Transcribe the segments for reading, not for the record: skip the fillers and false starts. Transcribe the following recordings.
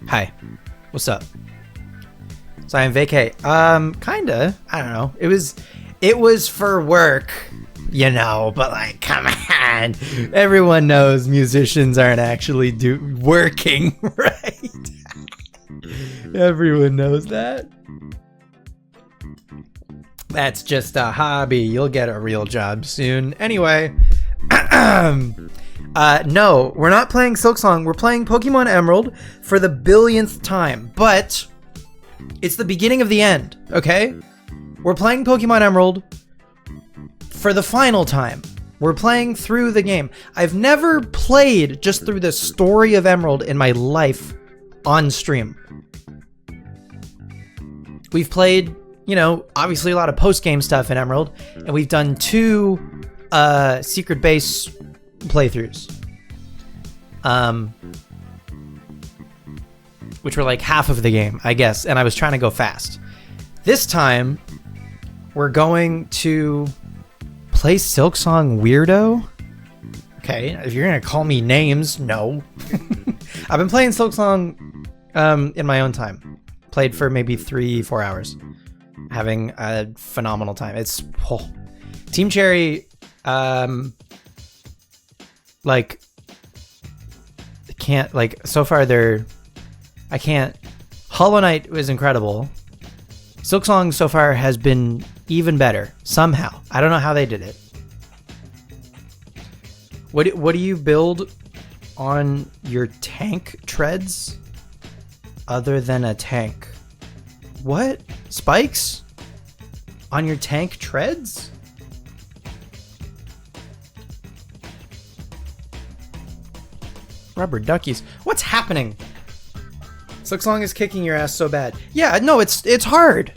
Hi. What's up? So I'm vacay. Kinda. I don't know. It was for work, you know, but like, come on. Everyone knows musicians aren't actually working, right? Everyone knows that. That's just a hobby. You'll get a real job soon. Anyway, no, we're not playing Silksong. We're playing Pokemon Emerald for the billionth time, but it's the beginning of the end, okay? We're playing Pokemon Emerald for the final time. We're playing through the game. I've never played just through the story of Emerald in my life on stream. We've played, you know, obviously a lot of post-game stuff in Emerald, and we've done 2 secret base playthroughs. Which were like half of the game, I guess, and I was trying to go fast. This time, we're going to play Silksong Weirdo. Okay, if you're gonna call me names, no. I've been playing Silksong in my own time. Played for maybe 3-4 hours. Having a phenomenal time. It's Team Cherry, like, can't, like, so far I can't. Hollow Knight was incredible. Silksong so far has been even better somehow. I don't know how they did it. What do you build on your tank treads other than a tank? What? Spikes on your tank treads? Rubber duckies. What's happening? Silksong is kicking your ass so bad. Yeah, no, it's hard.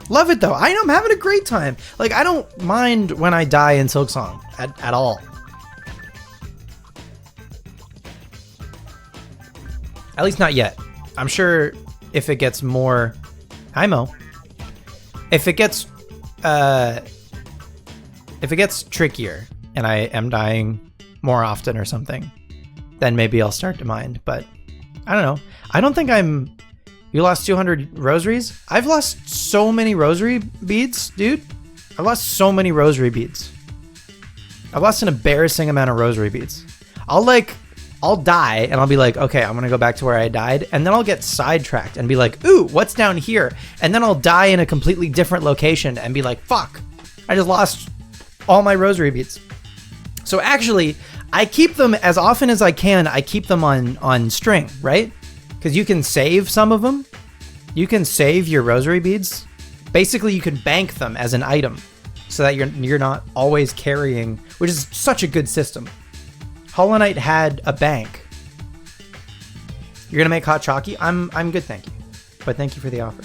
Love it though. I'm having a great time. Like, I don't mind when I die in Silksong at all. At least not yet. I'm sure if it gets more... Hi, Mo. If it gets trickier and I am dying more often or something, then maybe I'll start to mind. But I don't know. I don't think You lost 200 rosaries? I've lost so many rosary beads, dude. I've lost so many rosary beads. I've lost an embarrassing amount of rosary beads. I'll die and I'll be like, okay, I'm gonna go back to where I died, and then I'll get sidetracked and be like, ooh, what's down here? And then I'll die in a completely different location and be like, fuck, I just lost all my rosary beads. So actually, I keep them as often as I can. I keep them on string, right? Because you can save some of them. You can save your rosary beads. Basically, you can bank them as an item so that you're not always carrying, which is such a good system. Hollow Knight had a bank. You're gonna make hot chalky? I'm good, thank you. But thank you for the offer.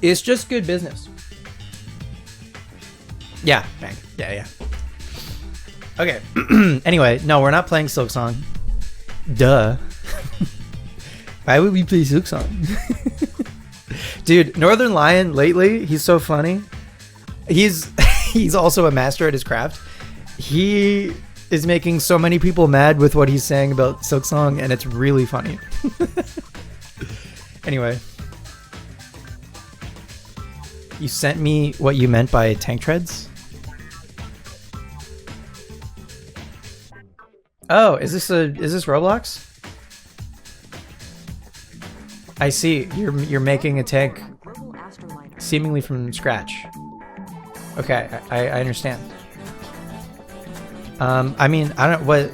It's just good business. Yeah, bank. Yeah. Okay. Anyway, no, we're not playing Silksong. Duh. Why would we play Silksong? Dude, Northern Lion lately, he's so funny. He's also a master at his craft. He is making so many people mad with what he's saying about Silksong, and it's really funny. Anyway. You sent me what you meant by tank treads? Oh, is this Roblox? I see. You're making a tank seemingly from scratch. Okay, I understand. I mean, I don't what.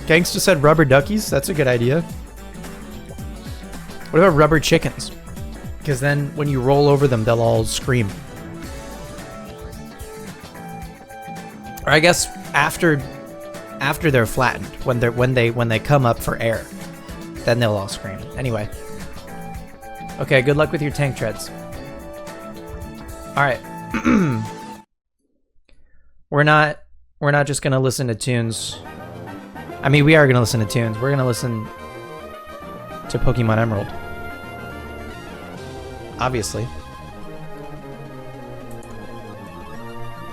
Gangsta said rubber duckies. That's a good idea. What about rubber chickens? Because then when you roll over them, they'll all scream. Or I guess after they're flattened, when they come up for air, then they'll all scream. Anyway. Okay, good luck with your tank treads. All right. We're not just gonna listen to tunes. I mean, we are gonna listen to tunes. We're gonna listen to Pokemon Emerald. Obviously.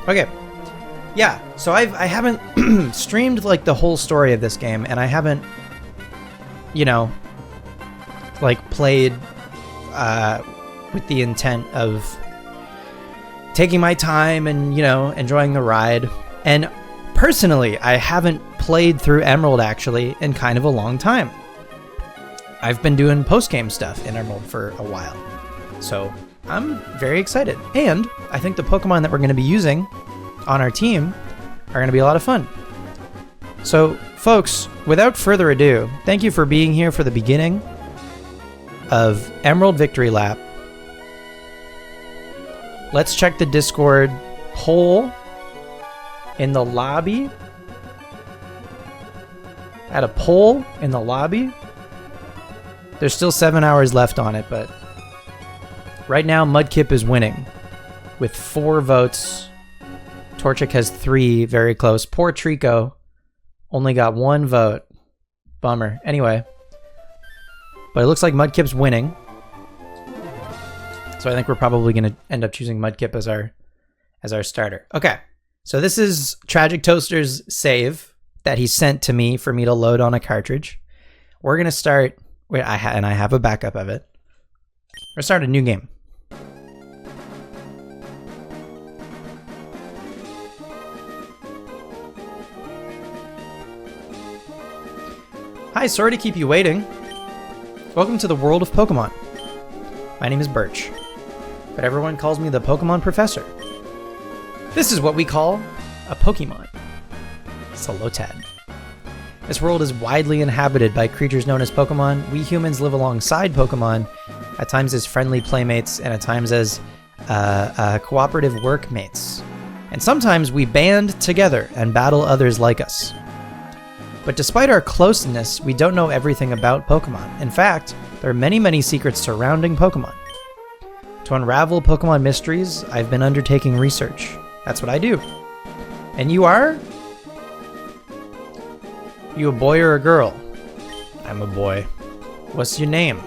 Okay. Yeah, so I haven't streamed like the whole story of this game, and I haven't, you know, like played with the intent of taking my time and, you know, enjoying the ride. And personally, I haven't played through Emerald actually in kind of a long time. I've been doing post-game stuff in Emerald for a while. So I'm very excited. And I think the Pokemon that we're going to be using on our team are going to be a lot of fun. So folks, without further ado, thank you for being here for the beginning of Emerald Victory Lap. Let's check the Discord poll in the lobby. At a poll in the lobby. There's still 7 hours left on it, but right now Mudkip is winning with 4 votes. Torchic has 3, very close. Poor Trico only got 1 vote. Bummer. Anyway, but it looks like Mudkip's winning. So I think we're probably going to end up choosing Mudkip as our starter. Okay, so this is Tragic Toaster's save that he sent to me for me to load on a cartridge. We're going to start, I have a backup of it. We're going to start a new game. Hi, sorry to keep you waiting. Welcome to the world of Pokemon. My name is Birch, but everyone calls me the Pokemon Professor. This is what we call a Pokemon. Solotad. This world is widely inhabited by creatures known as Pokemon. We humans live alongside Pokemon, at times as friendly playmates and at times as cooperative workmates. And sometimes we band together and battle others like us. But despite our closeness, we don't know everything about Pokemon. In fact, there are many, many secrets surrounding Pokemon. To unravel Pokemon mysteries, I've been undertaking research. That's what I do. And you are? You a boy or a girl? I'm a boy. What's your name?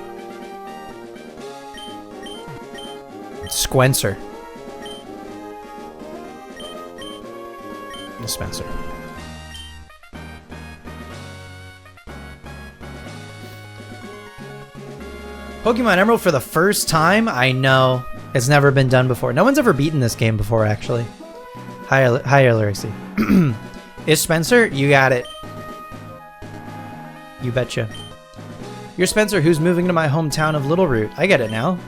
Squencer. Spencer. Pokemon Emerald for the first time? I know. It's never been done before. No one's ever beaten this game before, actually. Hi, Elixir. Is Spencer? You got it. You betcha. You're Spencer, who's moving to my hometown of Littleroot. I get it now.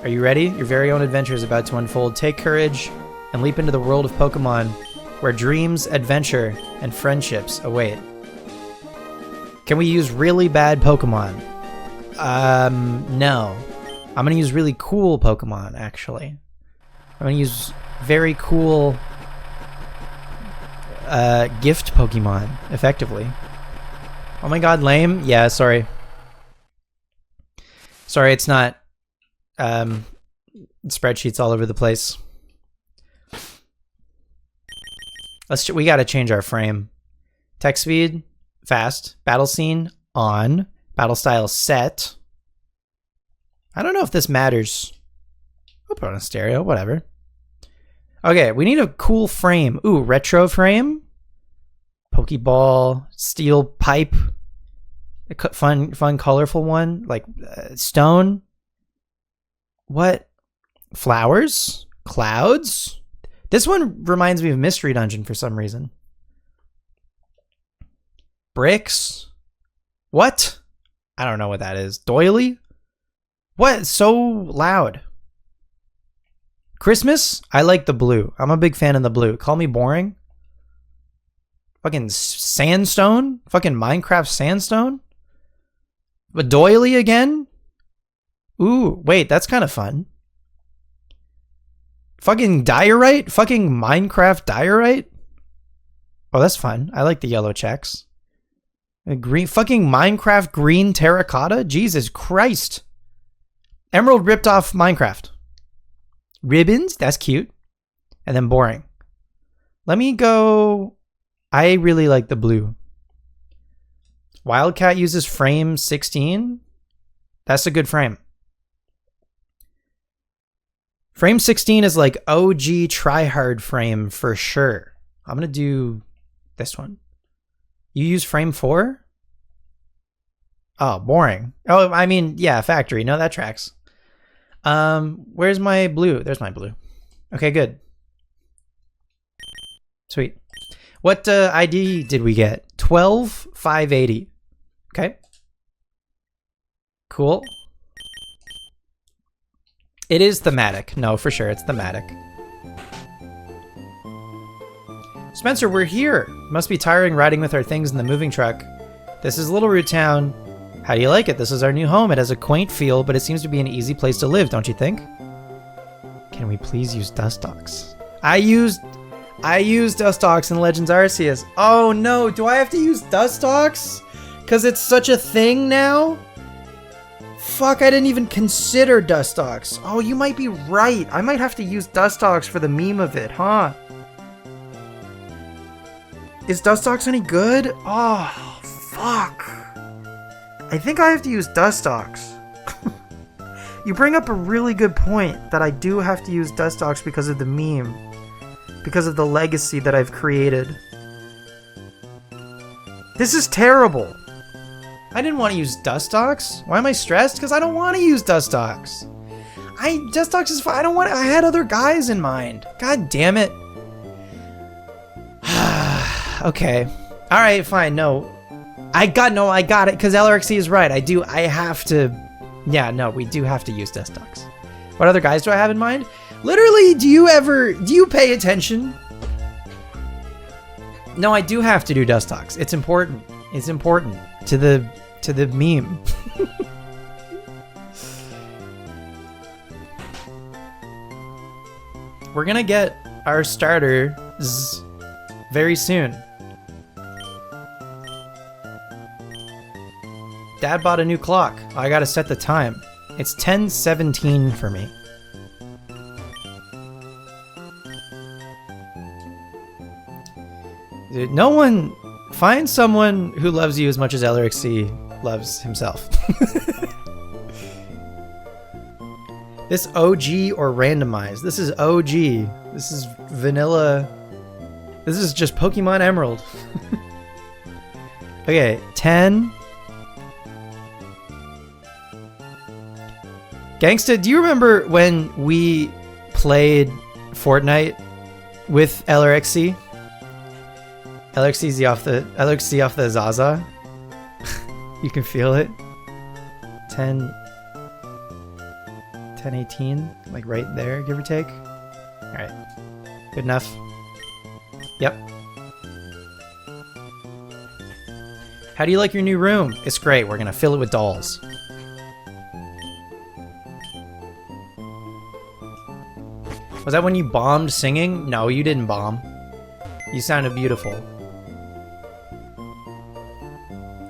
Are you ready? Your very own adventure is about to unfold. Take courage and leap into the world of Pokemon, where dreams, adventure, and friendships await. Can we use really bad Pokemon? No. I'm gonna use really cool Pokemon, actually. I'm gonna use very cool gift Pokemon, effectively. Oh my god, lame? Yeah, sorry. Sorry, it's not spreadsheets all over the place. We gotta change our frame. Text speed, fast. Battle scene, on. Battle style, set. I don't know if this matters. I'll put on a stereo, whatever. Okay, we need a cool frame. Ooh, retro frame. Pokeball, steel pipe. A fun, colorful one. Like stone. What? Flowers? Clouds? This one reminds me of Mystery Dungeon for some reason. Bricks? What? I don't know what that is. Doily? What? So loud. Christmas? I like the blue. I'm a big fan of the blue. Call me boring. Fucking sandstone? Fucking Minecraft sandstone? But doily again? Ooh, wait, that's kind of fun. Fucking diorite? Fucking Minecraft diorite? Oh, that's fun. I like the yellow checks. Green, fucking Minecraft green terracotta? Jesus Christ. Emerald ripped off Minecraft. Ribbons? That's cute. And then boring. Let me go... I really like the blue. Wildcat uses frame 16? That's a good frame. Frame 16 is like OG tryhard frame for sure. I'm going to do this one. You use frame 4? Oh, boring. Oh, I mean, yeah, factory. No, that tracks. Where's my blue? There's my blue. Okay, good. Sweet. What ID did we get? 12580. Okay. Cool. It is thematic. No, for sure, it's thematic. Spencer, we're here. Must be tiring riding with our things in the moving truck. This is Little Root Town. How do you like it? This is our new home. It has a quaint feel, but it seems to be an easy place to live, don't you think? Can we please use Dustox? I used Dustox in Legends Arceus. Oh no, do I have to use Dustox? Because it's such a thing now? Fuck, I didn't even consider Dustox. Oh, you might be right. I might have to use Dustox for the meme of it, huh? Is Dustox any good? Oh, fuck. I think I have to use Dustox. You bring up a really good point that I do have to use Dustox because of the meme. Because of the legacy that I've created. This is terrible. I didn't want to use Dustox. Why am I stressed? Because I don't want to use Dustox. Dustox is fine. I had other guys in mind. God damn it. Okay. All right, fine. No. I got it because LRXC is right. I have to. Yeah, no, we do have to use Dustox. What other guys do I have in mind? Literally, do you pay attention? No, I do have to do Dustox. It's important. It's important to the meme. We're gonna get our starters very soon. Dad bought a new clock. I gotta set the time. It's 10:17 for me. Dude, no one... Find someone who loves you as much as LRXC loves himself. This OG or randomized? This is OG. This is vanilla. This is just Pokemon Emerald. Okay, 10. Gangsta, do you remember when we played Fortnite with LRXC? LRXC off the Zaza. You can feel it. 10:18, like right there, give or take. All right, good enough. Yep. How do you like your new room? It's great. We're gonna fill it with dolls. Was that when you bombed singing? No, you didn't bomb. You sounded beautiful.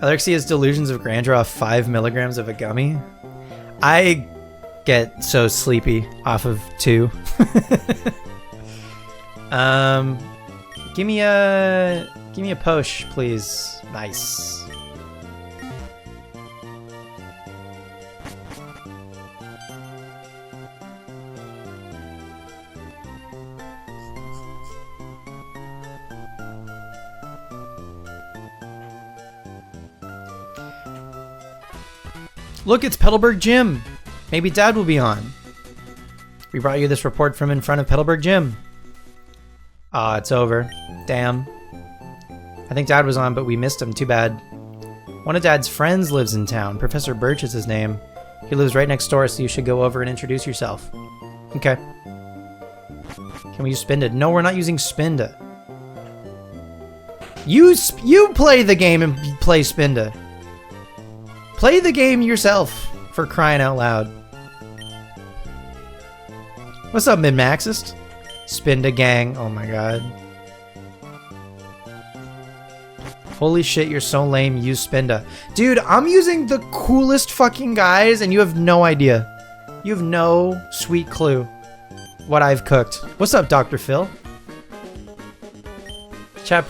LRXC has delusions of grandeur off 5 milligrams of a gummy. I get so sleepy off of 2. Give me a push, please. Nice. Look, it's Petalburg Gym. Maybe Dad will be on. We brought you this report from in front of Petalburg Gym. Ah, it's over. Damn. I think Dad was on, but we missed him. Too bad. One of Dad's friends lives in town. Professor Birch is his name. He lives right next door, so you should go over and introduce yourself. Okay. Can we use Spinda? No, we're not using Spinda. You play the game and play Spinda. Play the game yourself, for crying out loud. What's up, Min-Maxist? Spinda gang. Oh my god. Holy shit, you're so lame. Use Spinda. Dude, I'm using the coolest fucking guys and you have no idea. You have no sweet clue what I've cooked. What's up, Dr. Phil? Chat,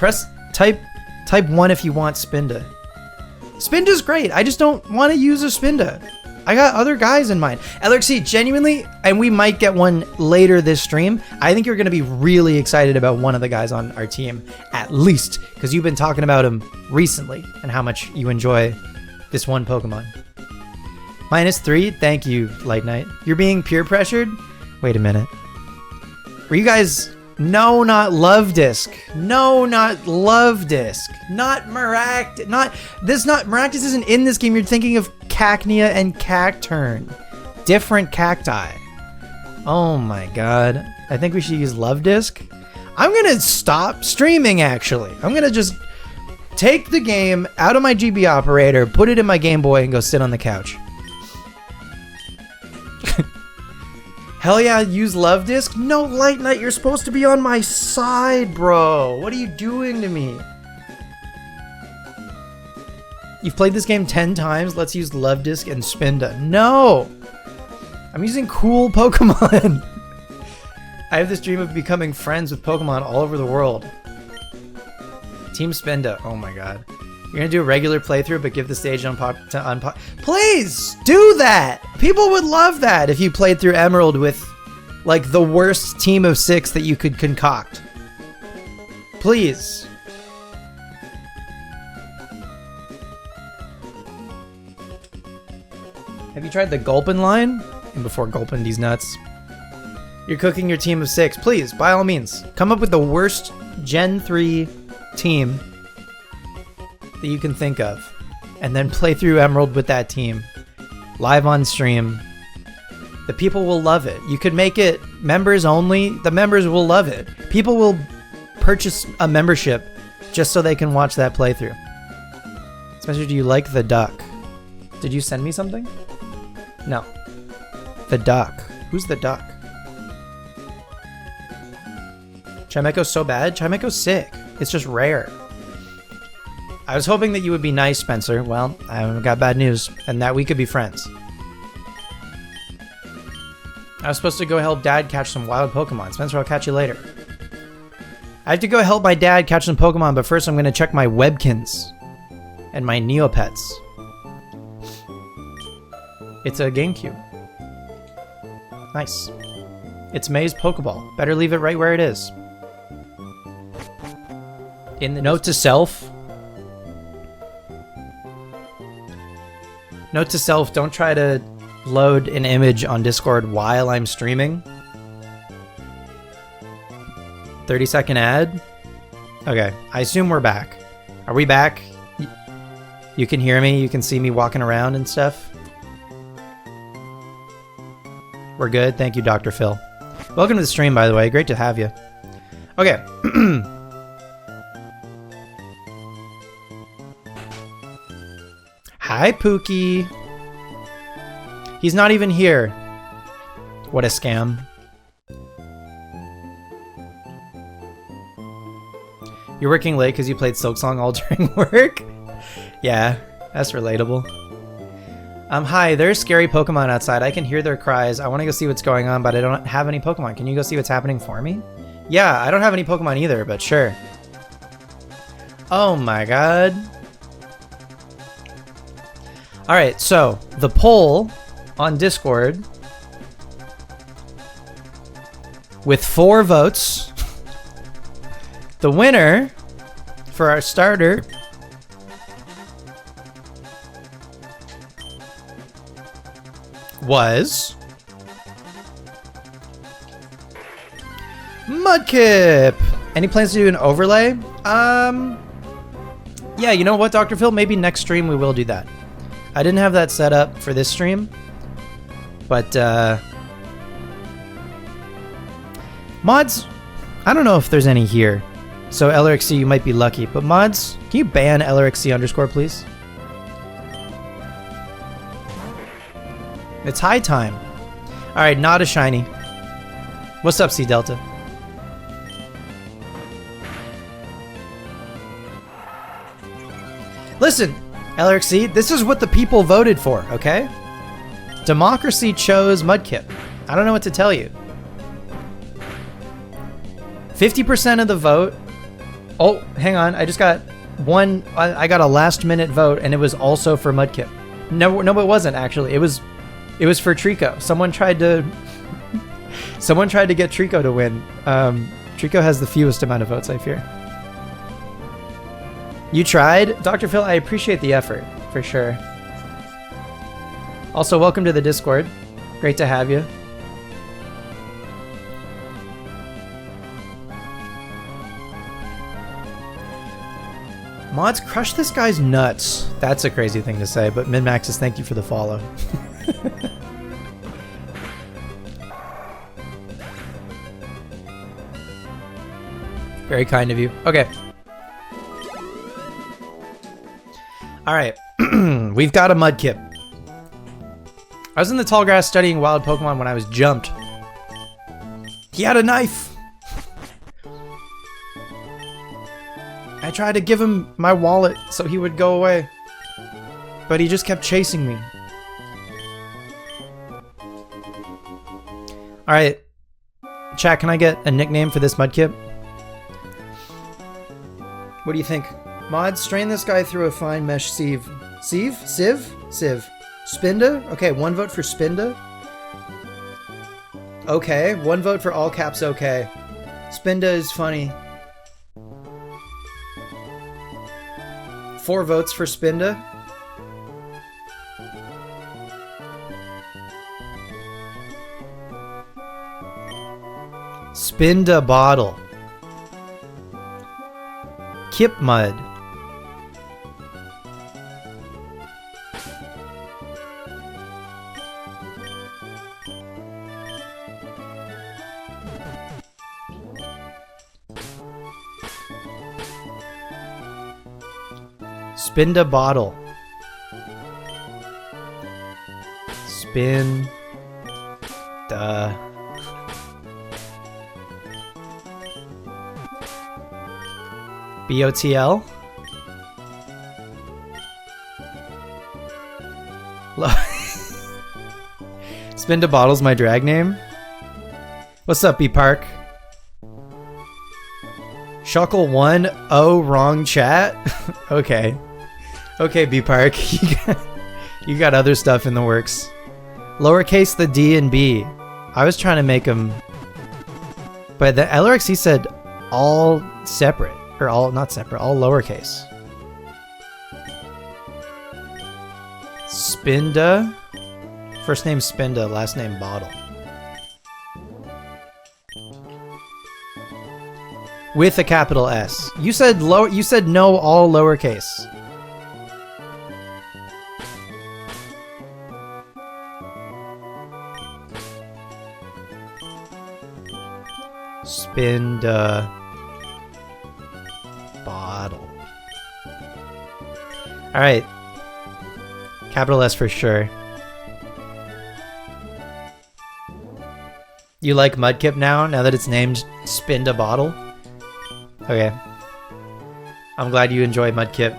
type 1 if you want Spinda. Spinda's great. I just don't want to use a Spinda. I got other guys in mind. LRC, genuinely, and we might get one later this stream. I think you're going to be really excited about one of the guys on our team, at least, because you've been talking about him recently and how much you enjoy this one Pokemon. -3, thank you, Light Knight. You're being peer pressured? Wait a minute. Were you guys... No, not Love Disc. No, not Love Disc. Not Maractus. Maractus isn't in this game. You're thinking of Cacnea and Cacturne. Different cacti. Oh my god. I think we should use Love Disc. I'm gonna stop streaming, actually. I'm gonna just take the game out of my GB operator, put it in my Game Boy, and go sit on the couch. Hell yeah, use Love Disc? No, Light Knight, you're supposed to be on my side, bro. What are you doing to me? You've played this game 10 times. Let's use Love Disc and Spinda. No! I'm using cool Pokemon. I have this dream of becoming friends with Pokemon all over the world. Team Spinda. Oh my god. You're gonna do a regular playthrough, but give the stage to unpop. Please do that. People would love that if you played through Emerald with, like, the worst team of 6 that you could concoct. Please. Have you tried the Gulpin line? And before Gulpin these nuts. You're cooking your team of 6. Please, by all means, come up with the worst Gen 3 team that you can think of, and then play through Emerald with that team live on stream. The people will love it. You could make it members only. The members will love it. People will purchase a membership just so they can watch that playthrough. Spencer, do you like the duck? Did you send me something? No. The duck. Who's the duck? Chimecho's so bad? Chimecho's sick. It's just rare. I was hoping that you would be nice, Spencer. Well, I've got bad news, and that we could be friends. I was supposed to go help Dad catch some wild Pokemon. Spencer, I'll catch you later. I have to go help my dad catch some Pokemon, but first I'm going to check my Webkins and my Neopets. It's a GameCube. Nice. It's May's Pokeball. Better leave it right where it is. In the note to self... Note to self, don't try to load an image on Discord while I'm streaming. 30-second ad? Okay, I assume we're back. Are we back? You can hear me, you can see me walking around and stuff. We're good, thank you, Dr. Phil. Welcome to the stream, by the way, great to have you. Okay. Hi, Pookie. He's not even here. What a scam. You're working late because you played Silksong all during work? Yeah, that's relatable. Hi, there's scary Pokemon outside. I can hear their cries. I want to go see what's going on, but I don't have any Pokemon. Can you go see what's happening for me? Yeah, I don't have any Pokemon either, but sure. Oh my god. Alright, so the poll on Discord with 4 votes, the winner for our starter was Mudkip. Any plans to do an overlay? Yeah, you know what, Dr. Phil? Maybe next stream we will do that. I didn't have that set up for this stream, but mods, I don't know if there's any here. So LRXC, you might be lucky, but mods, can you ban LRXC_, please? It's high time. All right, not a shiny. What's up, C Delta? Listen, LRXC, this is what the people voted for, okay? Democracy chose Mudkip. I don't know what to tell you. 50% of the vote. Oh, hang on. I just got one. I got a last minute vote, and it was also for Mudkip. No, it wasn't actually. It was It was for Trico. Someone tried to get Trico to win. Trico has the fewest amount of votes, I fear. You tried? Dr. Phil, I appreciate the effort, for sure. Also, welcome to the Discord. Great to have you. Mods, crush this guy's nuts. That's a crazy thing to say, but Minmaxes, thank you for the follow. Very kind of you. Okay. Alright. We've got a Mudkip. I was in the tall grass studying wild Pokemon when I was jumped. He had a knife! I tried to give him my wallet so he would go away, but he just kept chasing me. Alright. Chat, can I get a nickname for this Mudkip? What do you think? Mods, strain this guy through a fine mesh sieve. Sieve? Sieve? Sieve. Spinda? Okay, 1 vote for Spinda. Okay, 1 vote for all caps okay. Spinda is funny. 4 votes for Spinda. Spinda bottle. Kip mud. Spinda bottle. Spin. Duh. BOTL. Spinda bottle's my drag name. What's up, B Park? Shuckle 1. Oh, wrong chat. Okay. Okay, B Park. You got other stuff in the works. Lowercase the D and B. I was trying to make them, but the LRXC said all separate, or all not separate, all lowercase. Spinda. First name Spinda, last name Bottle. With a capital S. You said low. You said no, all lowercase. Spinda bottle. All right. Capital S for sure. You like Mudkip now that it's named Spinda bottle? Okay. I'm glad you enjoy Mudkip.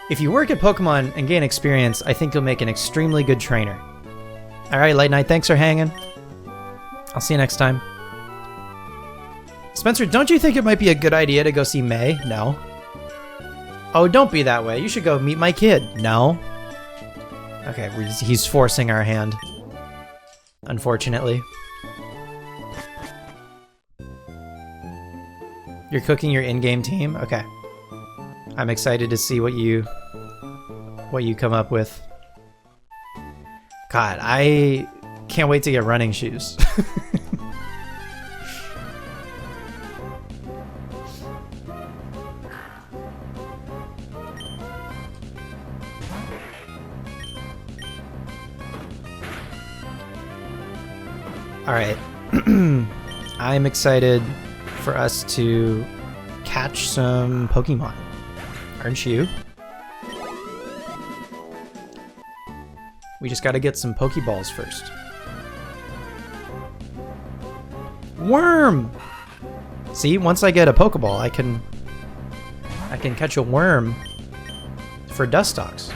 If you work at Pokemon and gain experience, I think you'll make an extremely good trainer. Alright, Light Knight, thanks for hanging. I'll see you next time. Spencer, don't you think it might be a good idea to go see May? No. Oh, don't be that way. You should go meet my kid. No. Okay, he's forcing our hand. Unfortunately. You're cooking your in-game team? Okay. I'm excited to see what you come up with. God, I can't wait to get running shoes. All right. I'm excited for us to catch some Pokemon. Aren't you? We just gotta get some Pokeballs first. Worm! See, once I get a Pokeball, I can catch a worm for Dustox.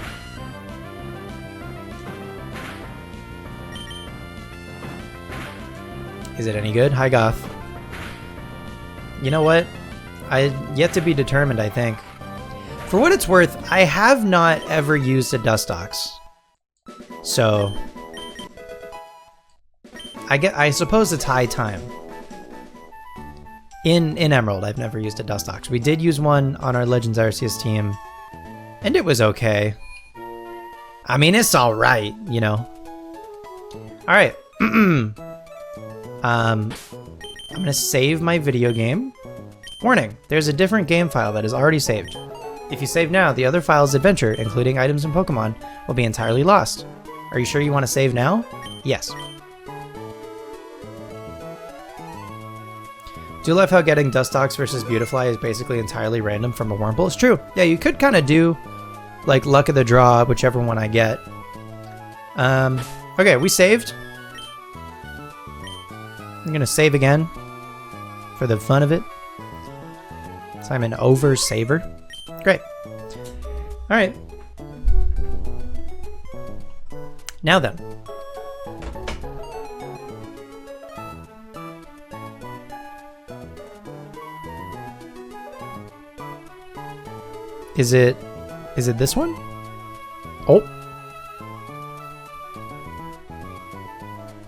Is it any good? Hi, Goth. You know what? I yet to be determined, I think. For what it's worth, I have not ever used a Dustox. So, I suppose it's high time. In Emerald, I've never used a Dustox. We did use one on our Legends Arceus team, and it was okay. I mean, it's all right, you know. All right. I'm gonna save my video game. Warning, there's a different game file that is already saved. If you save now, the other file's adventure, including items and Pokemon, will be entirely lost. Are you sure you want to save now? Yes. Do you love how getting Dustox versus Beautifly is basically entirely random from a Wurmple? It's true. Yeah, you could kind of do like luck of the draw, whichever one I get. Okay, we saved. I'm gonna save again for the fun of it. So I'm an over-saver. Great. All right. Now then. Is it this one? Oh.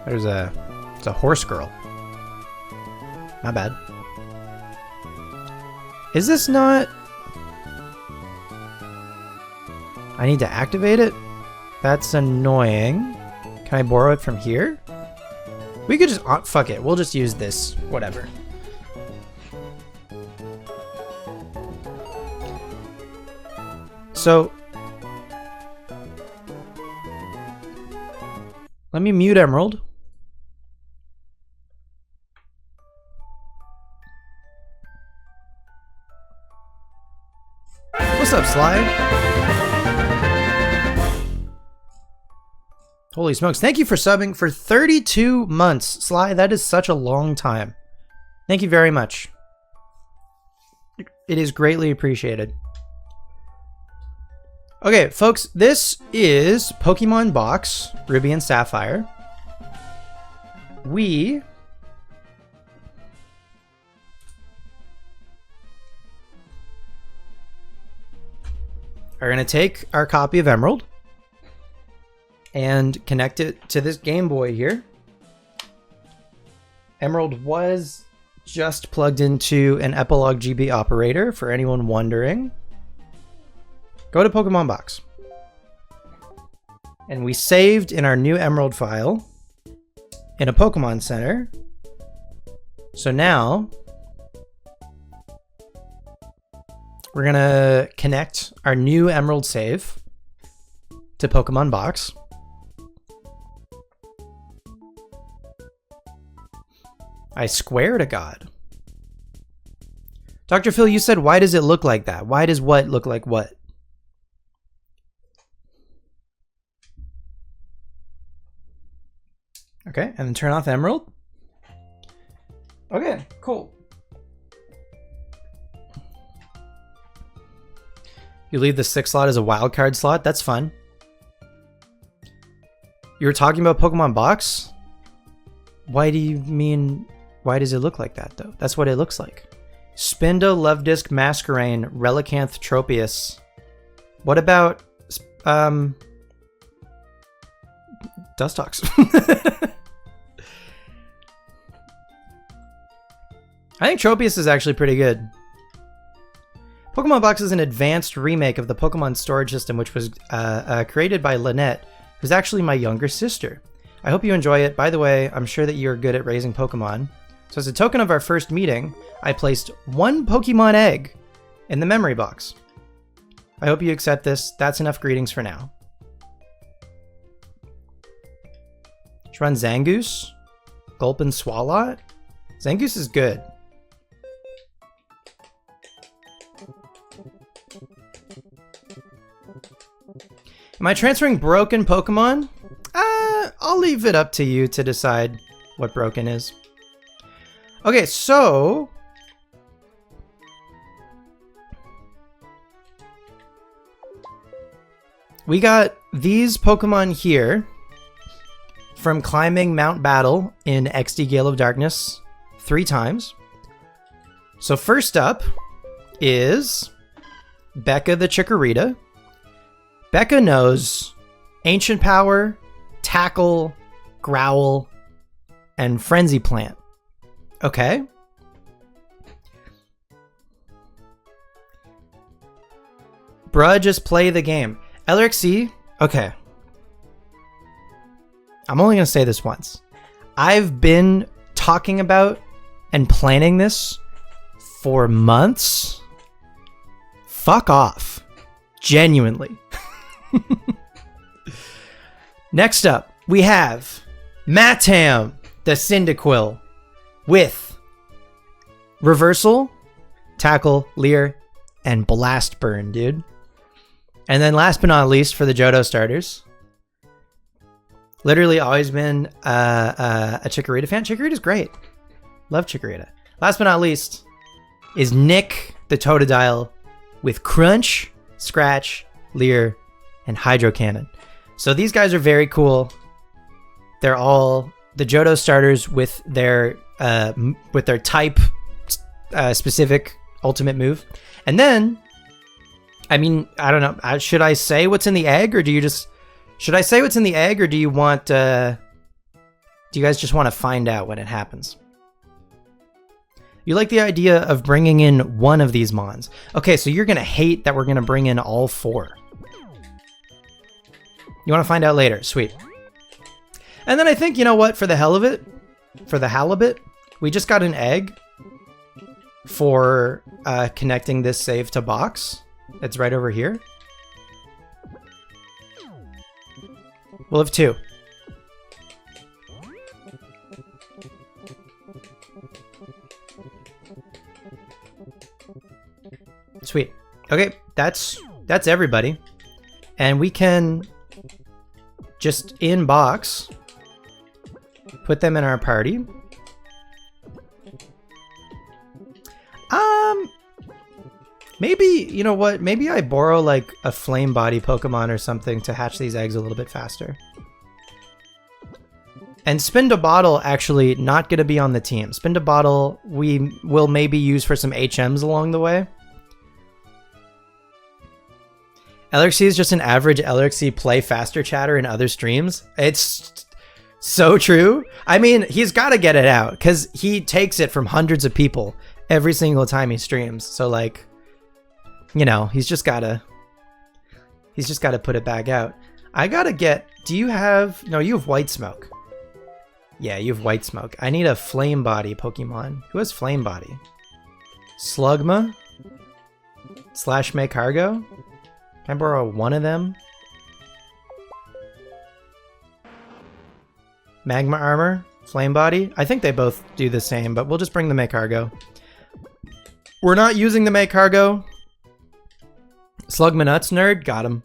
It's a horse girl. My bad. Is this not... I need to activate it? That's annoying. Can I borrow it from here? We could just... fuck it. We'll just use this. Whatever. So... let me mute Emerald. What's up, Sly? Holy smokes. Thank you for subbing for 32 months. Sly, that is such a long time. Thank you very much. It is greatly appreciated. Okay, folks, this is Pokemon Box, Ruby and Sapphire. We... are going to take our copy of Emerald and connect it to this Game Boy here. Emerald was just plugged into an Epilogue GB operator, for anyone wondering. Go to Pokemon Box. And we saved in our new Emerald file in a Pokemon Center. So now we're gonna connect our new Emerald save to Pokemon Box. I swear to God. Dr. Phil, you said, why does it look like that? Why does what look like what? Okay, and then turn off Emerald. Okay, cool. You leave the 6th slot as a wildcard slot? That's fun. You were talking about Pokemon Box? Why do you mean, why does it look like that, though? That's what it looks like. Spinda, Lovedisk, Masquerain, Relicanth, Tropius. What about, Dustox? I think Tropius is actually pretty good. Pokemon Box is an advanced remake of the Pokemon storage system, which was created by Lynette, who's actually my younger sister. I hope you enjoy it. By the way, I'm sure that you're good at raising Pokemon. So as a token of our first meeting, I placed 1 Pokemon egg in the memory box. I hope you accept this. That's enough greetings for now. Should run Zangoose, Gulp and Swalot. Zangoose is good. Am I transferring broken Pokemon? I'll leave it up to you to decide what broken is. Okay, so... we got these Pokemon here from climbing Mount Battle in XD Gale of Darkness 3 times. So first up is Becca the Chikorita. Becca knows Ancient Power, Tackle, Growl, and Frenzy Plant. Okay. Bruh, just play the game. LRXC, okay. I'm only going to say this once. I've been talking about and planning this for months. Fuck off. Genuinely. Next up, we have Matam, the Cyndaquil, with Reversal, Tackle, Leer, and Blast Burn, dude. And then last but not least, for the Johto starters, literally always been a Chikorita fan. Chikorita's great. Love Chikorita. Last but not least is Nick, the Totodile, with Crunch, Scratch, Leer, and Hydro Cannon. So these guys are very cool. They're all the Johto starters with their type specific ultimate move. And then, I mean, I don't know. Should I say what's in the egg, or do you just? Should I say what's in the egg, or do you want? Do you guys just want to find out when it happens? You like the idea of bringing in one of these mons? Okay, so you're gonna hate that we're gonna bring in all four. You want to find out later? Sweet. And then I think, you know what? For the hell of it, for the halibut, we just got an egg for connecting this save to box. It's right over here. We'll have two. Sweet. Okay, that's everybody. And we can just inbox put them in our party. Maybe, you know what? Maybe I borrow like a flame body Pokemon or something to hatch these eggs a little bit faster. And Spin to Bottle actually not going to be on the team. Spin to Bottle we will maybe use for some HMs along the way. LRC is just an average LRC play faster chatter in other streams. It's so true. I mean, he's got to get it out because he takes it from hundreds of people every single time he streams. So like, you know, he's just got to put it back out. I got to get, do you have, no, you have White Smoke. Yeah, you have White Smoke. I need a Flame Body Pokemon. Who has Flame Body? Slugma? Slash Maycargo? Can I borrow one of them? Magma Armor? Flame Body? I think they both do the same, but we'll just bring the Maycargo. We're not using the Maycargo. Slugma Nuts nerd? Got him.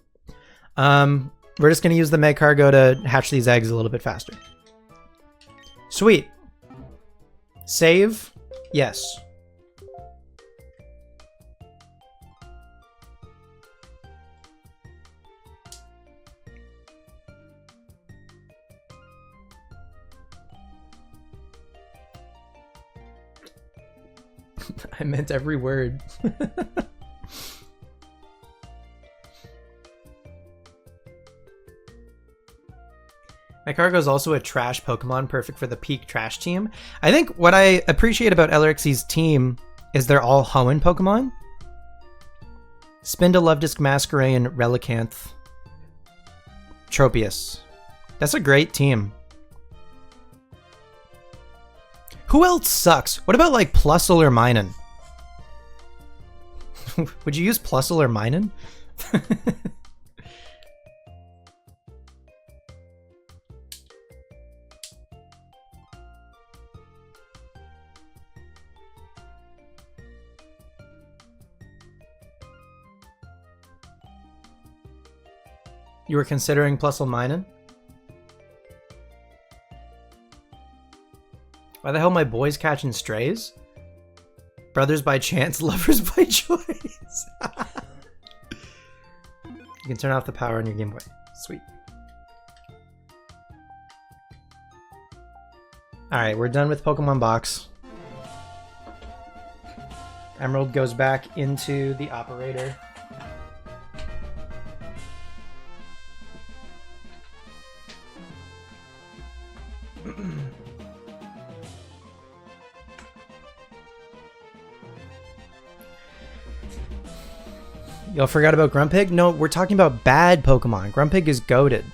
We're just going to use the Maycargo to hatch these eggs a little bit faster. Sweet. Save? Yes. I meant every word. Maycargo is also a trash Pokemon, perfect for the peak trash team. I think what I appreciate about LRX's team is they're all Hoenn Pokemon. Spinda, Luvdisc, Masquerain, Relicanth, Tropius. That's a great team. Who else sucks? What about like Plusle or Minun? Would you use Plusle or Minun? You were considering Plusle Minun? Why the hell my boys catching strays? Brothers by chance, lovers by choice. You can turn off the power on your Game Boy. Sweet. Alright, we're done with Pokemon Box. Emerald goes back into the operator. Y'all forgot about Grumpig? No, we're talking about bad Pokemon. Grumpig is goated.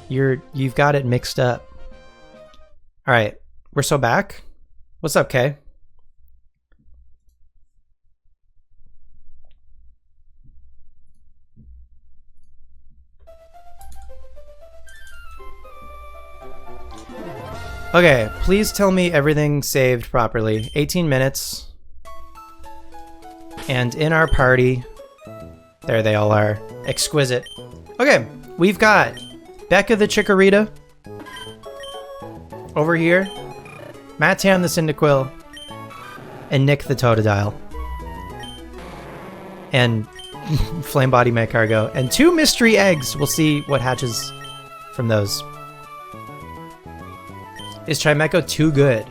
You've got it mixed up. All right, we're so back. What's up, Kay? Okay, please tell me everything saved properly. 18 minutes. And in our party, there they all are. Exquisite. Okay, we've got Becca the Chikorita over here, Mattan the Cyndaquil, and Nick the Totodile. And Flamebody Magcargo. And 2 mystery eggs. We'll see what hatches from those. Is Chimecho too good?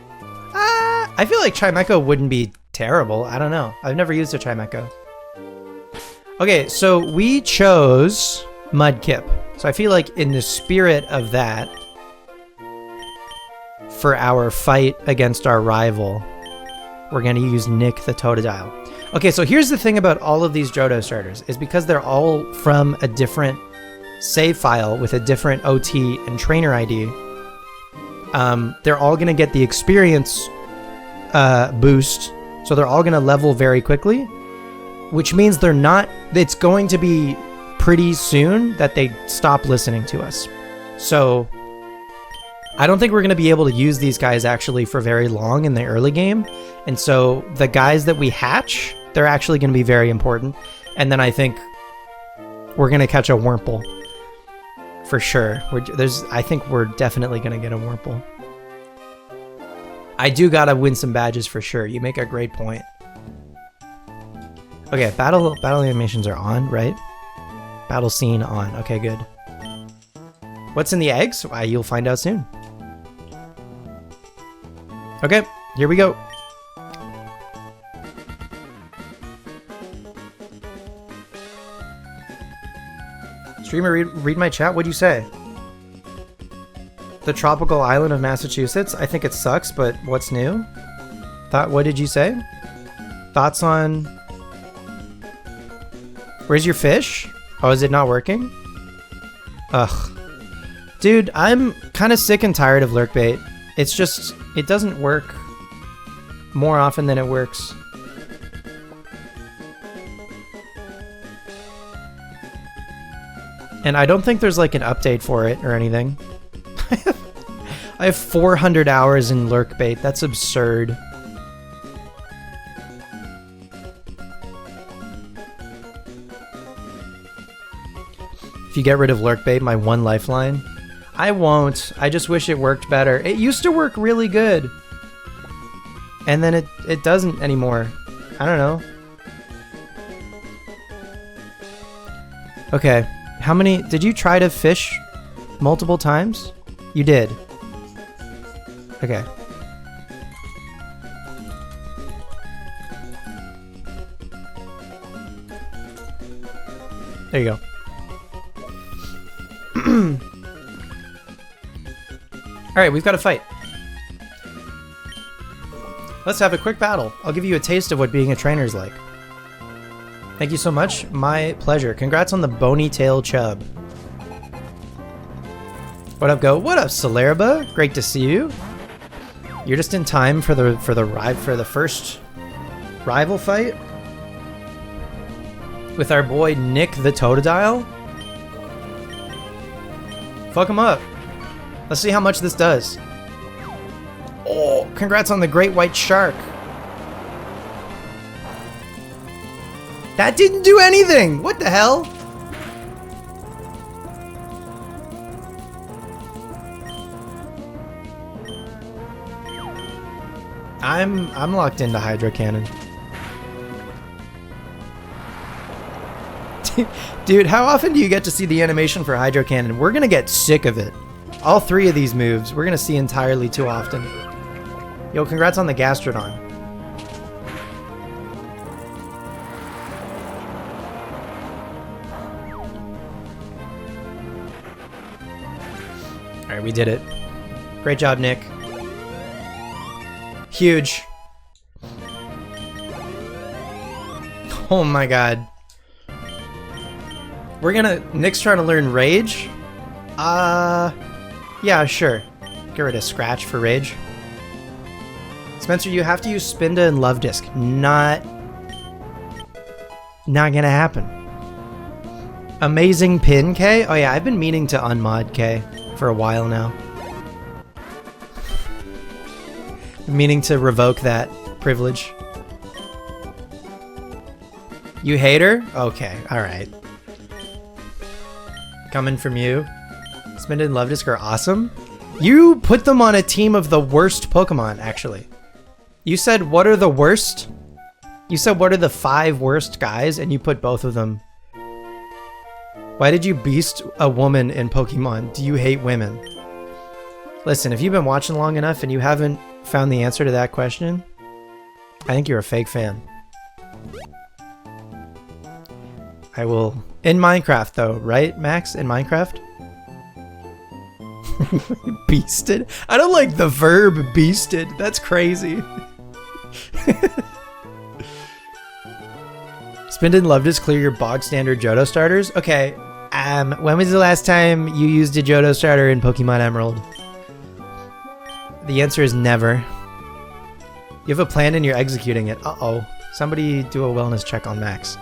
I feel like Chimecho wouldn't be terrible. I don't know. I've never used a Chimecho. Okay, so we chose Mudkip. So I feel like in the spirit of that, for our fight against our rival, we're going to use Nick the Totodile. Okay, so here's the thing about all of these Johto starters, is because they're all from a different save file with a different OT and trainer ID, they're all going to get the experience boost, so they're all going to level very quickly, which means it's going to be pretty soon that they stop listening to us. So I don't think we're going to be able to use these guys actually for very long in the early game, and so the guys that we hatch, they're actually going to be very important, and then I think we're going to catch a Wurmple. For sure. I think we're definitely going to get a Wurmple. I do gotta win some badges for sure. You make a great point. Okay, battle animations are on, right? Battle scene on. Okay, good. What's in the eggs? You'll find out soon. Okay, here we go. Streamer, read my chat. What'd you say? The tropical island of Massachusetts? I think it sucks, but what's new? What did you say? Thoughts on... Where's your fish? Oh, is it not working? Ugh. Dude, I'm kind of sick and tired of lurkbait. It's just... It doesn't work more often than it works. And I don't think there's like an update for it or anything. I have 400 hours in lurkbait. That's absurd. If you get rid of lurkbait, my one lifeline. I won't. I just wish it worked better. It used to work really good. And then it doesn't anymore. I don't know. Okay. How many... Did you try to fish multiple times? You did. Okay. There you go. Alright, we've got a fight. Let's have a quick battle. I'll give you a taste of what being a trainer is like. Thank you so much. My pleasure. Congrats on the bony tail chub. What up, Go? What up, Celerba? Great to see you. You're just in time for the first rival fight with our boy Nick the Totodile. Fuck him up. Let's see how much this does. Oh, congrats on the great white shark. That didn't do anything. What the hell? I'm locked into Hydro Cannon. Dude, how often do you get to see the animation for Hydro Cannon? We're gonna get sick of it. All three of these moves, we're gonna see entirely too often. Yo, congrats on the Gastrodon. Alright, we did it. Great job, Nick. Huge. Oh my god. Nick's trying to learn Rage? Yeah, sure. Get rid of Scratch for Rage. Spencer, you have to use Spinda and Love Disc. Not gonna happen. Amazing Pin K? Oh yeah, I've been meaning to unmod K for a while now. Meaning to revoke that privilege. You hate her? Okay, alright. Coming from you. Spinda and Love Disc are awesome. You put them on a team of the worst Pokemon, actually. You said, what are the worst? You said, what are the 5 worst guys? And you put both of them. Why did you beast a woman in Pokemon? Do you hate women? Listen, if you've been watching long enough and you haven't found the answer to that question, I think you're a fake fan. I will... In Minecraft, though, right, Max? In Minecraft? Beasted? I don't like the verb beasted. That's crazy. Spinda and Love Disc clear your bog standard Johto starters? Okay, when was the last time you used a Johto starter in Pokemon Emerald? The answer is never. You have a plan and you're executing it. Uh-oh. Somebody do a wellness check on Max.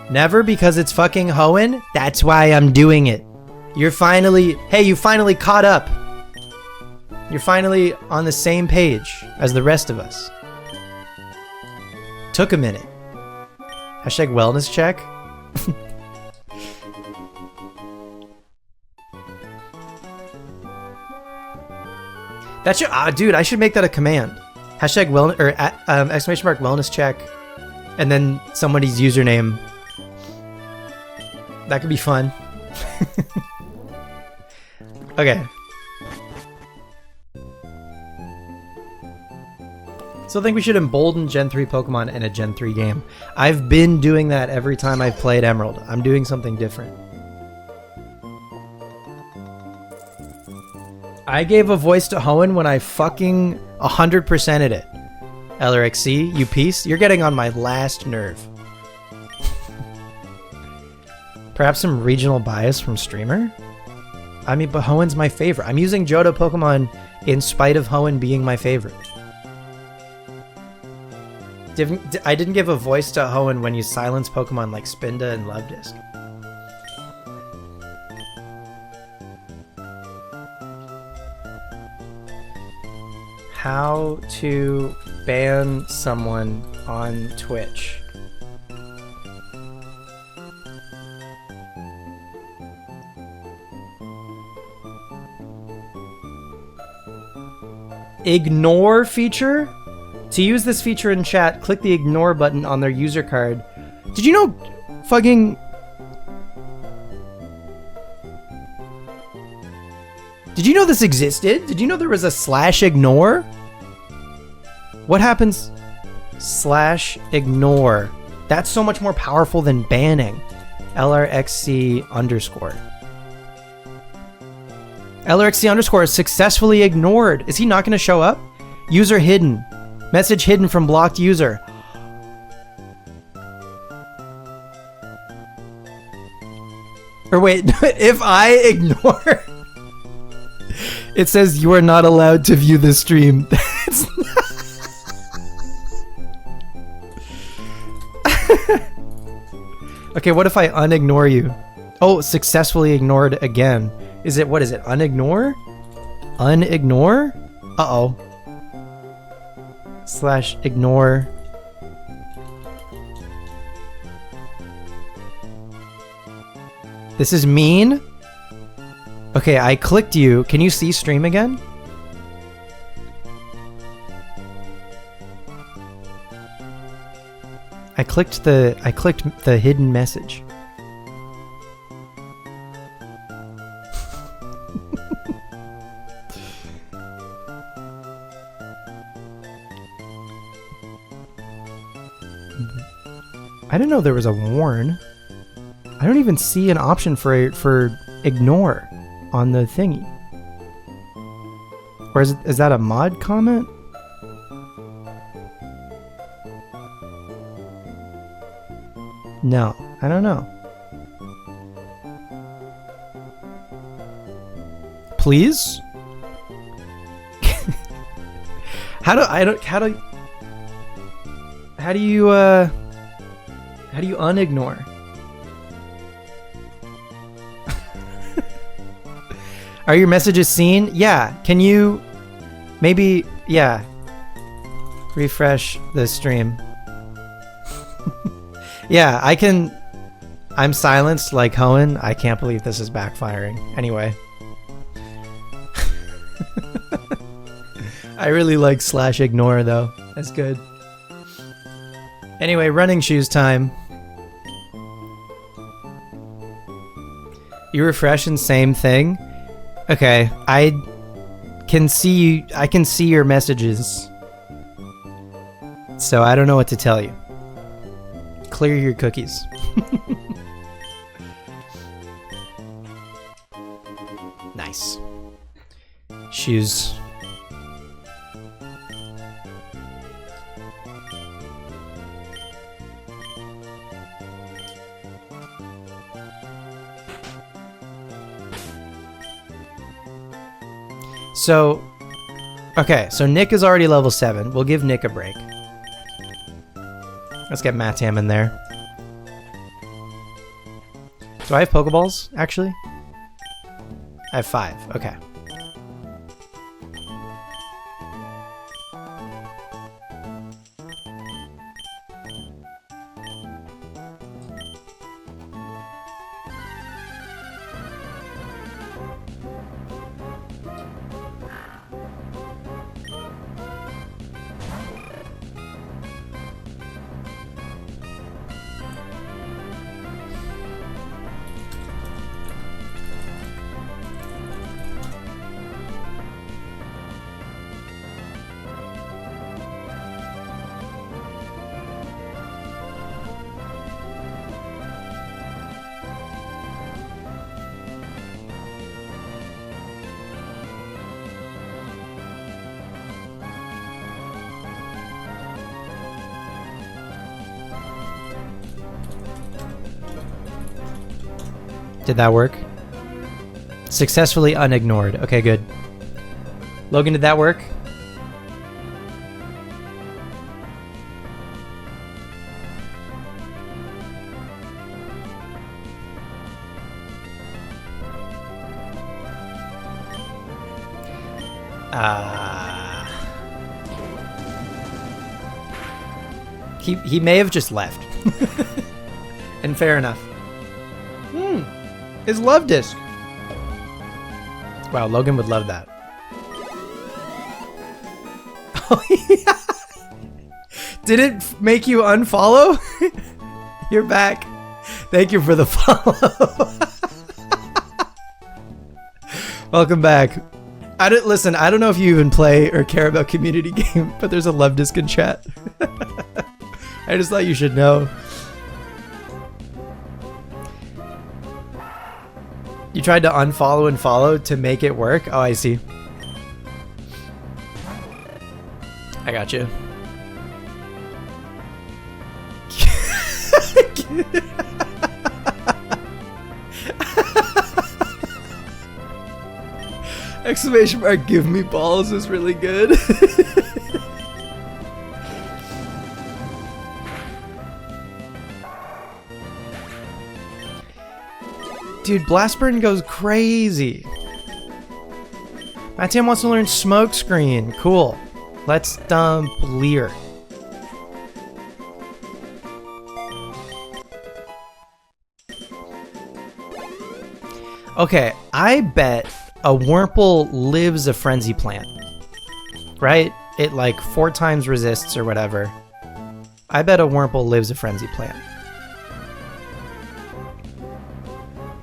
Never, because it's fucking Hoenn? That's why I'm doing it. You're finally... Hey, you finally caught up. You're finally on the same page as the rest of us. Took a minute. Hashtag wellness check. That should... dude, I should make that a command. Hashtag wellness... Or exclamation mark wellness check. And then somebody's username... That could be fun. Okay. Still think we should embolden Gen 3 Pokemon in a Gen 3 game. I've been doing that every time I've played Emerald. I'm doing something different. I gave a voice to Hoenn when I fucking 100%ed it. LRXC, you piece. You're getting on my last nerve. Perhaps some regional bias from streamer? I mean, but Hoenn's my favorite. I'm using Johto Pokemon in spite of Hoenn being my favorite. I didn't give a voice to Hoenn when you silence Pokemon like Spinda and Love Disc. How to ban someone on Twitch. Ignore feature? To use this feature in chat, click the ignore button on their user card. Did you know fucking... Did you know this existed? Did you know there was a /ignore? What happens? /ignore. That's so much more powerful than banning. LRXC underscore. LRXC underscore is successfully ignored. Is he not going to show up? User hidden. Message hidden from blocked user. Or wait, if I ignore... It says you are not allowed to view the stream. That's not... Okay, what if I unignore you? Oh, successfully ignored again. Is it, what is it, unignore? Unignore? Uh-oh. /ignore. This is mean? Okay, I clicked you. Can you see stream again? I clicked the hidden message. I didn't know there was a warn. I don't even see an option for ignore on the thingy. Or is that a mod comment? No, I don't know. Please? How do you unignore? Are your messages seen? Yeah. Can you maybe, yeah, refresh the stream? Yeah, I can. I'm silenced like Hoenn. I can't believe this is backfiring. Anyway. I really like /ignore though. That's good. Anyway, running shoes time. You refresh and same thing? Okay, I can see your messages. So I don't know what to tell you. Clear your cookies. Nice. Shoes. So, okay, so Nick is already level 7. We'll give Nick a break. Let's get Matam in there. Do I have Pokeballs, actually? I have 5, okay. Did that work? Successfully unignored. Okay, good. Logan, did that work? He may have just left. And fair enough. His love disc. Wow, Logan would love that. Oh, yeah. Did it make you unfollow? You're back. Thank you for the follow. Welcome back. I don't know if you even play or care about community game, but there's a love disc in chat. I just thought you should know. You tried to unfollow and follow to make it work? Oh, I see. I got you. Exclamation mark, give me balls is really good. Dude, Blastburn goes crazy. My team wants to learn Smokescreen. Cool. Let's dump Leer. Okay, I bet a Wurmple lives a Frenzy Plant. Right? It like 4 times resists or whatever. I bet a Wurmple lives a Frenzy Plant.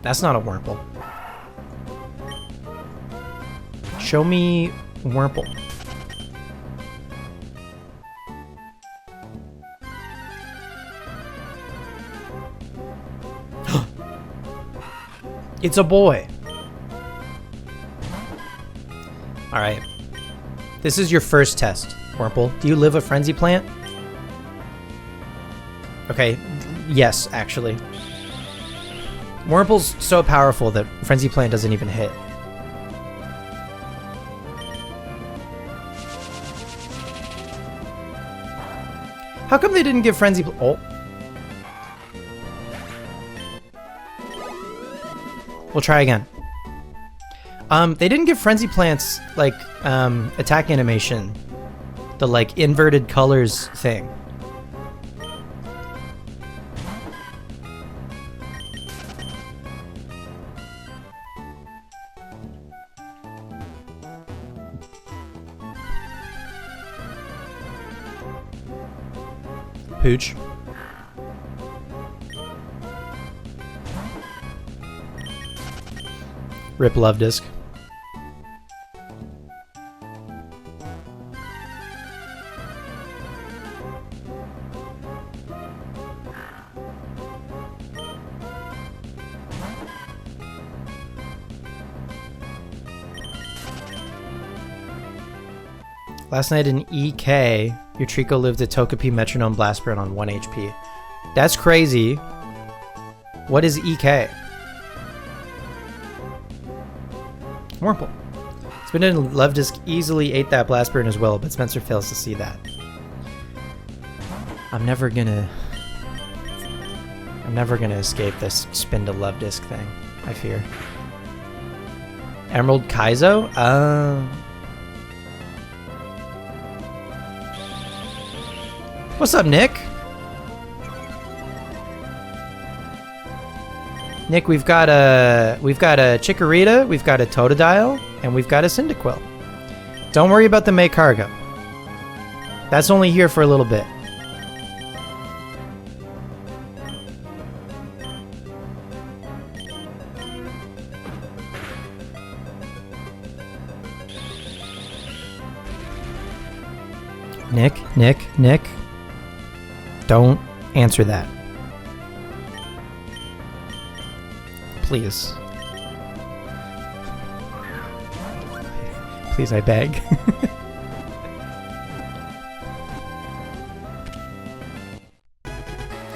That's not a Wurmple. Show me Wurmple. It's a boy. All right. This is your first test, Wurmple. Do you live a frenzy plant? Okay, yes, actually. Wurmple's so powerful that frenzy plant doesn't even hit. How come they didn't give frenzy? Oh. We'll try again. They didn't give frenzy plants like attack animation, the like inverted colors thing. Pooch. Rip Love Disc. Last night in EK, your Trico lived a Togepi Metronome Blast Burn on 1 HP. That's crazy. What is EK? Wurmple. Spin and Love Disc easily ate that Blast Burn as well, but Spencer fails to see that. I'm never gonna escape this Spin to Love Disc thing, I fear. Emerald Kaizo? What's up, Nick? Nick, we've got a Chikorita, we've got a Totodile, and we've got a Cyndaquil. Don't worry about the Maycargo. That's only here for a little bit. Nick. Don't answer that. Please. Please, I beg.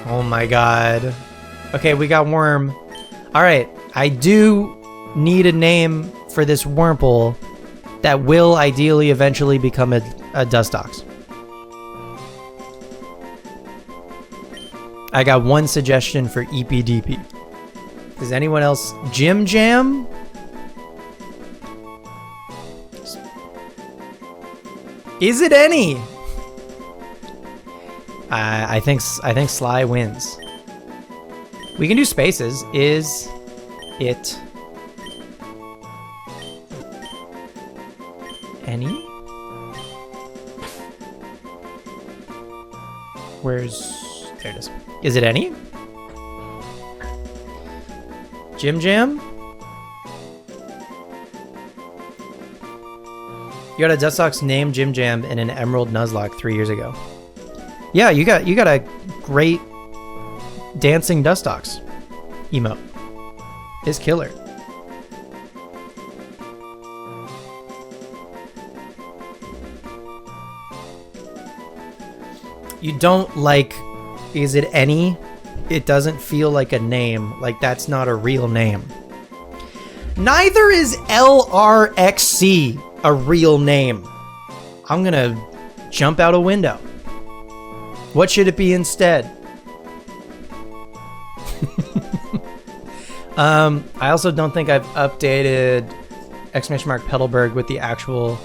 Oh my god. Okay, we got Worm. Alright, I do need a name for this Wurmple that will ideally eventually become a Dustox. I got one suggestion for EPDP. Does anyone else? Jim Jam? Is it any? I think Sly wins. We can do spaces. Is it any? Where's... There it is. Is it any? Jim Jam? You got a Dustox named Jim Jam and an Emerald Nuzlocke 3 years ago. Yeah, you got a great dancing Dustox emote. It's killer. You don't like... Is it any? It doesn't feel like a name. Like, that's not a real name. Neither is LRXC a real name. I'm gonna jump out a window. What should it be instead? I also don't think I've updated !Petalburg with the actual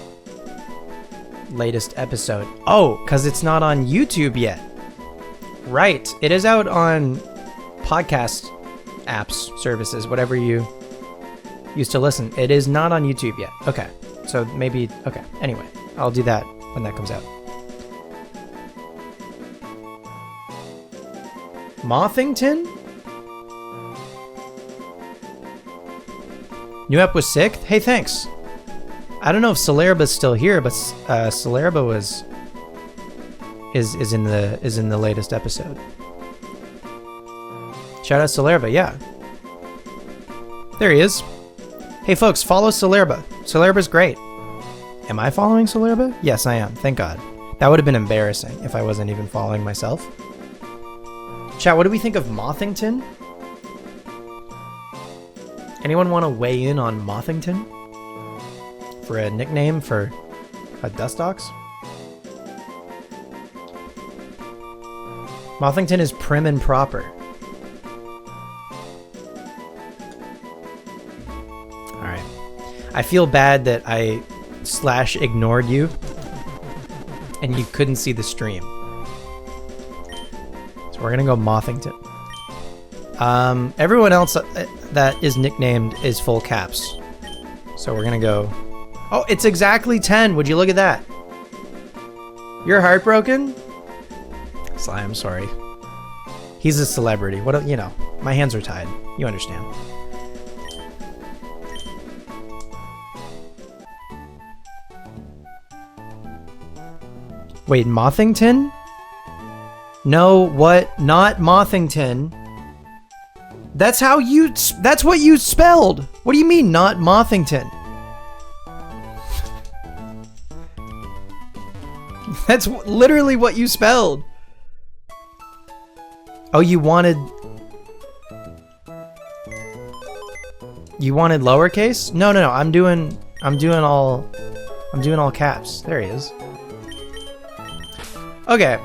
latest episode. Oh, because it's not on YouTube yet. Right. It is out on podcast apps, services, whatever you used to listen. It is not on YouTube yet. Okay. So maybe... Okay. Anyway, I'll do that when that comes out. Mothington? New app was sick? Hey, thanks. I don't know if Celeraba's still here, but Celeraba is in the latest episode. Shout out Celeraba, yeah. There he is. Hey folks, follow Celeraba. Celeraba's great. Am I following Solerba? Yes, I am. Thank God. That would have been embarrassing if I wasn't even following myself. Chat, what do we think of Mothington? Anyone want to weigh in on Mothington? For a nickname for a Dustox? Mothington is prim and proper. Alright. I feel bad that I / ignored you and you couldn't see the stream. So we're gonna go Mothington. Everyone else that is nicknamed is full caps. So we're gonna go... Oh, it's exactly 10. Would you look at that? You're heartbroken? Sly, I'm sorry. He's a celebrity. What, you know, my hands are tied. You understand. Wait, Mothington? No, what? Not Mothington. That's how you... That's what you spelled. What do you mean, not Mothington? That's literally what you spelled. Oh, you wanted lowercase? No. I'm doing all caps. There he is. Okay.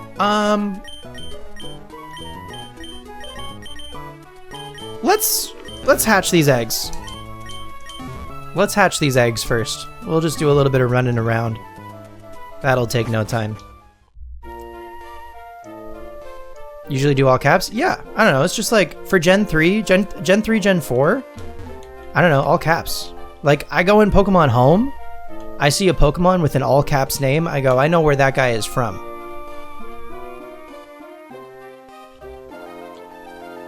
Let's hatch these eggs. Let's hatch these eggs first. We'll just do a little bit of running around. That'll take no time. Usually do all caps? Yeah, I don't know. It's just like for Gen 3, Gen 3, Gen 4. I don't know, all caps. Like I go in Pokemon Home, I see a Pokemon with an all caps name, I go, I know where that guy is from.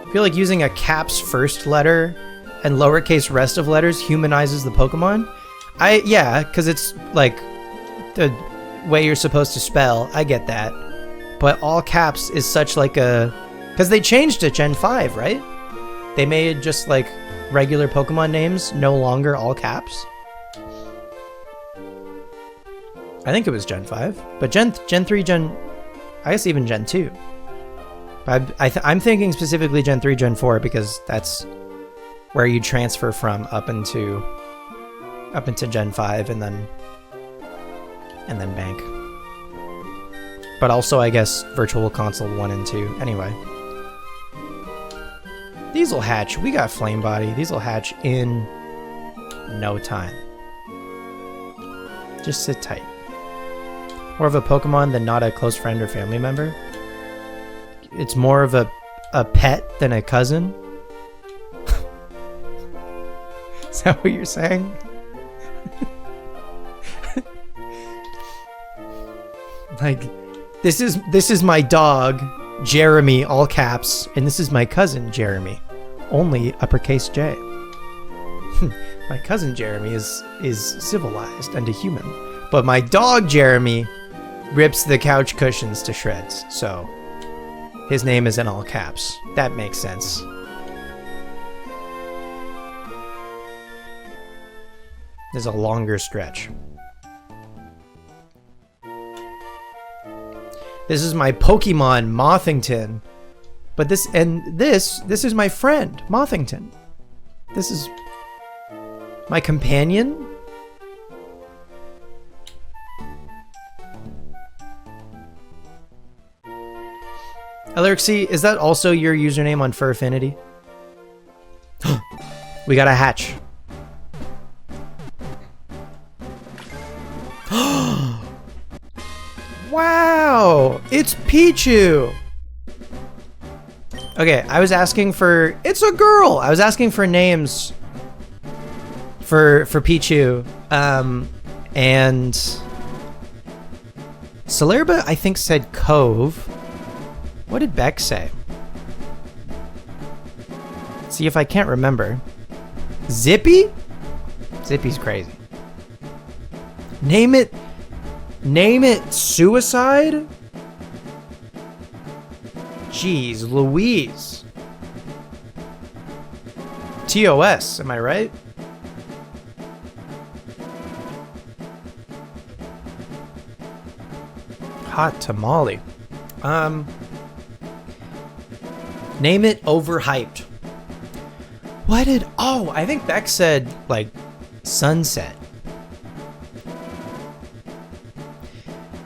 I feel like using a caps first letter and lowercase rest of letters humanizes the Pokemon. Yeah, because it's like the way you're supposed to spell. I get that. But all caps is such like a... Because they changed it Gen 5, right? They made just like regular Pokemon names no longer all caps. I think it was Gen 5. But Gen 3, I guess even Gen 2. But I'm thinking specifically Gen 3, Gen 4 because that's where you transfer from up into Gen 5 and then bank. But also, I guess, Virtual Console 1 and 2. Anyway. These will hatch. We got Flame Body. These will hatch in no time. Just sit tight. More of a Pokemon than not a close friend or family member. It's more of a pet than a cousin. Is that what you're saying? Like... This is my dog, Jeremy, all caps, and this is my cousin, Jeremy, only uppercase J. My cousin Jeremy is civilized and a human, but my dog Jeremy rips the couch cushions to shreds, so his name is in all caps. That makes sense. There's a longer stretch. This is my Pokemon, Mothington. But this is my friend, Mothington. This is my companion. Elixir, is that also your username on Furfinity? We got a hatch. Wow, it's Pichu. Okay, I was asking for... It's a girl! I was asking for names for Pichu. And... Celerba, I think, said Cove. What did Beck say? See if I can't remember. Zippy? Zippy's crazy. Name it Suicide? Jeez Louise. TOS, am I right? Hot tamale. Name it overhyped. What did... Oh, I think Beck said, like, sunset.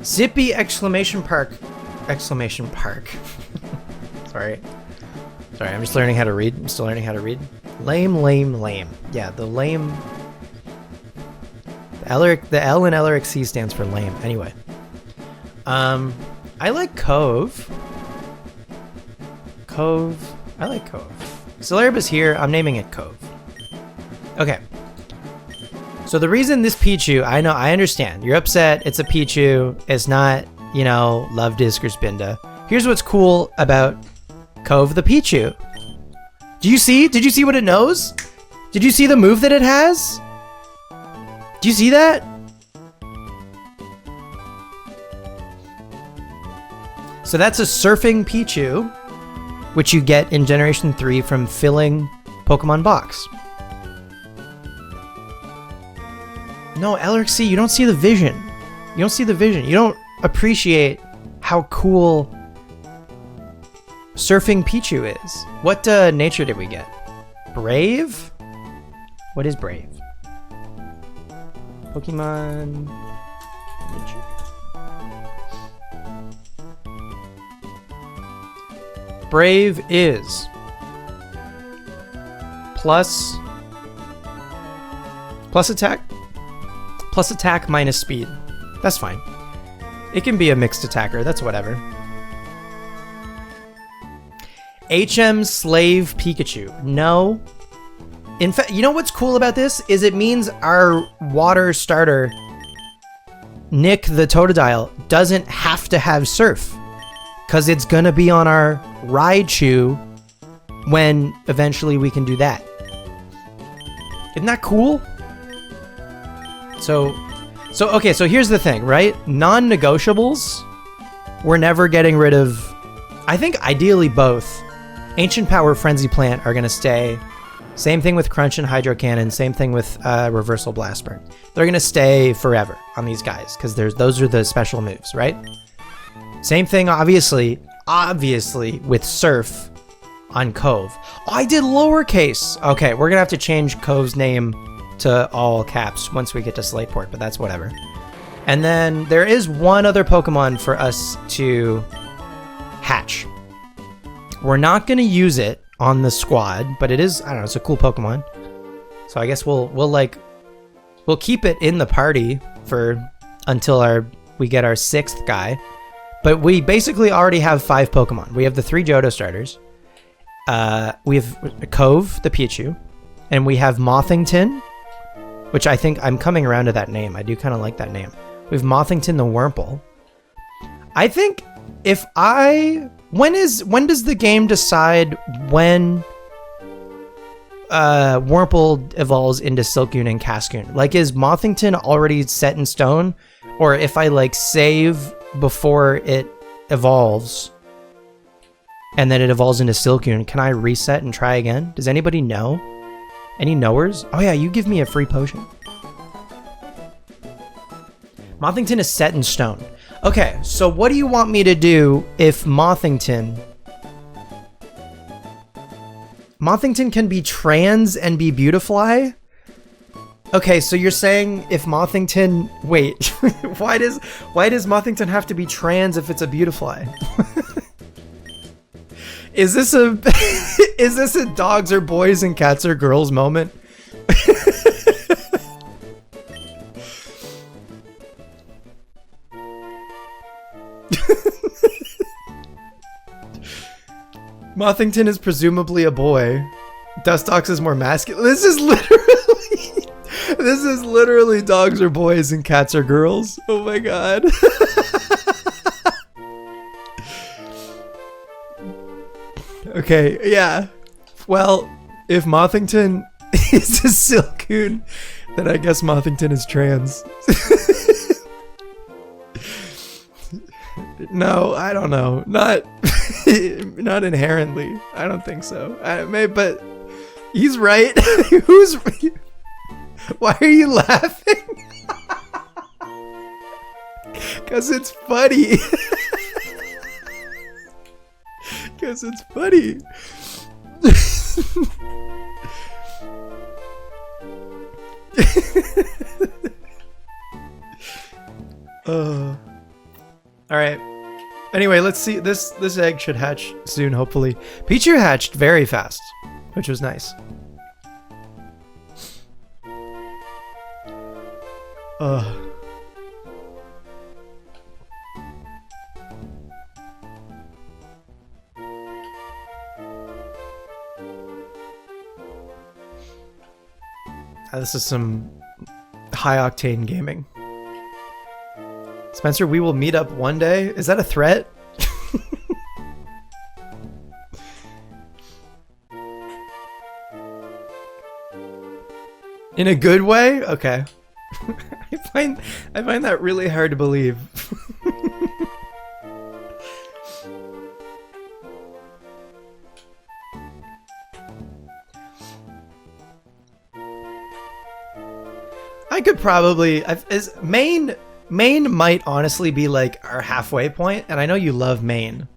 Zippy exclamation park. Exclamation park. Sorry, I'm just learning how to read. I'm still learning how to read. Lame, lame, lame. Yeah, the lame... The L in LRXC stands for lame. Anyway. I like Cove. Cove. I like Cove. Celeribus here. I'm naming it Cove. Okay. So the reason this Pichu, I understand. You're upset. It's a Pichu. It's not, you know, Love Disc or Spinda. Here's what's cool about Cove the Pichu. Do you see? Did you see what it knows? Did you see the move that it has? Do you see that? So that's a surfing Pichu, which you get in Generation 3 from filling Pokemon Box. No, LRXC, you don't see the vision. You don't see the vision. You don't appreciate how cool surfing Pichu is. What nature did we get? Brave? What is Brave? Pokemon nature. Brave is plus attack minus speed. That's fine. It can be a mixed attacker. That's whatever. HM Slave Pikachu. No. In fact, you know what's cool about this is it means our water starter, Nick the Totodile, doesn't have to have Surf. Because it's going to be on our Raichu when eventually we can do that. Isn't that cool? So okay, so here's the thing, right? Non-negotiables, we're never getting rid of... I think ideally both. Ancient Power, Frenzy Plant are going to stay. Same thing with Crunch and Hydro Cannon. Same thing with Reversal Blast Burn. They're going to stay forever on these guys because those are the special moves, right? Same thing, obviously, with Surf on Cove. Oh, I did lowercase. Okay, we're gonna have to change Cove's name to all caps once we get to Slateport, but that's whatever. And then there is one other Pokemon for us to hatch. We're not gonna use it on the squad, but it is, I don't know, it's a cool Pokemon. So I guess we'll keep it in the party until we get our 6th guy. But we basically already have 5 Pokemon. We have the 3 Johto starters. We have Cove, the Pichu. And we have Mothington, which I think I'm coming around to that name. I do kind of like that name. We have Mothington the Wurmple. I think when does the game decide when Wurmple evolves into Silcoon and Cascoon? Like, is Mothington already set in stone? Or if I like save before it evolves and then it evolves into Silcoon, can I reset and try again? Does anybody know? Any knowers? Oh yeah, you give me a free potion. Mothington is set in stone. Okay, so what do you want me to do if Mothington can be trans and be Beautifly? Okay, so you're saying if Mothington... Wait, why does Mothington have to be trans if it's a Beautifly? Is this a dogs are boys and cats are girls moment? Mothington is presumably a boy. Dustox is more masculine. This is literally dogs are boys and cats are girls. Oh my god. Okay, yeah. Well, if Mothington is a Silcoon, then I guess Mothington is trans. No, I don't know. Not inherently. I don't think so. But he's right. Why are you laughing? Cause it's funny. Cause it's funny. All right. Anyway, let's see. This egg should hatch soon, hopefully. Pichu hatched very fast, which was nice. This is some high-octane gaming. Spencer, we will meet up one day. Is that a threat? In a good way? Okay. I find that really hard to believe. I could probably Maine might honestly be like our halfway point, and I know you love Maine,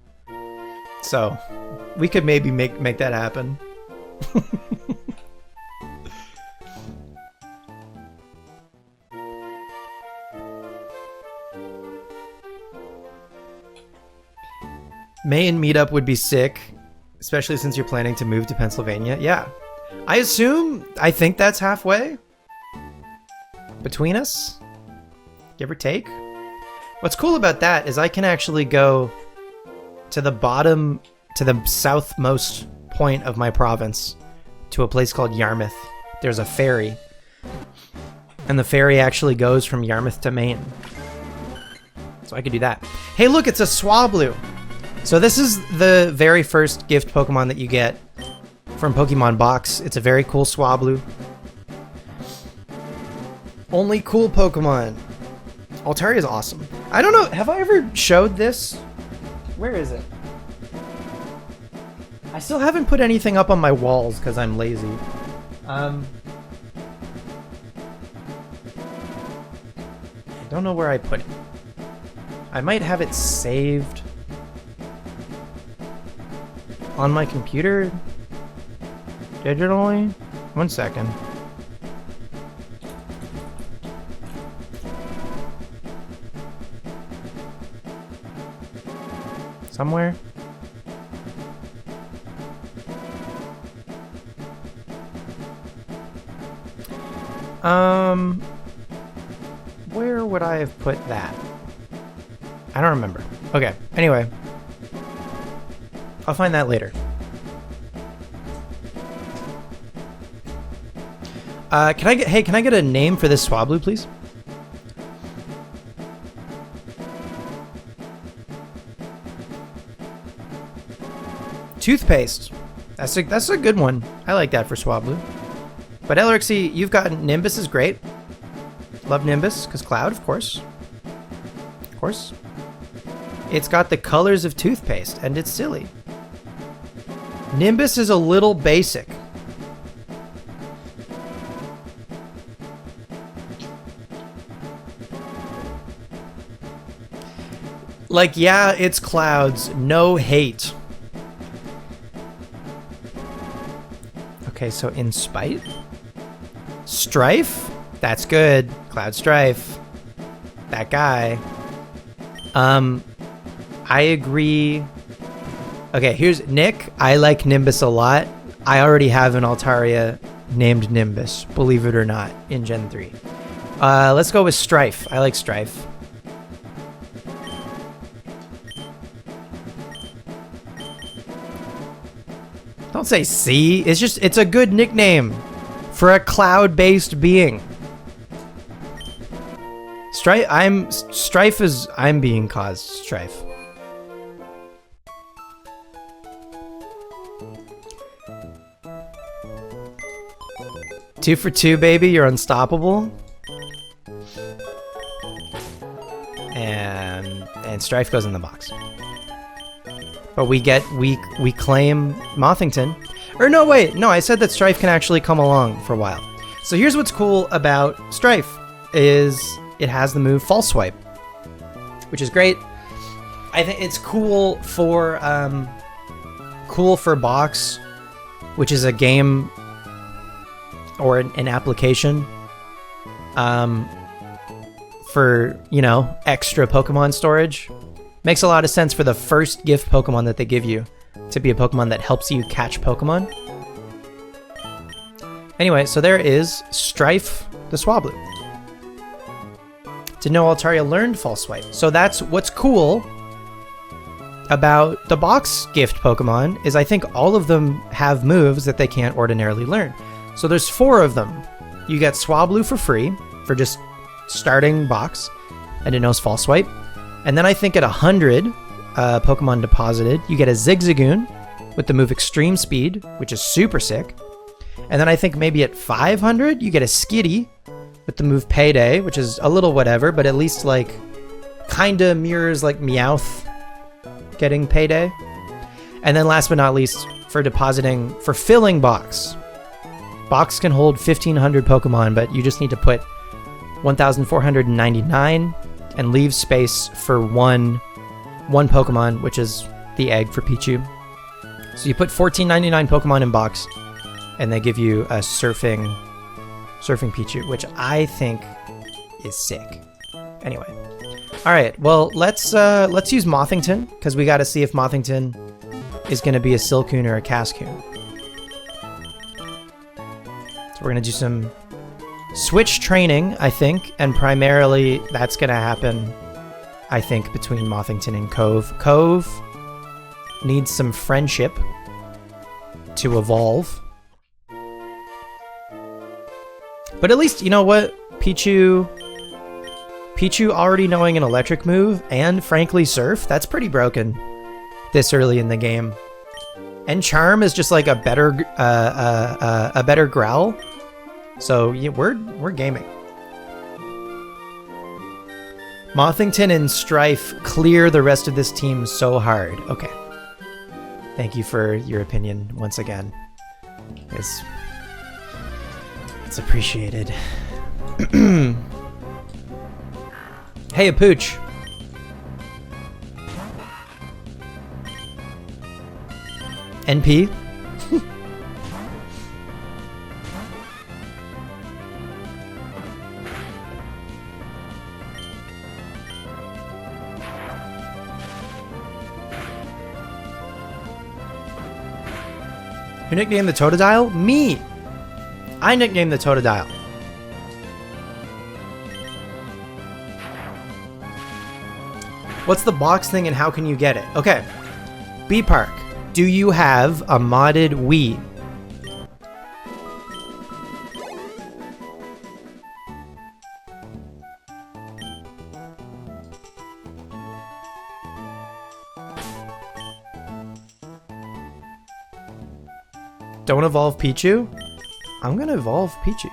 so we could maybe make that happen. Maine meetup would be sick, especially since you're planning to move to Pennsylvania. Yeah, I think that's halfway between us, give or take. What's cool about that is I can actually go to the bottom, to the southmost point of my province, to a place called Yarmouth. There's a ferry, and the ferry actually goes from Yarmouth to Maine. So I could do that. Hey, look, it's a Swablu. So this is the very first gift Pokemon that you get from Pokemon Box. It's a very cool Swablu. Only cool Pokemon. Altaria is awesome. I don't know, have I ever showed this? Where is it? I still haven't put anything up on my walls because I'm lazy. I don't know where I put it. I might have it saved on my computer digitally. 1 second. Somewhere. Where would I have put that? I don't remember. Okay, anyway. I'll find that later. Can I get a name for this Swablu, please? Toothpaste. That's a good one. I like that for Swablu. But Elrixie, you've got Nimbus is great. Love Nimbus, because Cloud, of course. Of course. It's got the colors of toothpaste, and it's silly. Nimbus is a little basic. Like, yeah, it's clouds. No hate. Okay, so in spite? Strife? That's good. Cloud Strife. That guy. I agree. Okay, here's Nick. I like Nimbus a lot. I already have an Altaria named Nimbus, believe it or not, in Gen 3. Let's go with Strife. I like Strife. Don't say C. It's a good nickname for a cloud-based being. I'm being caused strife. Two for two, baby. You're unstoppable. And Strife goes in the box. But we claim Mothington. Or no, wait. No, I said that Strife can actually come along for a while. So here's what's cool about Strife is it has the move False Swipe. which is great. I think it's cool for Box, which is a game or an application for, you know, extra Pokemon storage. Makes a lot of sense for the first gift Pokemon that they give you to be a Pokemon that helps you catch Pokemon. Anyway, so there is Strife the Swablu. Didn't know Altaria learned False Swipe. So that's what's cool about the box gift Pokemon, is I think all of them have moves that they can't ordinarily learn. So there's 4 of them. You get Swablu for free for just starting box, and it knows False Swipe. And then I think at 100 Pokemon deposited, you get a Zigzagoon with the move Extreme Speed, which is super sick. And then I think maybe at 500, you get a Skitty with the move Payday, which is a little whatever, but at least like kinda mirrors like Meowth getting Payday. And then last but not least, for filling box. Box can hold 1,500 Pokemon, but you just need to put 1,499 and leave space for one Pokemon, which is the egg for Pichu. So you put 1,499 Pokemon in box, and they give you a surfing Pichu, which I think is sick. Anyway, all right. Well, let's use Mothington, because we got to see if Mothington is going to be a Silcoon or a Cascoon. So we're going to do some switch training, I think, and primarily that's going to happen, I think, between Mothington and Cove. Cove needs some friendship to evolve. But at least, you know what? Pichu already knowing an electric move and frankly Surf, that's pretty broken this early in the game. And Charm is just like a better growl. So yeah, we're gaming. Mothington and Strife clear the rest of this team so hard. Okay. Thank you for your opinion once again. It's appreciated. Hey, a pooch. NP? Who nicknamed the Totodile? Me! I nicknamed the Totodile. What's the box thing and how can you get it? Okay. B-Park, do you have a modded Wii? Don't evolve Pichu? I'm gonna evolve Pichu.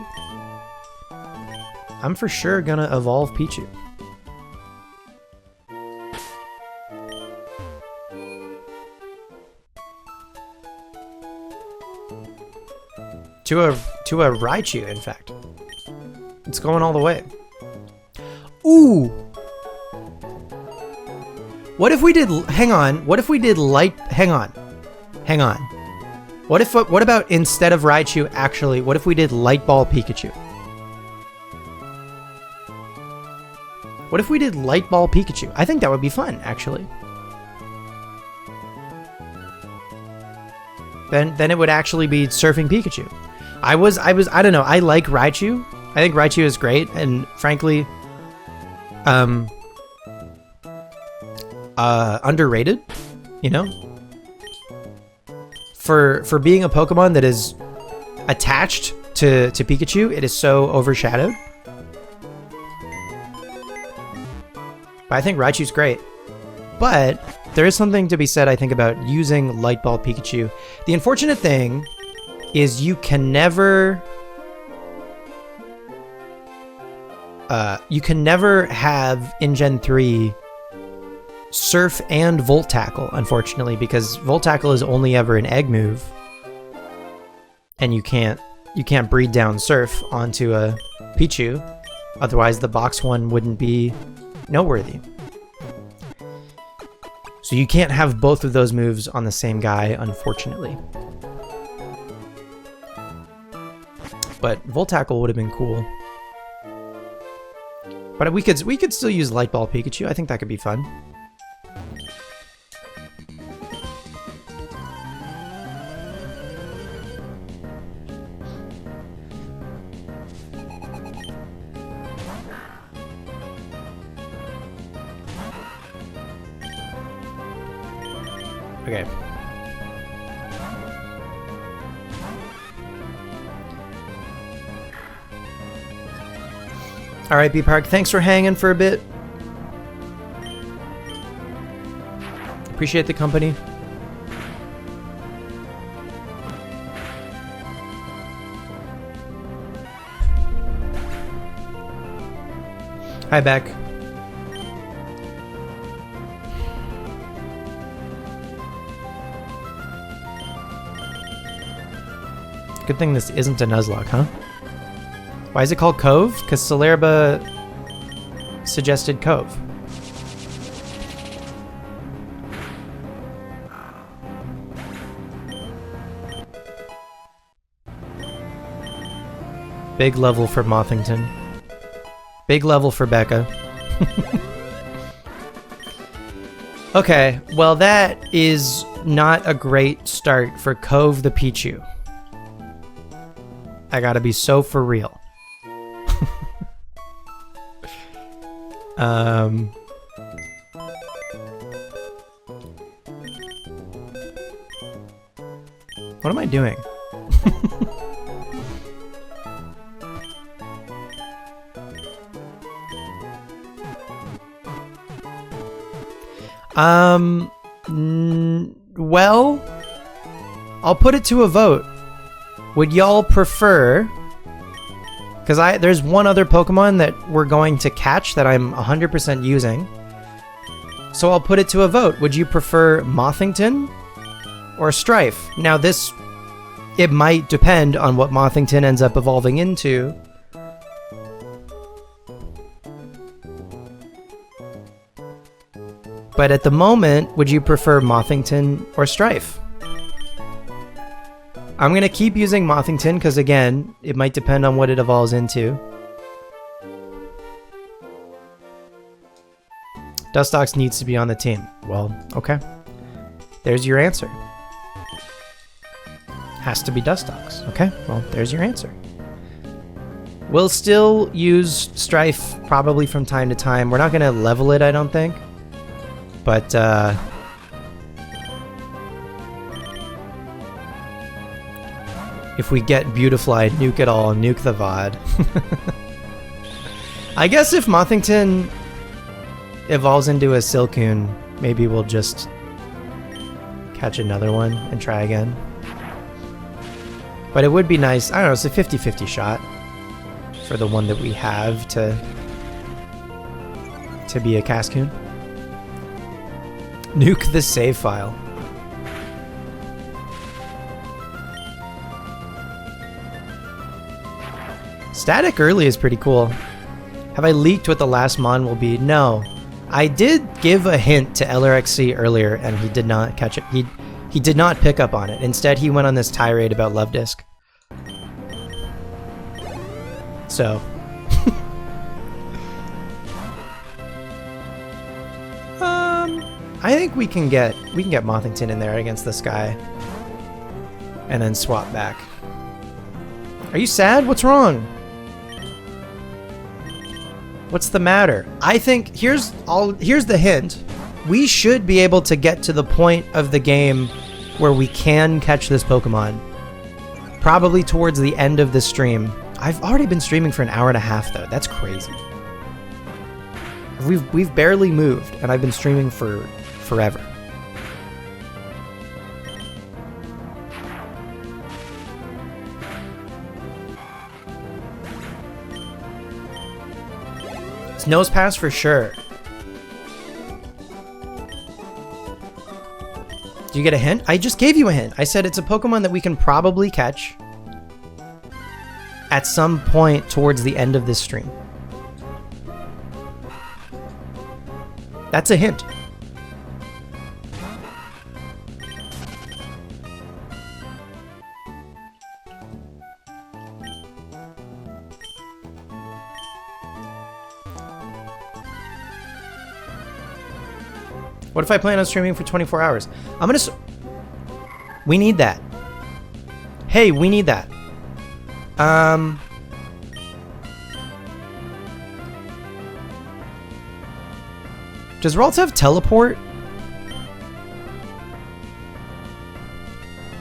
I'm for sure gonna evolve Pichu. To a Raichu, in fact. It's going all the way. Ooh! What if we did... Hang on. What if we did light... Hang on. Hang on. What about instead of Raichu, actually, what if we did Light Ball Pikachu? What if we did Light Ball Pikachu? I think that would be fun, actually. Then it would actually be Surfing Pikachu. I don't know, I like Raichu. I think Raichu is great, and frankly, underrated, you know? For being a Pokemon that is attached to Pikachu, it is so overshadowed. But I think Raichu's great. But there is something to be said, I think, about using Light Ball Pikachu. The unfortunate thing is you can never have in Gen 3 Surf and Volt Tackle, unfortunately, because Volt Tackle is only ever an egg move, and you can't breed down Surf onto a Pichu, otherwise the box one wouldn't be noteworthy. So you can't have both of those moves on the same guy, unfortunately. But Volt Tackle would have been cool. But we could still use Light Ball Pikachu. I think that could be fun. Okay. All right, B-Park, thanks for hanging for a bit. Appreciate the company. Hi, Beck. Good thing this isn't a Nuzlocke, huh? Why is it called Cove? Because Celerba suggested Cove. Big level for Mothington. Big level for Becca. Okay, well that is not a great start for Cove the Pichu. I gotta be so for real. What am I doing? Well, I'll put it to a vote. Would y'all prefer... Because there's one other Pokemon that we're going to catch that I'm 100% using. So I'll put it to a vote. Would you prefer Mothington or Strife? Now this... It might depend on what Mothington ends up evolving into. But at the moment, would you prefer Mothington or Strife? I'm going to keep using Mothington because, again, it might depend on what it evolves into. Dustox needs to be on the team. Well, okay. There's your answer. Has to be Dustox. Okay, well, there's your answer. We'll still use Strife probably from time to time. We're not going to level it, I don't think. But, if we get Beautifly, nuke it all, nuke the VOD. I guess if Mothington evolves into a Silcoon, maybe we'll just catch another one and try again. But it would be nice, I don't know, it's a 50-50 shot for the one that we have to be a Cascoon. Nuke the save file. Static early is pretty cool. Have I leaked what the last mon will be? No. I did give a hint to LRXC earlier and he did not catch it. He did not pick up on it. Instead, he went on this tirade about Love Disc. So. I think we can get Mothington in there against this guy. And then swap back. Are you sad? What's wrong? What's the matter? I think here's the hint. We should be able to get to the point of the game where we can catch this Pokemon. Probably towards the end of the stream. I've already been streaming for an hour and a half though. That's crazy. We've barely moved and I've been streaming for forever. It's Nose Pass for sure. Do you get a hint? I just gave you a hint. I said it's a Pokemon that we can probably catch at some point towards the end of this stream. That's a hint. What if I plan on streaming for 24 hours? I'm gonna... We need that. Hey, we need that. Does Ralts have teleport?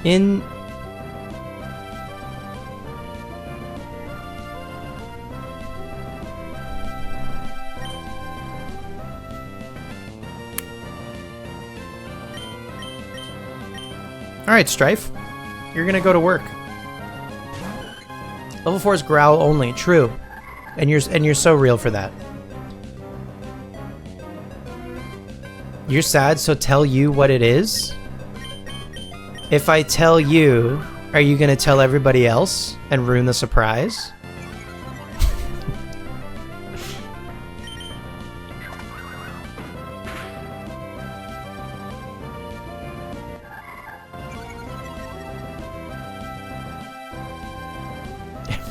In... Alright, Strife. You're gonna go to work. Level 4 is growl only, true. And you're so real for that. You're sad, so tell you what it is? If I tell you, are you gonna tell everybody else and ruin the surprise?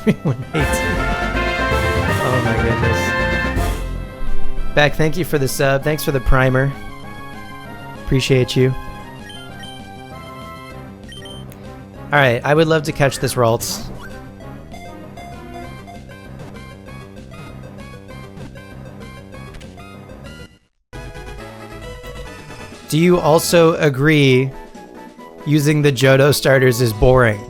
Everyone hates it. Oh my goodness. Beck, thank you for the sub. Thanks for the primer. Appreciate you. Alright, I would love to catch this Ralts. Do you also agree using the Johto starters is boring?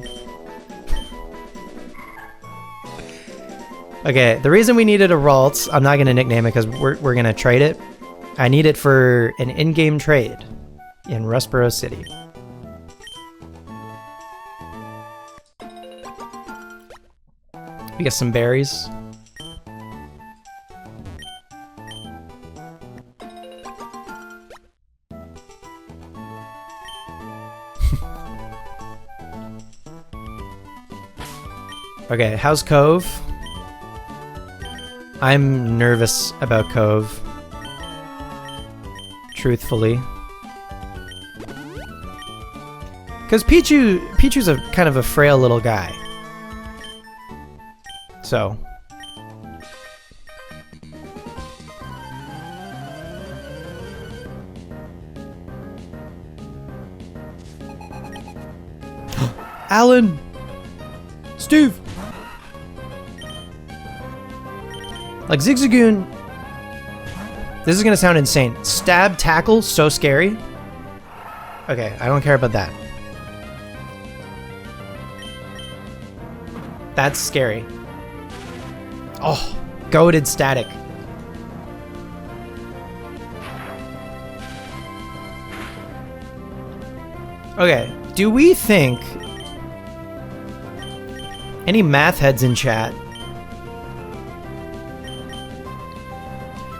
Okay, the reason we needed a Ralts, I'm not going to nickname it because we're going to trade it. I need it for an in-game trade in Rustboro City. We got some berries. Okay, how's Cove? I'm nervous about Cove. Truthfully. Because Pichu's a kind of a frail little guy. So. Alan! Steve! Like Zigzagoon, this is gonna sound insane. Stab tackle, so scary. Okay, I don't care about that. That's scary. Oh, goated static. Okay, do we think any math heads in chat?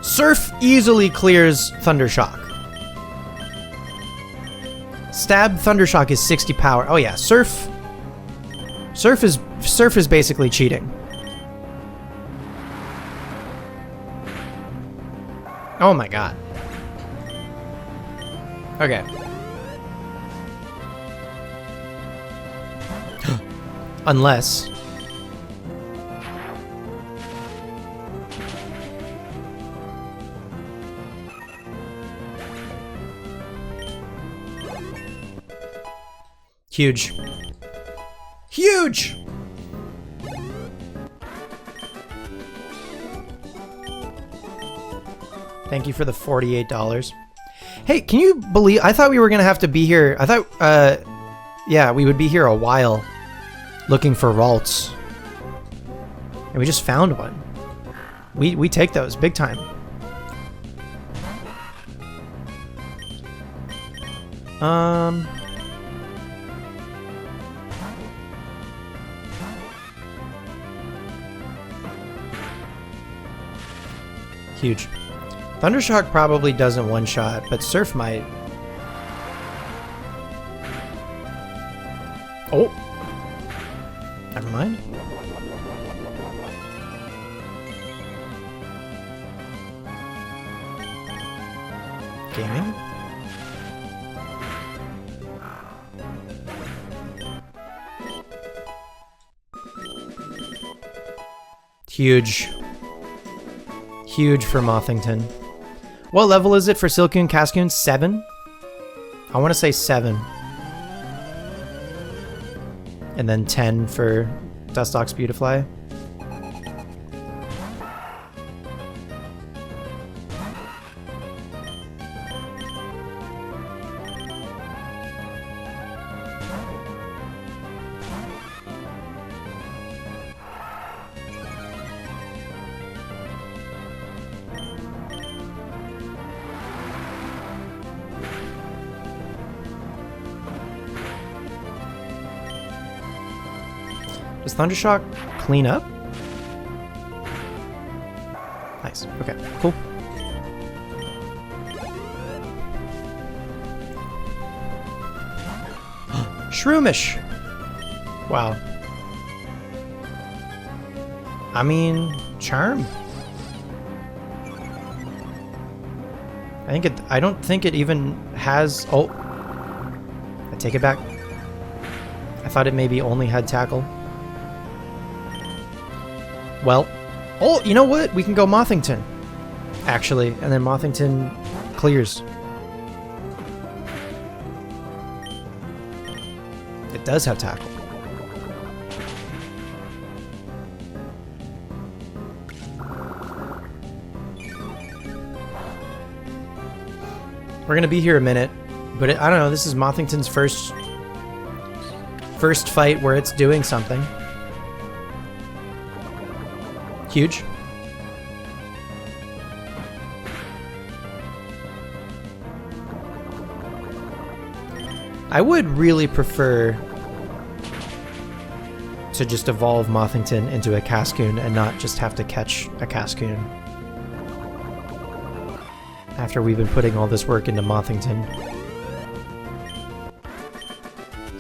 Surf easily clears Thundershock. Stab Thundershock is 60 power. Oh yeah, Surf is basically cheating. Oh my god. Okay. Unless huge. Huge! Thank you for the $48. Hey, can you believe... I thought we were going to have to be here... I thought, yeah, we would be here a while looking for Ralts. And we just found one. We take those big time. Huge. Thundershock probably doesn't one-shot, but Surf might. Oh. Never mind. Gaming. Huge. Huge for Mothington. What level is it for Silcoon Cascoon? 7? I want to say 7. And then 10 for Dustox Beautifly. Does Thundershock clean up? Nice. Okay, cool. Shroomish! Wow. I mean, Charm. I don't think it even has... Oh. I take it back. I thought it maybe only had Tackle. Well, oh, you know what? We can go Mothington, actually, and then Mothington clears. It does have Tackle. We're gonna be here a minute, but I don't know. This is Mothington's first fight where it's doing something. Huge. I would really prefer to just evolve Mothington into a Cascoon and not just have to catch a Cascoon. After we've been putting all this work into Mothington.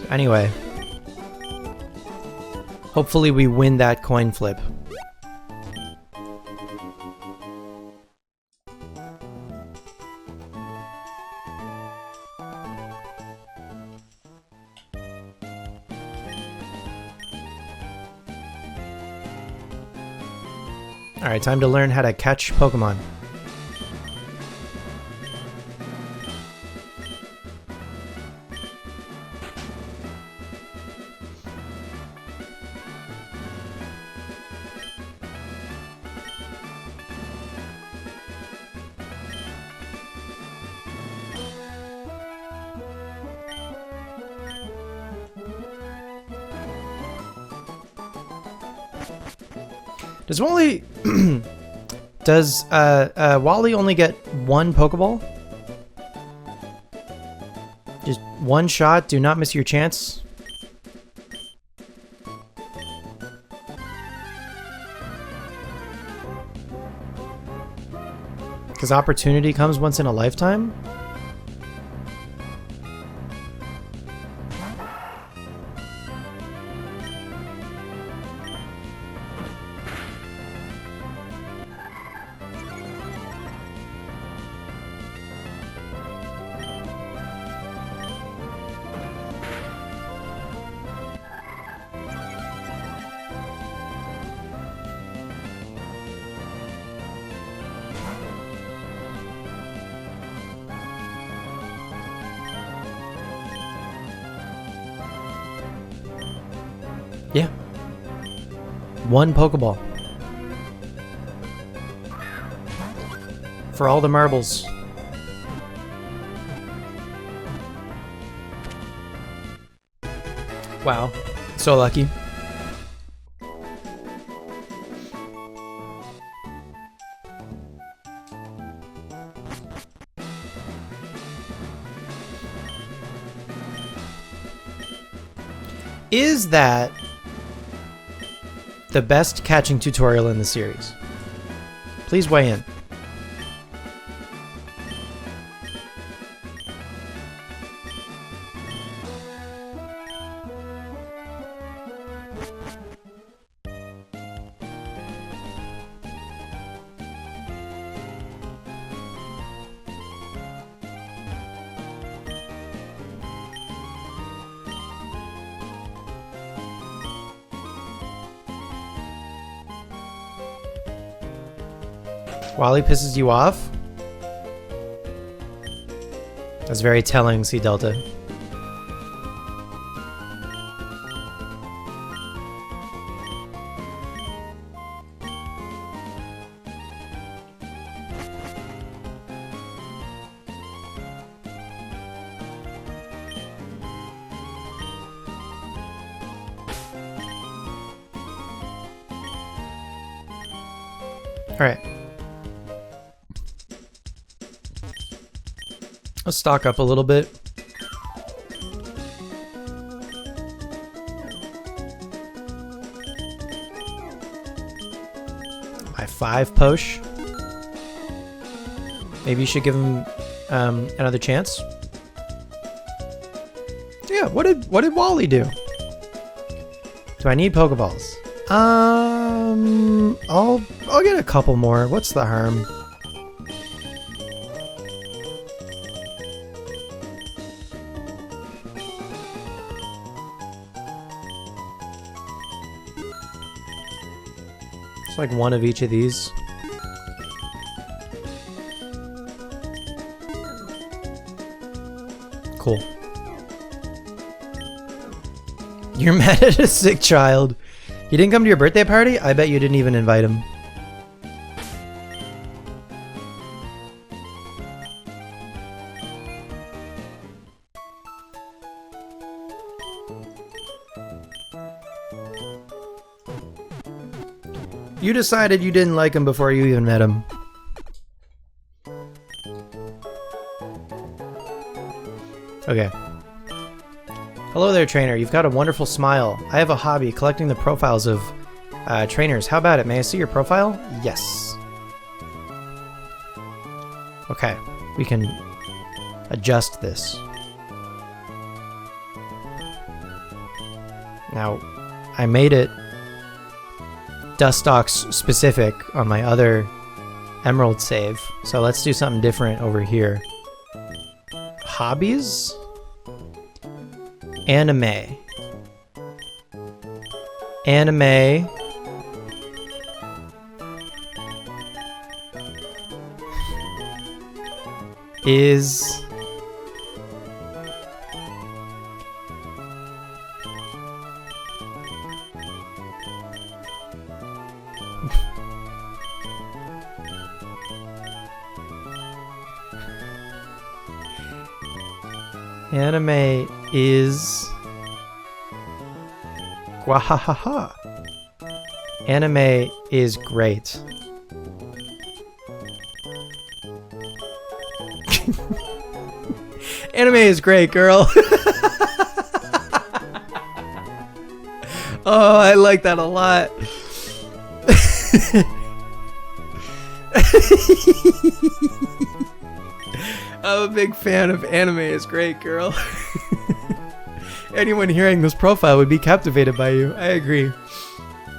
So anyway. Hopefully we win that coin flip. Alright, time to learn how to catch Pokemon. Does Wally... Does Wally only get one Pokeball? Just one shot, do not miss your chance. Because opportunity comes once in a lifetime? Yeah. One Pokeball. For all the marbles. Wow. So lucky. Is that the best catching tutorial in the series? Please weigh in. Wally pisses you off? That's very telling, Sea Delta. Alright. Let's stock up a little bit. My 5 Posh. Maybe you should give him another chance. Yeah, what did Wally do? Do I need Pokeballs? I'll get a couple more. What's the harm? It's like one of each of these. Cool. You're mad at a sick child. He didn't come to your birthday party? I bet you didn't even invite him. You decided you didn't like him before you even met him. Okay. Hello there, trainer. You've got a wonderful smile. I have a hobby, collecting the profiles of trainers. How about it? May I see your profile? Yes. Okay. We can adjust this. Now, I made it Dustox specific on my other Emerald save. So let's do something different over here. Hobbies? Anime. Anime. Is anime is Gwahahaha. Anime is great. Anime is great, girl. Oh, I like that a lot. I'm a big fan of anime is great, girl. Anyone hearing this profile would be captivated by you. I agree.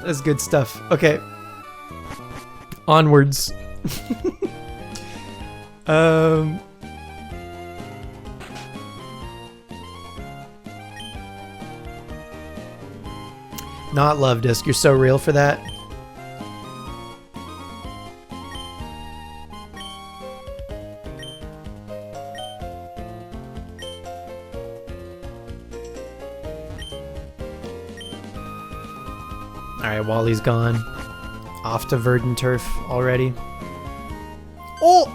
That's good stuff. Okay. Onwards. Not Love Disc. You're so real for that. Alright, Wally's gone. Off to Verdant Turf already. Oh!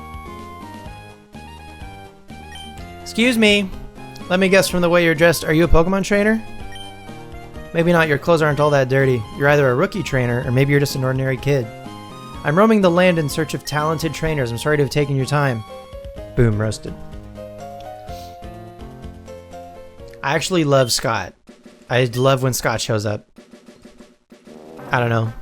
Excuse me. Let me guess from the way you're dressed. Are you a Pokemon trainer? Maybe not. Your clothes aren't all that dirty. You're either a rookie trainer, or maybe you're just an ordinary kid. I'm roaming the land in search of talented trainers. I'm sorry to have taken your time. Boom, roasted. I actually love Scott. I love when Scott shows up. I don't know.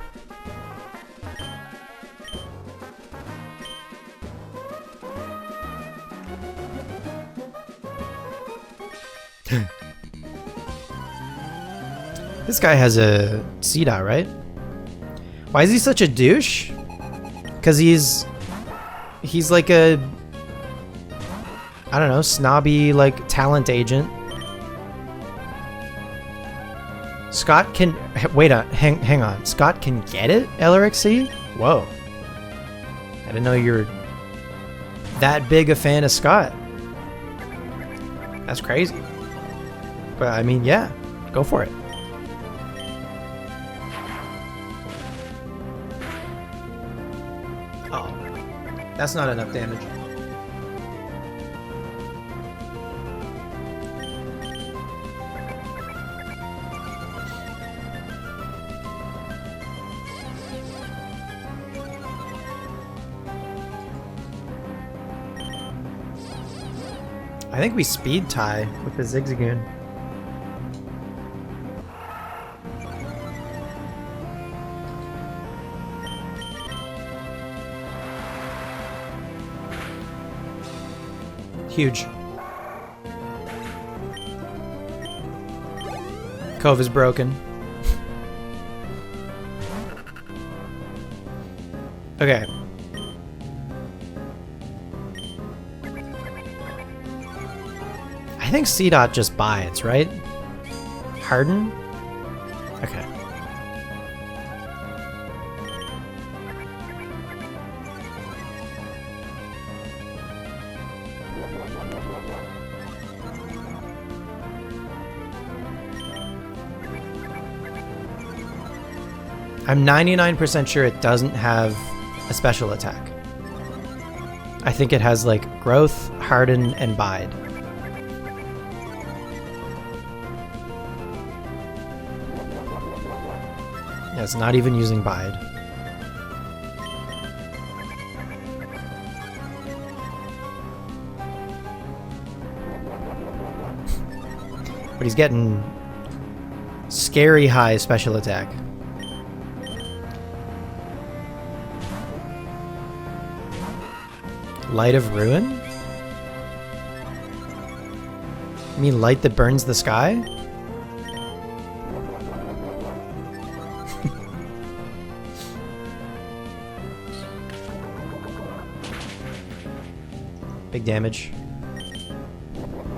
This guy has a CDOT, right? Why is he such a douche? Because he's like a, I don't know, snobby, like, talent agent. Scott can, wait on, hang on. Scott can get it, LRXC? Whoa. I didn't know you were that big a fan of Scott. That's crazy. But I mean, yeah, go for it. Oh, that's not enough damage. I think we speed tie with the Zigzagoon. Huge. Cove is broken. Okay. I think C-Dot just bides, right? Harden? Okay. I'm 99% sure it doesn't have a special attack. I think it has like growth, harden, and bide. Yeah, it's not even using bide. But he's getting scary high special attack. Light of Ruin? You mean light that burns the sky? Big damage.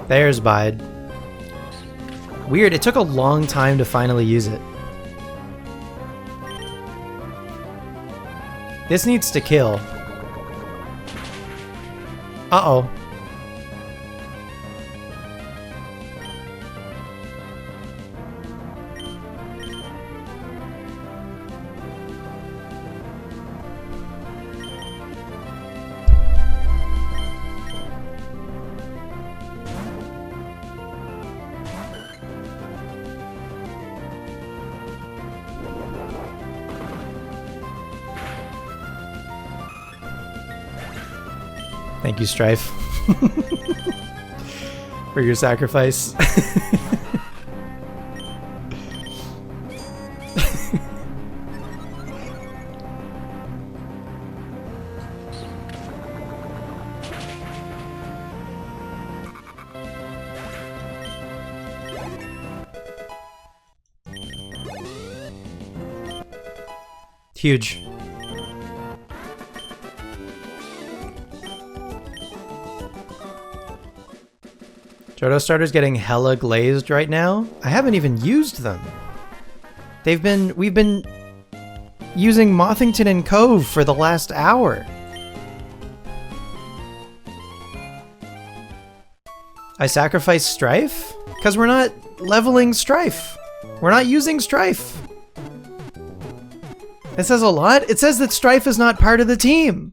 There's Bide. Weird, it took a long time to finally use it. This needs to kill. Uh-oh. Thank you, Strife, for your sacrifice. Huge. Johto Starter's getting hella glazed right now. I haven't even used them. We've been using Mothington and Cove for the last hour. I sacrificed Strife? Because we're not leveling Strife. We're not using Strife. It says a lot. It says that Strife is not part of the team.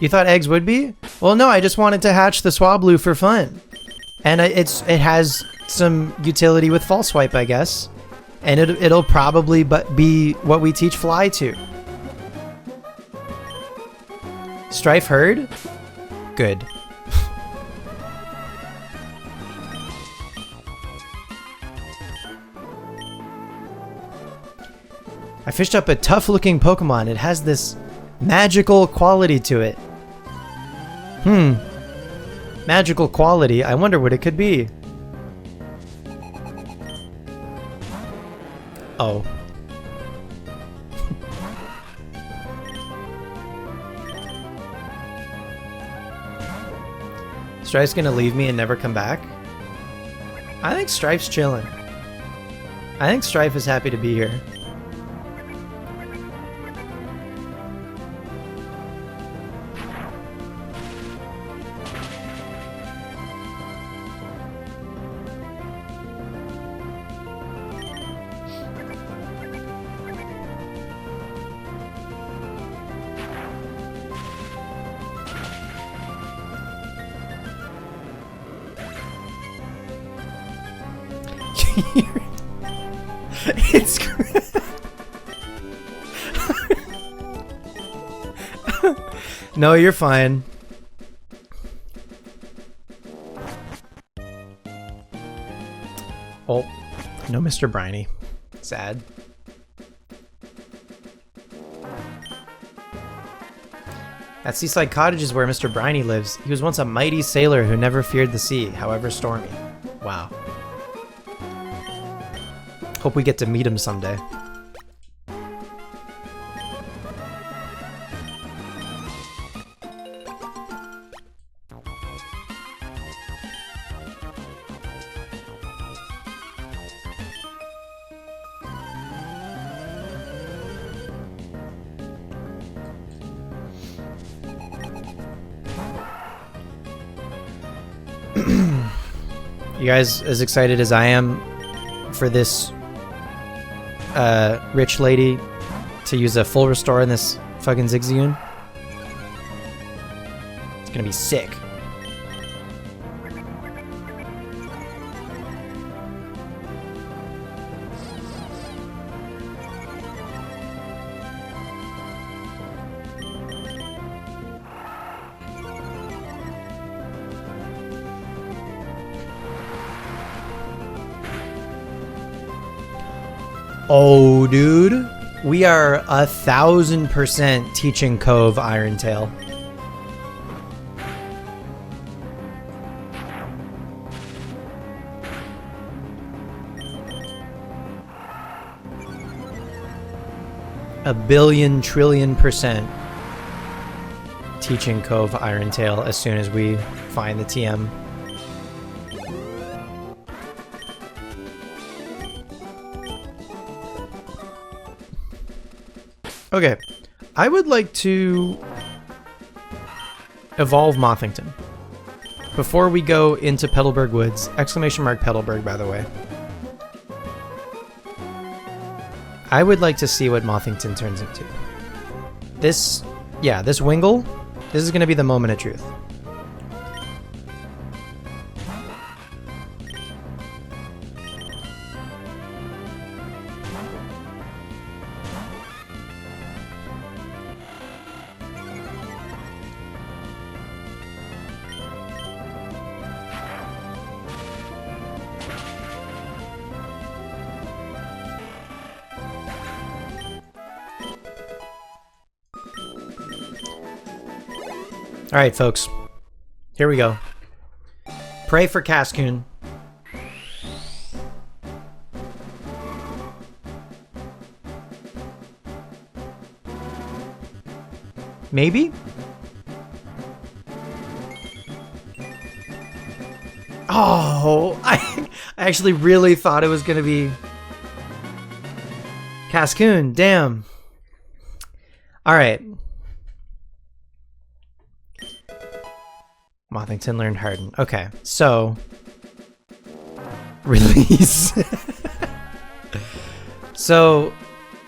You thought eggs would be? Well, no, I just wanted to hatch the Swablu for fun. And it has some utility with False Swipe, I guess. And it'll probably be what we teach Fly to. Strife heard? Good. I fished up a tough-looking Pokemon. It has this magical quality to it. Magical quality. I wonder what it could be. Oh. Strife's gonna leave me and never come back? I think Strife's chilling. I think Strife is happy to be here. It's no, you're fine. Oh, no, Mr. Briny. Sad. At Seaside Cottage is where Mr. Briny lives. He was once a mighty sailor who never feared the sea, however stormy. Wow. Hope we get to meet him someday. You guys as excited as I am for this rich lady to use a full restore in this fucking Zigzagoon? It's gonna be sick. Oh, dude. We are 1000% teaching Cove Irontail. A billion trillion % teaching Cove Irontail as soon as we find the TM. Okay, I would like to evolve Mothington before we go into Petalburg Woods. Exclamation mark Petalburg, by the way. I would like to see what Mothington turns into. This Wingull, this is going to be the moment of truth. All right, folks. Here we go. Pray for Cascoon. Maybe? Oh, I actually really thought it was going to be Cascoon. Damn. All right. Mothington learned Harden. Okay, so release. So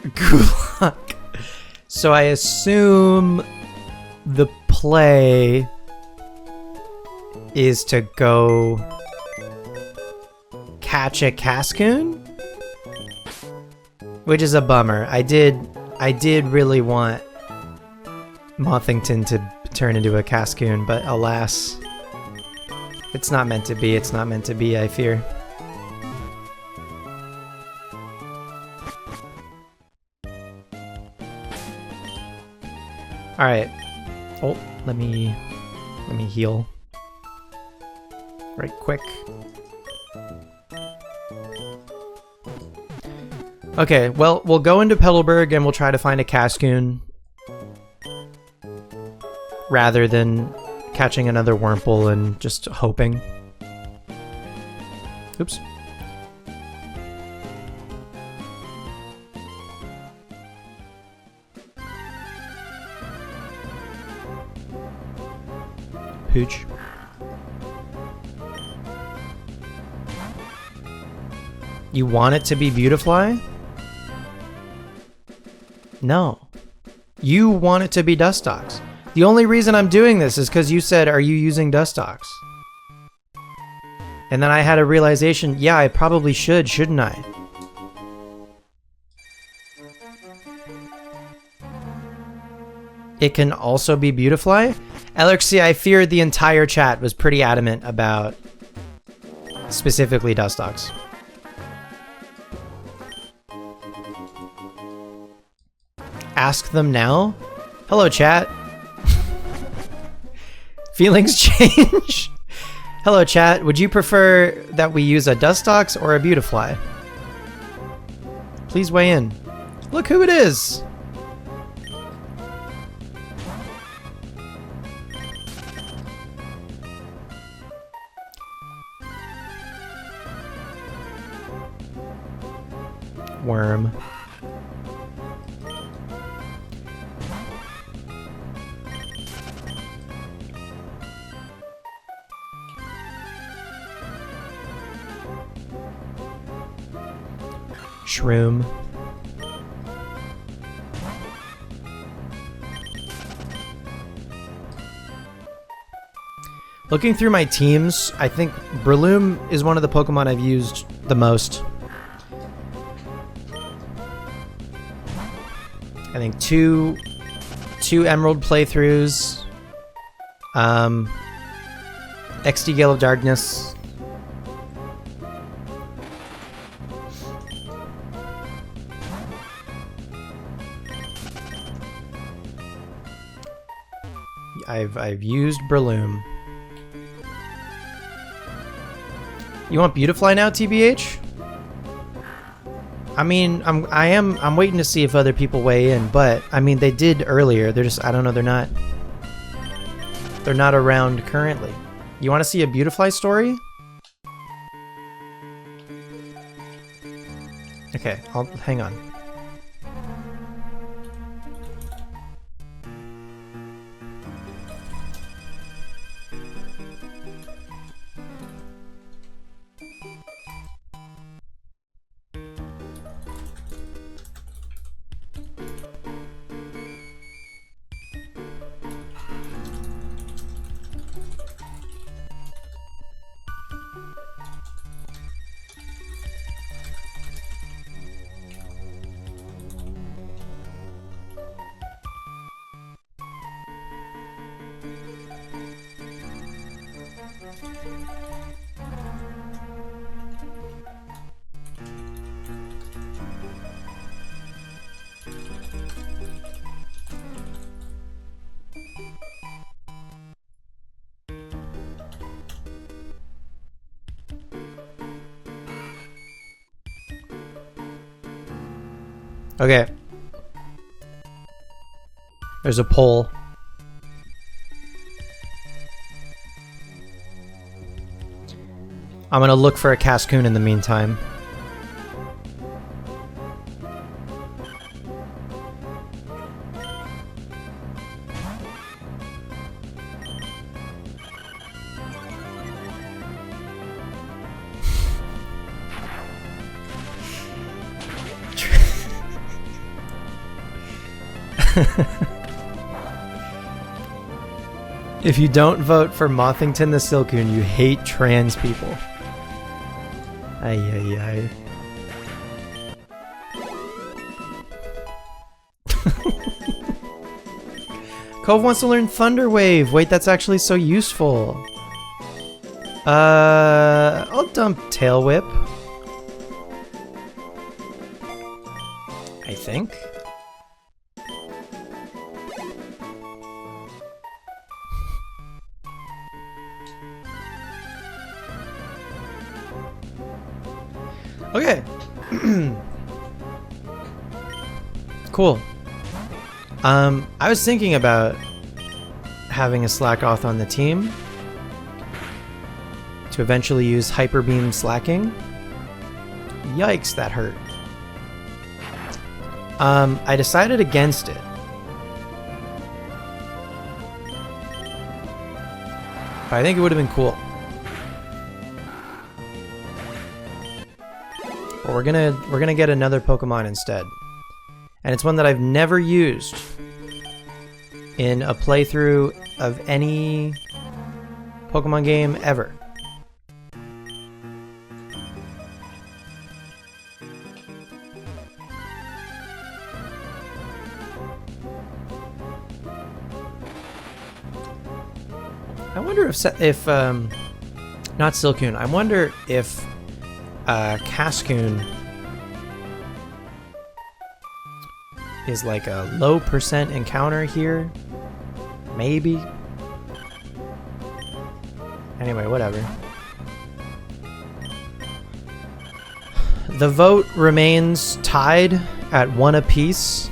Gulak. So I assume the play is to go catch a Cascoon, which is a bummer. I did really want Mothington to turn into a Cascoon, but alas, it's not meant to be. It's not meant to be, I fear. All right. Oh, let me heal right quick. Okay, well, we'll go into Petalburg and we'll try to find a Cascoon rather than catching another Wurmple and just hoping. Oops. Hooch. You want it to be Beautifly? No. You want it to be Dustox. The only reason I'm doing this is because you said, are you using Dustox? And then I had a realization, yeah, I probably should, shouldn't I? It can also be Beautifly? Elixir, I fear the entire chat was pretty adamant about specifically Dustox. Ask them now? Hello, chat. Feelings change? Hello, chat. Would you prefer that we use a Dustox or a Beautifly? Please weigh in. Look who it is! Worm. Shroom. Looking through my teams, I think Breloom is one of the Pokemon I've used the most. I think two Emerald playthroughs, XD Gale of Darkness. I've used Breloom. You want Beautifly now, TBH? I mean, I'm waiting to see if other people weigh in, but I mean they did earlier. They're just, I don't know, they're not around currently. You want to see a Beautifly story? Okay, I'll hang on. Okay. There's a poll. I'm gonna look for a Cascoon in the meantime. If you don't vote for Mothington the Silcoon, you hate trans people. Ay, ay, ay. Cove wants to learn Thunder Wave. Wait, that's actually so useful. I'll dump Tail Whip. I think. Okay. Cool. I was thinking about having a Slackoth on the team to eventually use Hyper Beam Slacking. Yikes, that hurt. I decided against it. But I think it would have been cool. But we're gonna get another Pokemon instead. And it's one that I've never used in a playthrough of any Pokemon game ever. I wonder if not Silcoon. I wonder if Cascoon is like a low % encounter here. Maybe. Anyway, whatever. The vote remains tied at 1 apiece.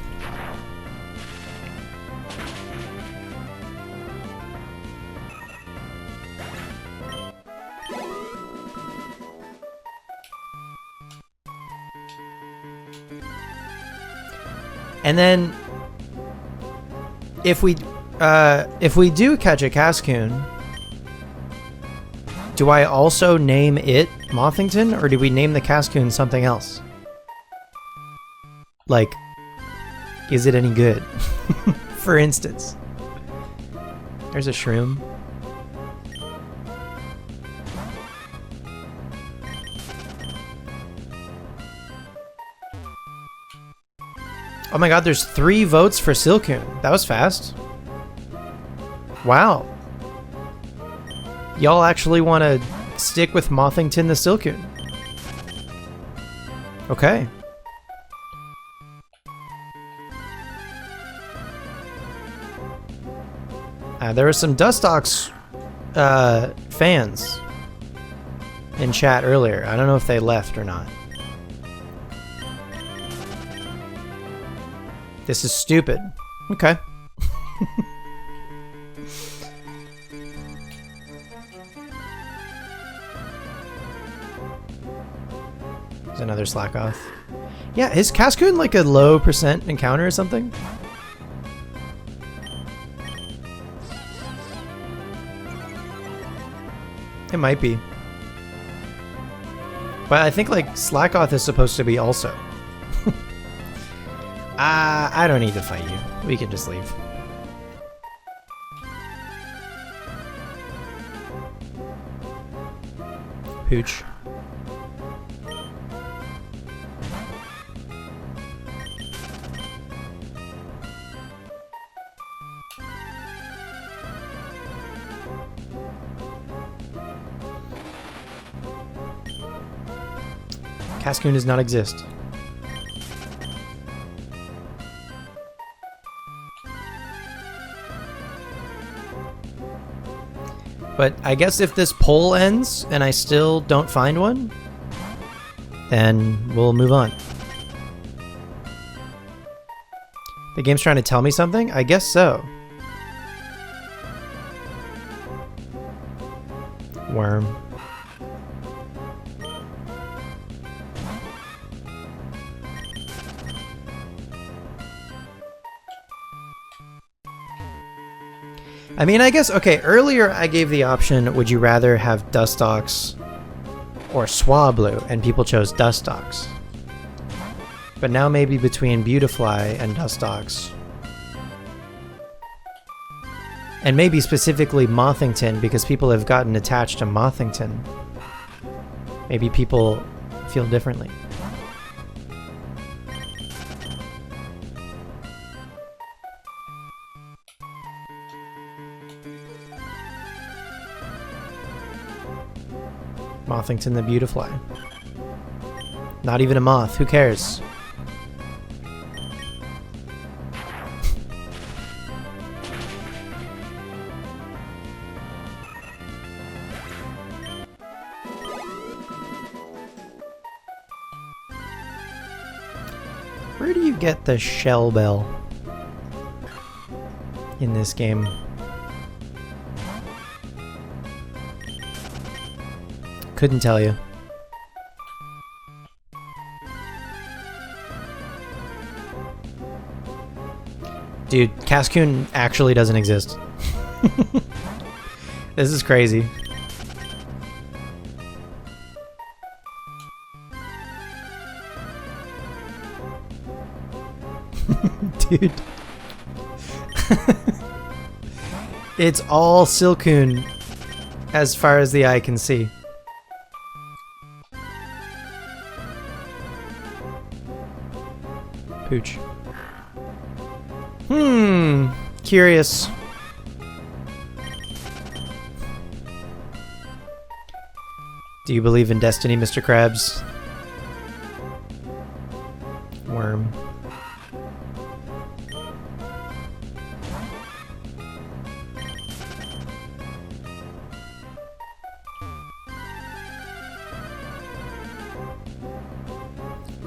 And then, if we do catch a Cascoon, do I also name it Mothington, or do we name the Cascoon something else? Like, is it any good? For instance. There's a shroom. Oh my god, there's 3 votes for Silcoon. That was fast. Wow. Y'all actually want to stick with Mothington the Silcoon. Okay. There were some Dustox fans in chat earlier. I don't know if they left or not. This is stupid. Okay. There's another Slackoth. Yeah, is Cascoon like a low % encounter or something? It might be. But I think like Slackoth is supposed to be also. I don't need to fight you. We can just leave. Pooch. Cascoon does not exist. But I guess if this poll ends and I still don't find one, then we'll move on. The game's trying to tell me something? I guess so. Worm. I mean, I guess, okay, earlier I gave the option, would you rather have Dustox or Swablu, and people chose Dustox. But now maybe between Beautifly and Dustox. And maybe specifically Mothington, because people have gotten attached to Mothington. Maybe people feel differently. Mothington the Beautifly. Not even a moth, who cares? Where do you get the shell bell in this game? Couldn't tell you. Dude, Cascoon actually doesn't exist. This is crazy. Dude. It's all Silcoon as far as the eye can see. Pooch. Curious. Do you believe in destiny, Mr. Krabs? Worm.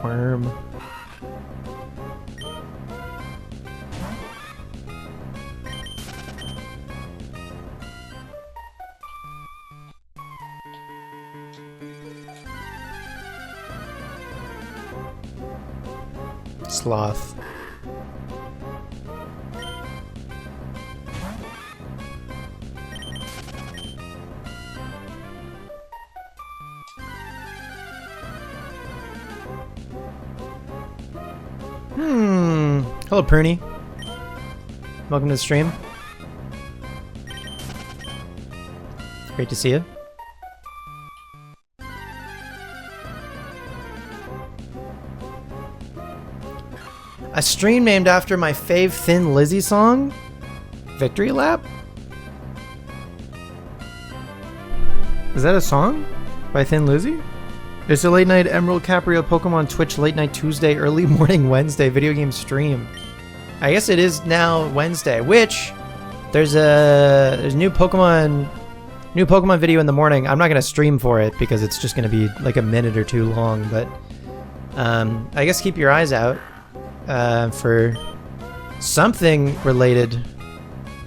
Worm. Sloth. Hello, Pruny. Welcome to the stream. Great to see you. A stream named after my fave Thin Lizzy song? Victory Lap? Is that a song by Thin Lizzy? It's a late night Emerald Caprio Pokemon Twitch late night Tuesday, early morning Wednesday video game stream. I guess it is now Wednesday, which there's new Pokemon video in the morning. I'm not gonna stream for it because it's just gonna be like a minute or two long, but I guess keep your eyes out for something related.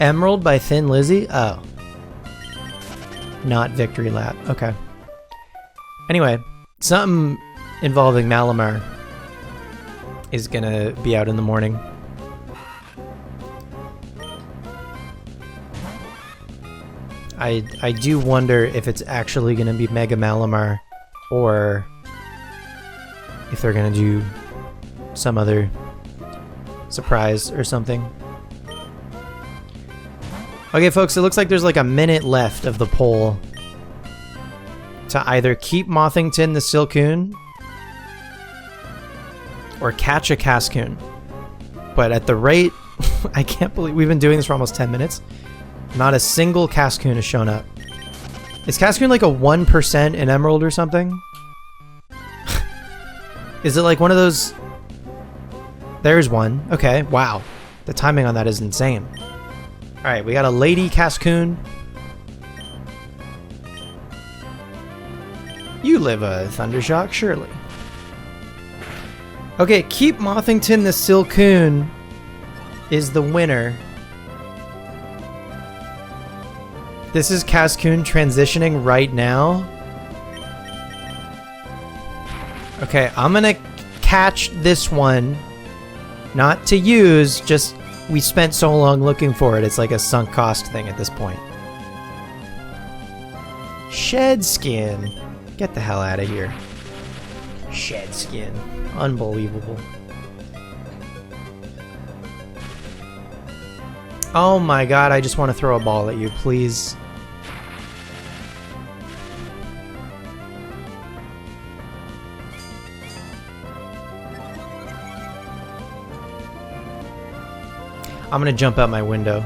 Emerald by Thin Lizzy? Oh. Not Victory Lap. Okay. Anyway, something involving Malamar is gonna be out in the morning. I do wonder if it's actually gonna be Mega Malamar or if they're gonna do some other surprise or something. Okay, folks, it looks like there's like a minute left of the poll to either keep Mothington the Silcoon or catch a Cascoon. But at the rate, I can't believe we've been doing this for almost 10 minutes. Not a single Cascoon has shown up. Is Cascoon like a 1% in Emerald or something? Is it like one of those... There's one. Okay, wow. The timing on that is insane. Alright, we got a Lady Cascoon. You live a Thundershock, surely. Okay, keep Mothington the Silcoon is the winner. This is Cascoon transitioning right now. Okay, I'm gonna catch this one. Not to use, just we spent so long looking for it. It's like a sunk cost thing at this point. Shed Skin. Get the hell out of here. Shed Skin. Unbelievable. Oh my god, I just want to throw a ball at you, please. I'm gonna jump out my window.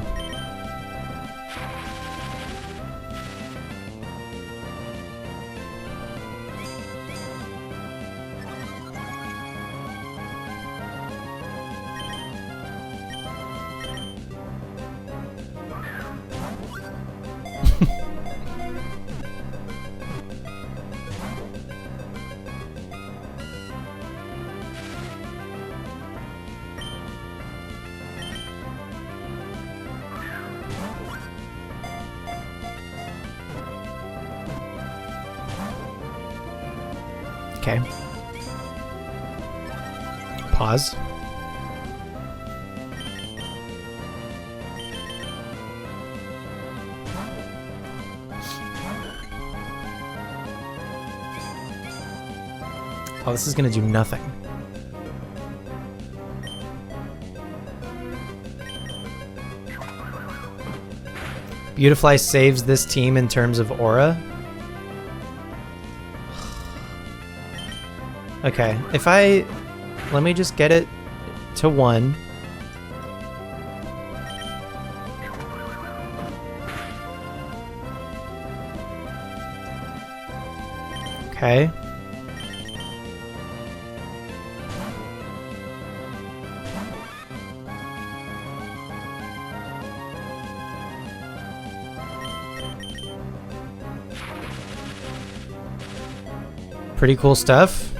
Okay. Pause. Oh, this is gonna do nothing. Beautifly saves this team in terms of aura. Okay, if I... Let me just get it to 1. Okay. Pretty cool stuff.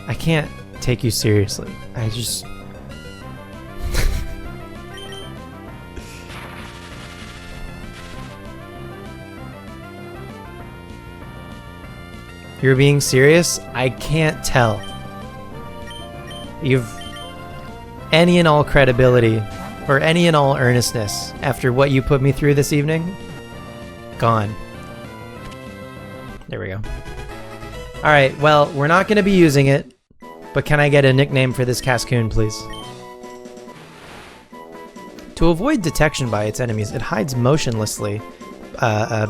I can't take you seriously. I just... You're being serious? I can't tell. You've any and all credibility or any and all earnestness after what you put me through this evening. Gone. There we go. All right, well, we're not going to be using it, but can I get a nickname for this Cascoon, please? To avoid detection by its enemies, it hides motionlessly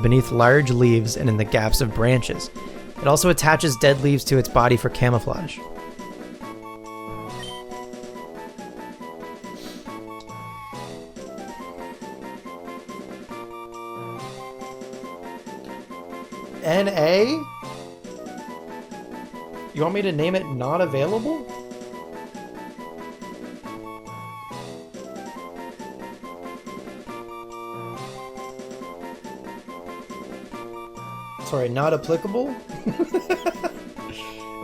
beneath large leaves and in the gaps of branches. It also attaches dead leaves to its body for camouflage. NA? You want me to name it not available? Sorry, not applicable?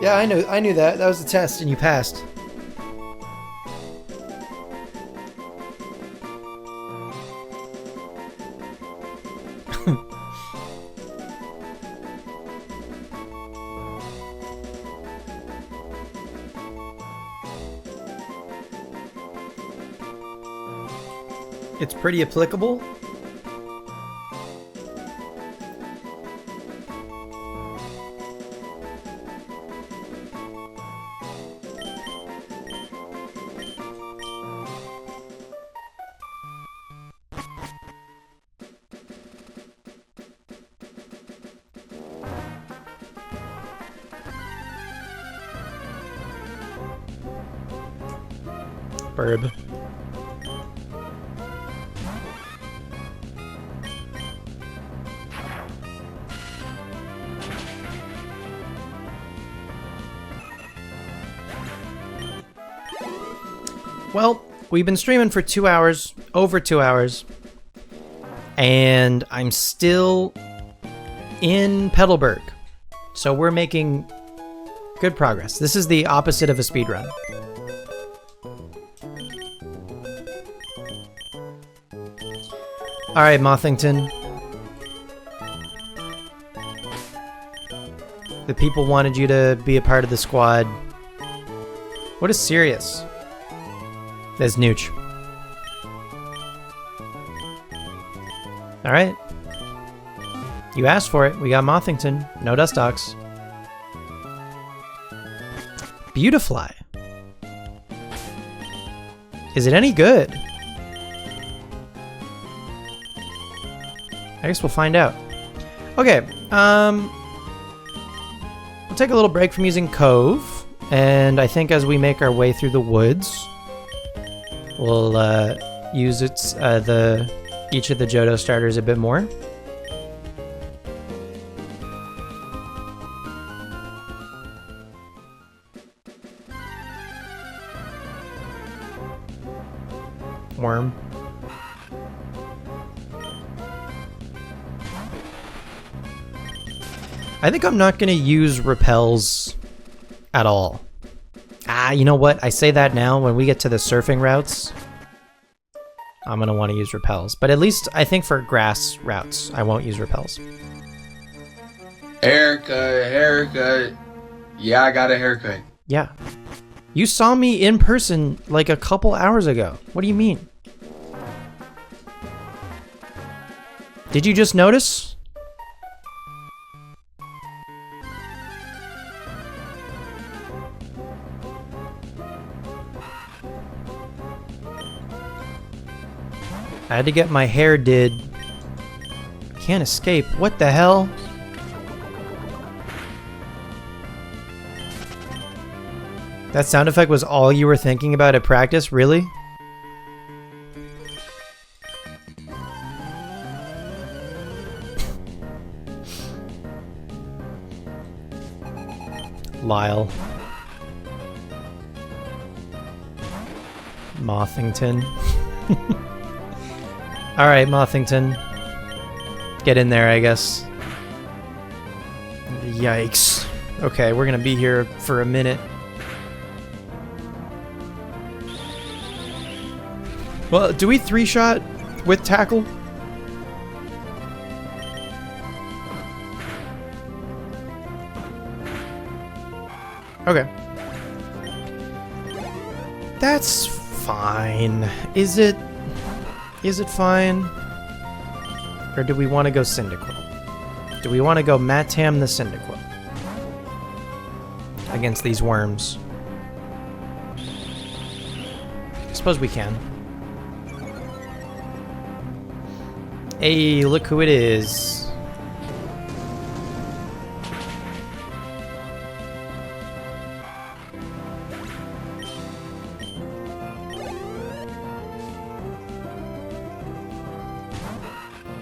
Yeah, I knew that. That was a test and you passed. It's pretty applicable. Burb. Well, we've been streaming for 2 hours, over 2 hours, and I'm still in Petalburg, so we're making good progress. This is the opposite of a speedrun. All right, Mothington. The people wanted you to be a part of the squad. What is Sirius? There's Nooch. All right. You asked for it. We got Mothington. No Dustox. Beautifly. Is it any good? I guess we'll find out. Okay. We'll take a little break from using Cove, and I think as we make our way through the woods, we'll use each of the Johto starters a bit more. Worm. I think I'm not going to use repels at all. Ah, you know what? I say that now. When we get to the surfing routes, I'm going to want to use repels. But at least I think for grass routes, I won't use repels. Haircut. Yeah, I got a haircut. Yeah. You saw me in person like a couple hours ago. What do you mean? Did you just notice? I had to get my hair did. Can't escape. What the hell? That sound effect was all you were thinking about at practice? Really? Lyle. Mothington. Alright, Mothington. Get in there, I guess. Yikes. Okay, we're gonna be here for a minute. Well, do we 3-shot with tackle? Okay. That's fine. Is it fine? Or do we want to go Cyndaquil? Do we want to go Matam the Cyndaquil against these worms? I suppose we can. Hey, look who it is.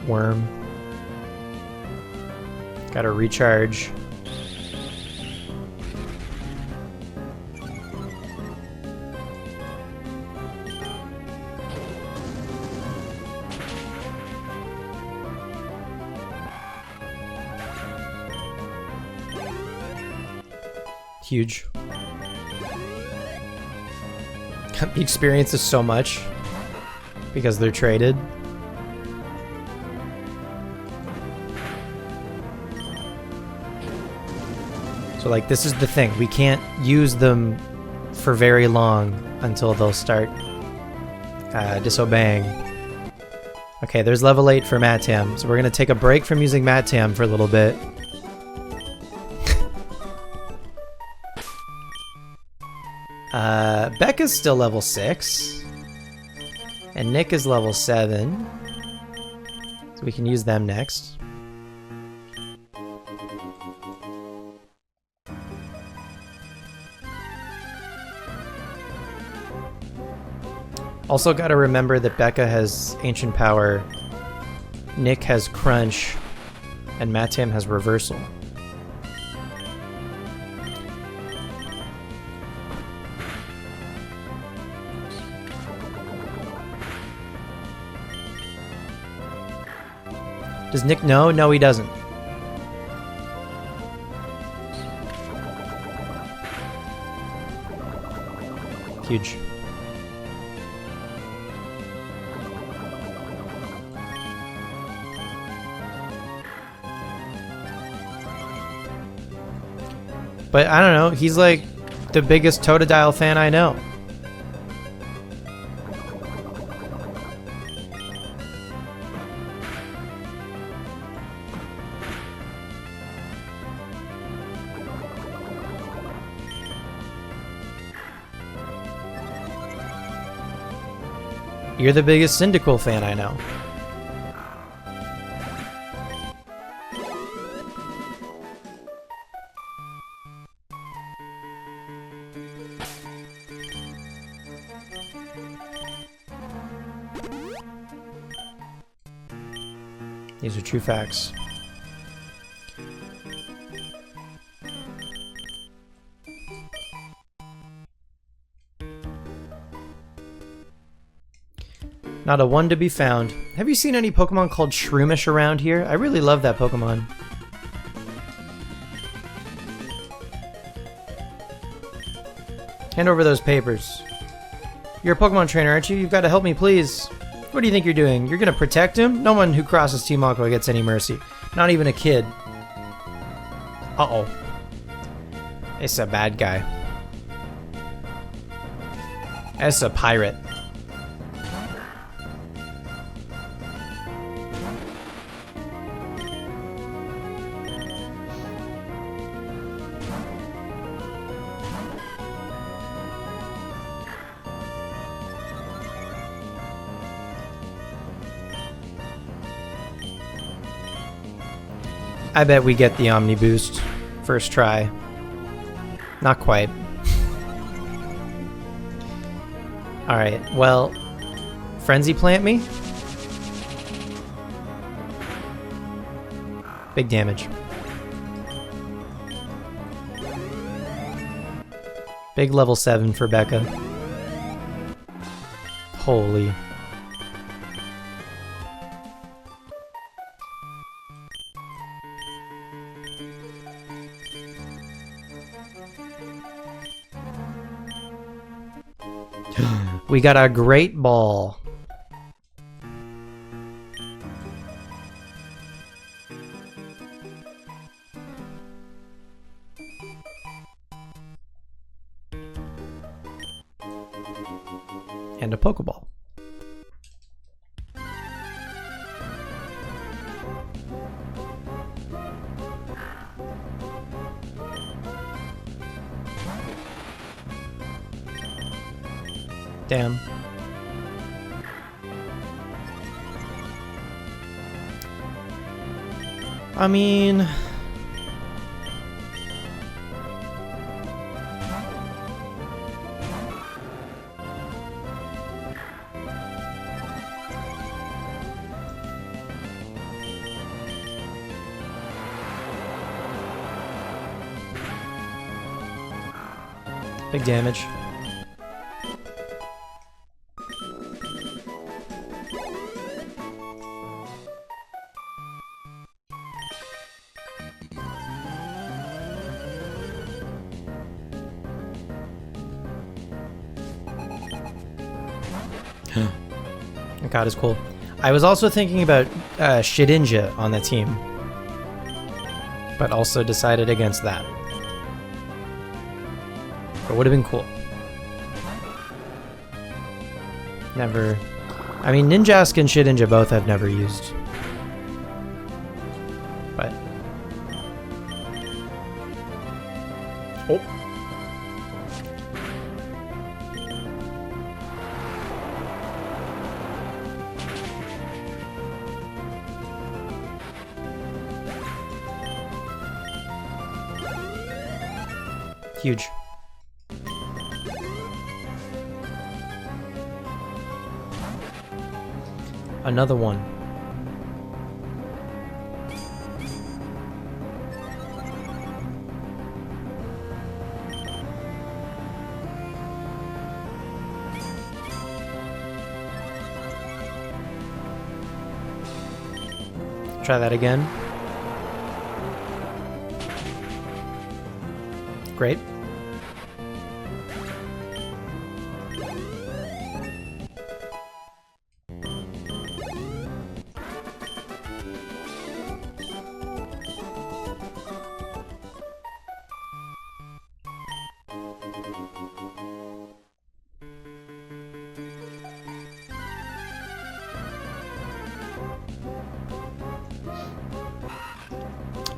Worm. Gotta recharge. Huge. The experience is so much because they're traded. So like this is the thing, we can't use them for very long until they'll start disobeying. Okay, there's level 8 for Matam, so we're gonna take a break from using Matam for a little bit. Becca's still level 6. And Nick is level 7. So we can use them next. Also gotta remember that Becca has Ancient Power, Nick has Crunch, and Matam has Reversal. Does Nick know? No, he doesn't. Huge. But I don't know, he's like the biggest Totodile fan I know. You're the biggest Cyndaquil fan I know. These are true facts. Not a one to be found. Have you seen any Pokemon called Shroomish around here? I really love that Pokemon. Hand over those papers. You're a Pokemon trainer, aren't you? You've got to help me, please. What do you think you're doing? You're gonna protect him? No one who crosses Team Aqua gets any mercy. Not even a kid. Uh-oh. It's a bad guy. It's a pirate. I bet we get the Omni Boost first try. Not quite. Alright, well, Frenzy plant me. Big damage. Big level 7 for Becca. Holy. We got a great ball. And a Pokeball. Damn. I mean... Big damage. God is cool. I was also thinking about Shedinja on the team, but also decided against that. It would have been cool. Never. I mean, Ninjask and Shedinja both I've never used. But. Oh. Huge. Another one. Try that again. Great.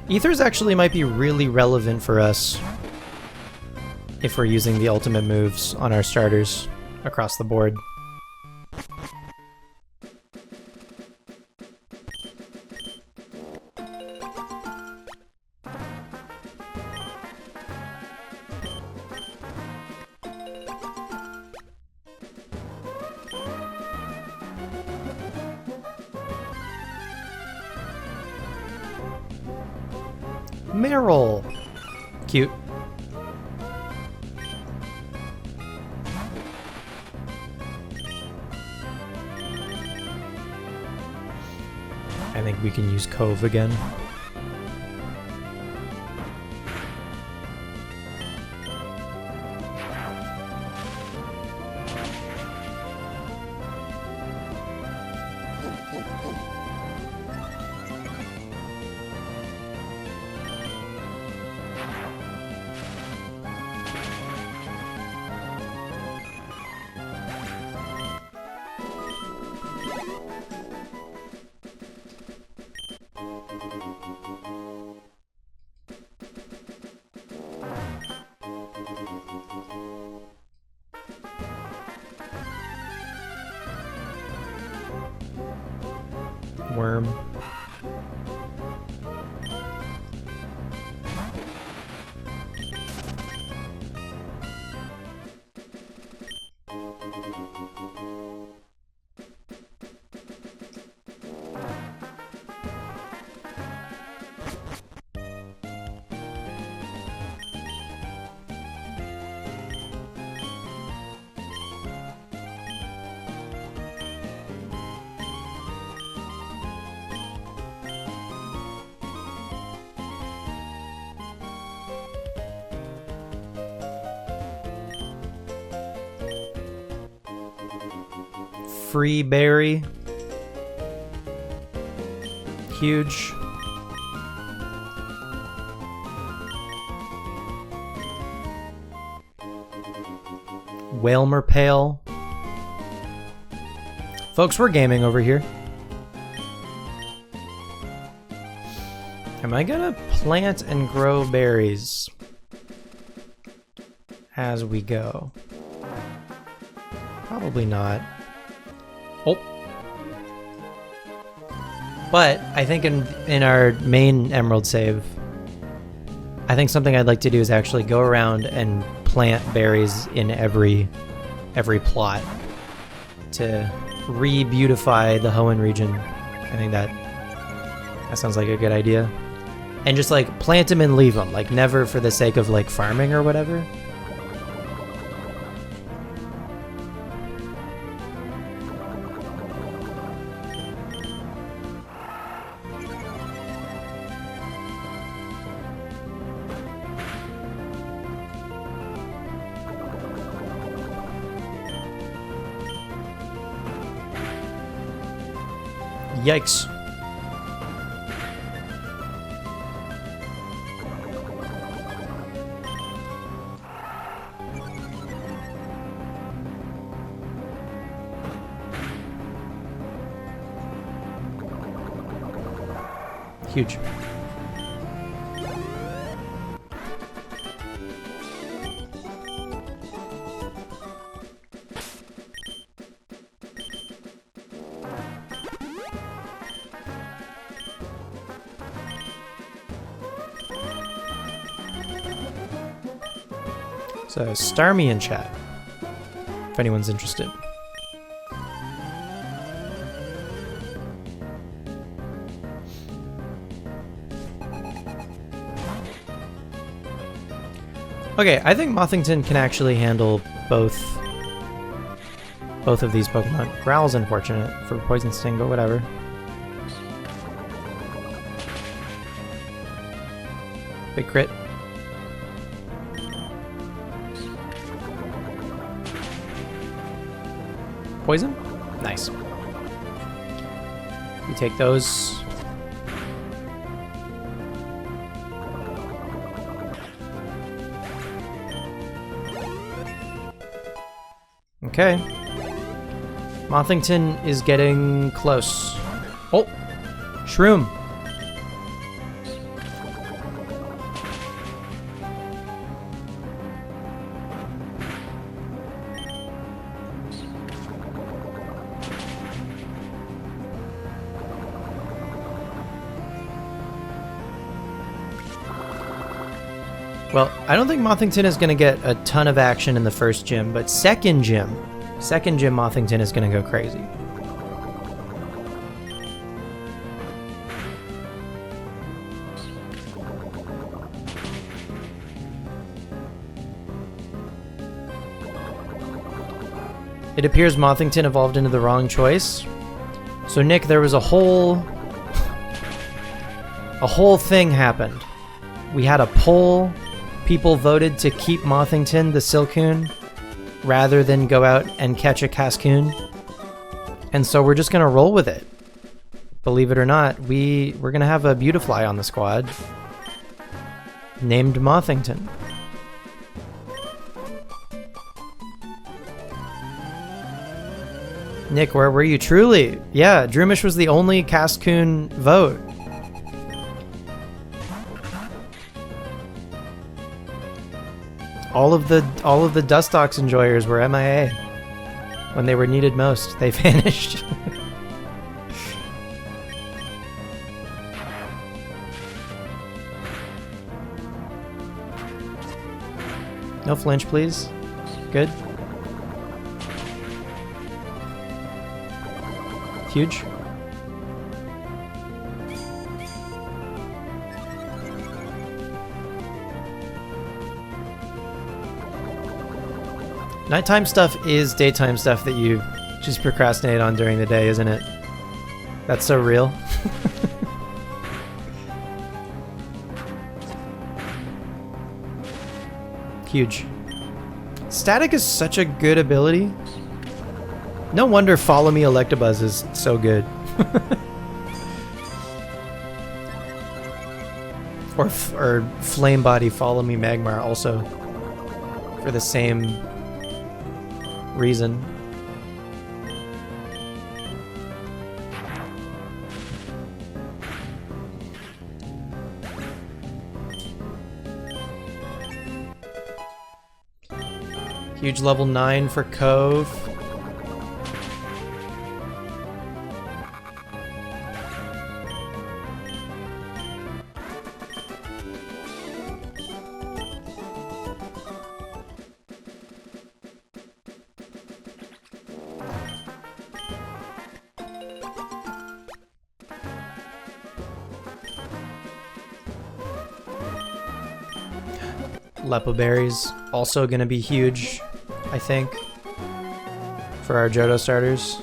Ethers actually might be really relevant for us if we're using the ultimate moves on our starters across the board. Meryl. Cute. I think we can use Cove again. Worm. free berry. Huge. Whalmer Pale. Folks, we're gaming over here. Am I gonna plant and grow berries as we go? Probably not. Oh. But I think in our main emerald save, I think something I'd like to do is actually go around and plant berries in every plot to re-beautify the Hoenn region. I think that sounds like a good idea. And just like plant them and leave them, like never for the sake of like farming or whatever. Yikes. Huge. So, star me in chat, if anyone's interested. Okay, I think Mothington can actually handle both of these Pokemon. Growl's unfortunate for Poison Sting, but whatever. Big crit. Poison? Nice. We take those. Okay. Mothington is getting close. Oh! Shroom! Well, I don't think Mothington is going to get a ton of action in the first gym, but second gym Mothington is going to go crazy. It appears Mothington evolved into the wrong choice. So Nick, there was a whole thing happened. We had a poll. People voted to keep Mothington, the Silcoon, rather than go out and catch a Cascoon. And so we're just going to roll with it. Believe it or not, we're going to have a Beautifly on the squad named Mothington. Nick, where were you? Truly. Yeah, Droomish was the only Cascoon vote. All of the Dustox enjoyers were MIA when they were needed most. They vanished. No flinch, please. Good. Huge. Nighttime stuff is daytime stuff that you just procrastinate on during the day, isn't it? That's so real. Huge. Static is such a good ability. No wonder Follow Me Electabuzz is so good. or Flame Body Follow Me Magmar also. For the same reason. Huge level 9 for Cove. Lepo Berries also gonna be huge, I think, for our Johto starters.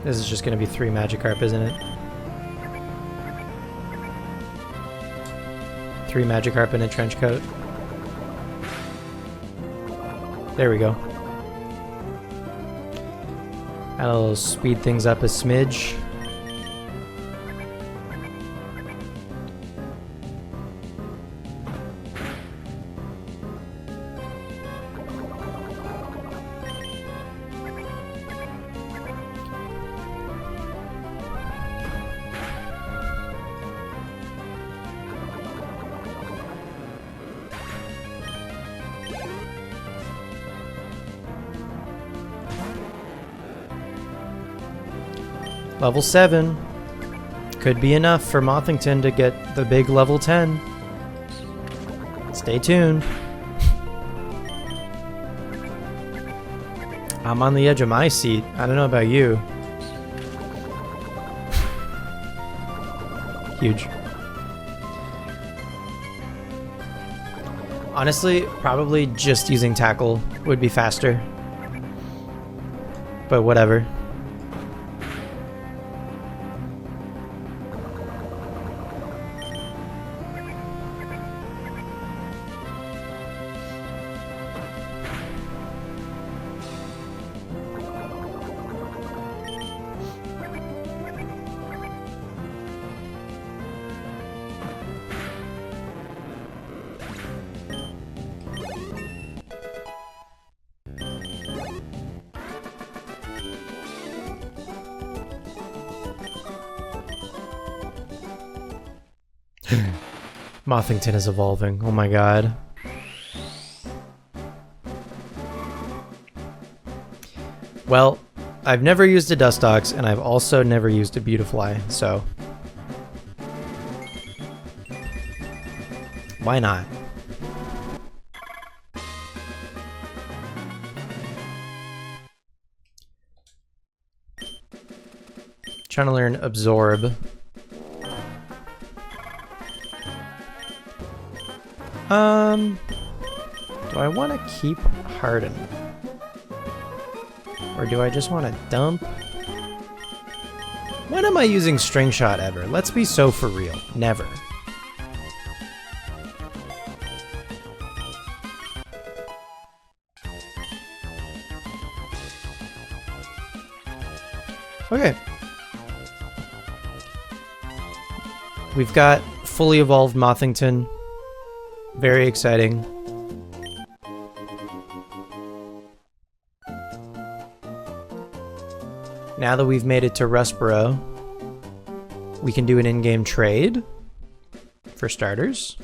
This is just going to be 3 Magikarp, isn't it? 3 Magikarp in a trench coat. There we go. That'll speed things up a smidge. Level 7. Could be enough for Mothington to get the big level 10. Stay tuned. I'm on the edge of my seat. I don't know about you. Huge. Honestly, probably just using Tackle would be faster. But whatever. Mothington is evolving. Oh my god. Well, I've never used a Dustox, and I've also never used a Beautifly, so... why not? Trying to learn Absorb. Do I want to keep Harden? Or do I just want to dump? When am I using String Shot ever? Let's be so for real. Never. Okay. We've got fully evolved Mothington. Very exciting. Now that we've made it to Rustboro, we can do an in-game trade, for starters.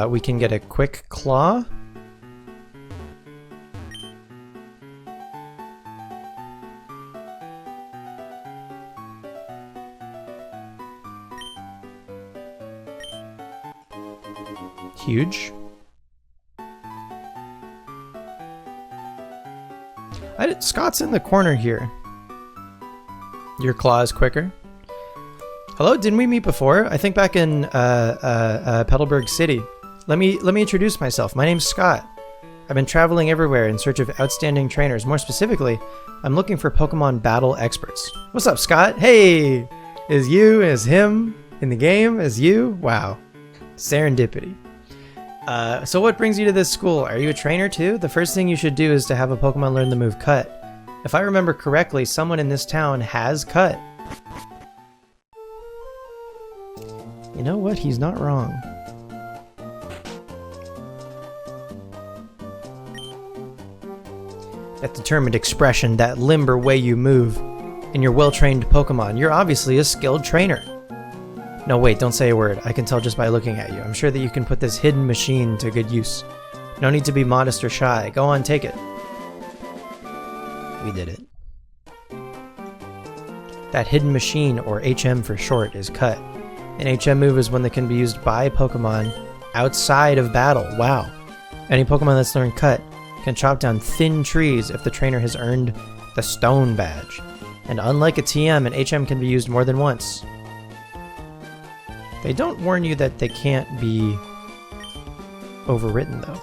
We can get a quick claw. Huge. Scott's in the corner here. Your claw is quicker. Hello, didn't we meet before? I think back in Petalburg City. Let me introduce myself. My name's Scott. I've been traveling everywhere in search of outstanding trainers. More specifically, I'm looking for Pokemon battle experts. What's up, Scott? Hey! Is you, is him in the game? Is you? Wow. Serendipity. So what brings you to this school? Are you a trainer too? The first thing you should do is to have a Pokemon learn the move Cut. If I remember correctly, someone in this town has Cut. You know what? He's not wrong. That determined expression, that limber way you move, and your well-trained Pokemon. You're obviously a skilled trainer. No, wait, don't say a word. I can tell just by looking at you. I'm sure that you can put this hidden machine to good use. No need to be modest or shy. Go on, take it. We did it. That hidden machine, or HM for short, is Cut. An HM move is one that can be used by Pokemon outside of battle. Wow. Any Pokemon that's learned Cut can chop down thin trees if the trainer has earned the Stone Badge. And unlike a TM, an HM can be used more than once. They don't warn you that they can't be overwritten, though.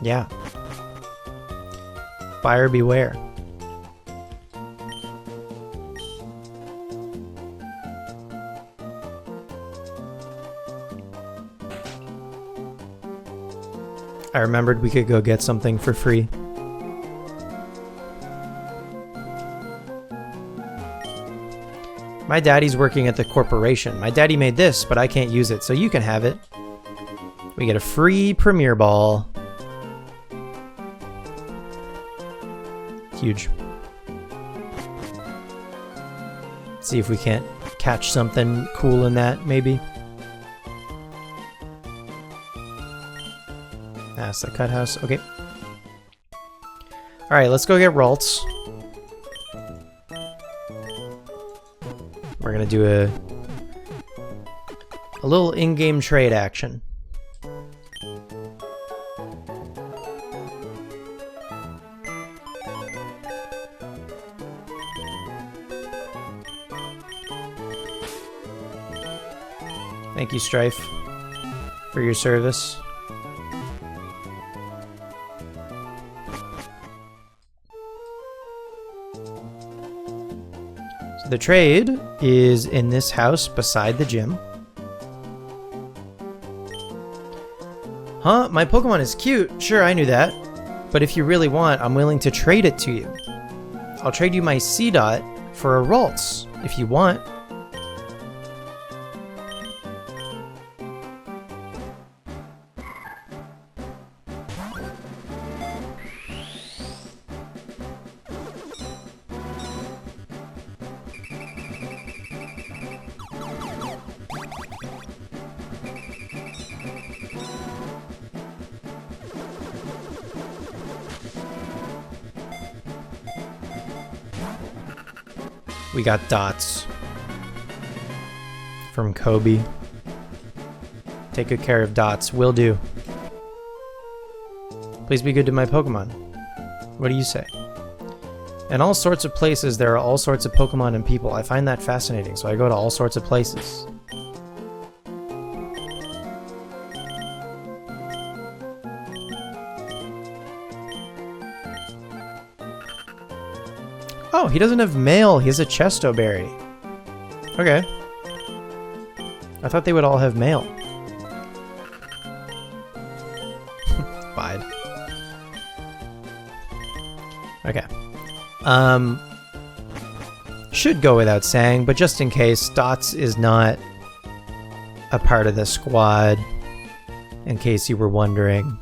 Yeah. Buyer beware. I remembered we could go get something for free. My daddy's working at the corporation. My daddy made this, but I can't use it, so you can have it. We get a free Premier Ball. Huge. See if we can't catch something cool in that, maybe. That's the cut house. Okay. Alright, let's go get Ralts. We're gonna do a little in-game trade action. Thank you, Strife, for your service. The trade is in this house beside the gym. Huh? My Pokemon is cute. Sure, I knew that. But if you really want, I'm willing to trade it to you. I'll trade you my Seedot for a Ralts, if you want. We got dots from Kobe. Take good care of dots. Will do. Please be good to my Pokemon. What do you say? In all sorts of places, there are all sorts of Pokemon and people. I find that fascinating, so I go to all sorts of places. Oh, he doesn't have mail. He has a Chesto Berry. Okay. I thought they would all have mail. Fine. Okay. Should go without saying, but just in case, Dots is not a part of the squad. In case you were wondering,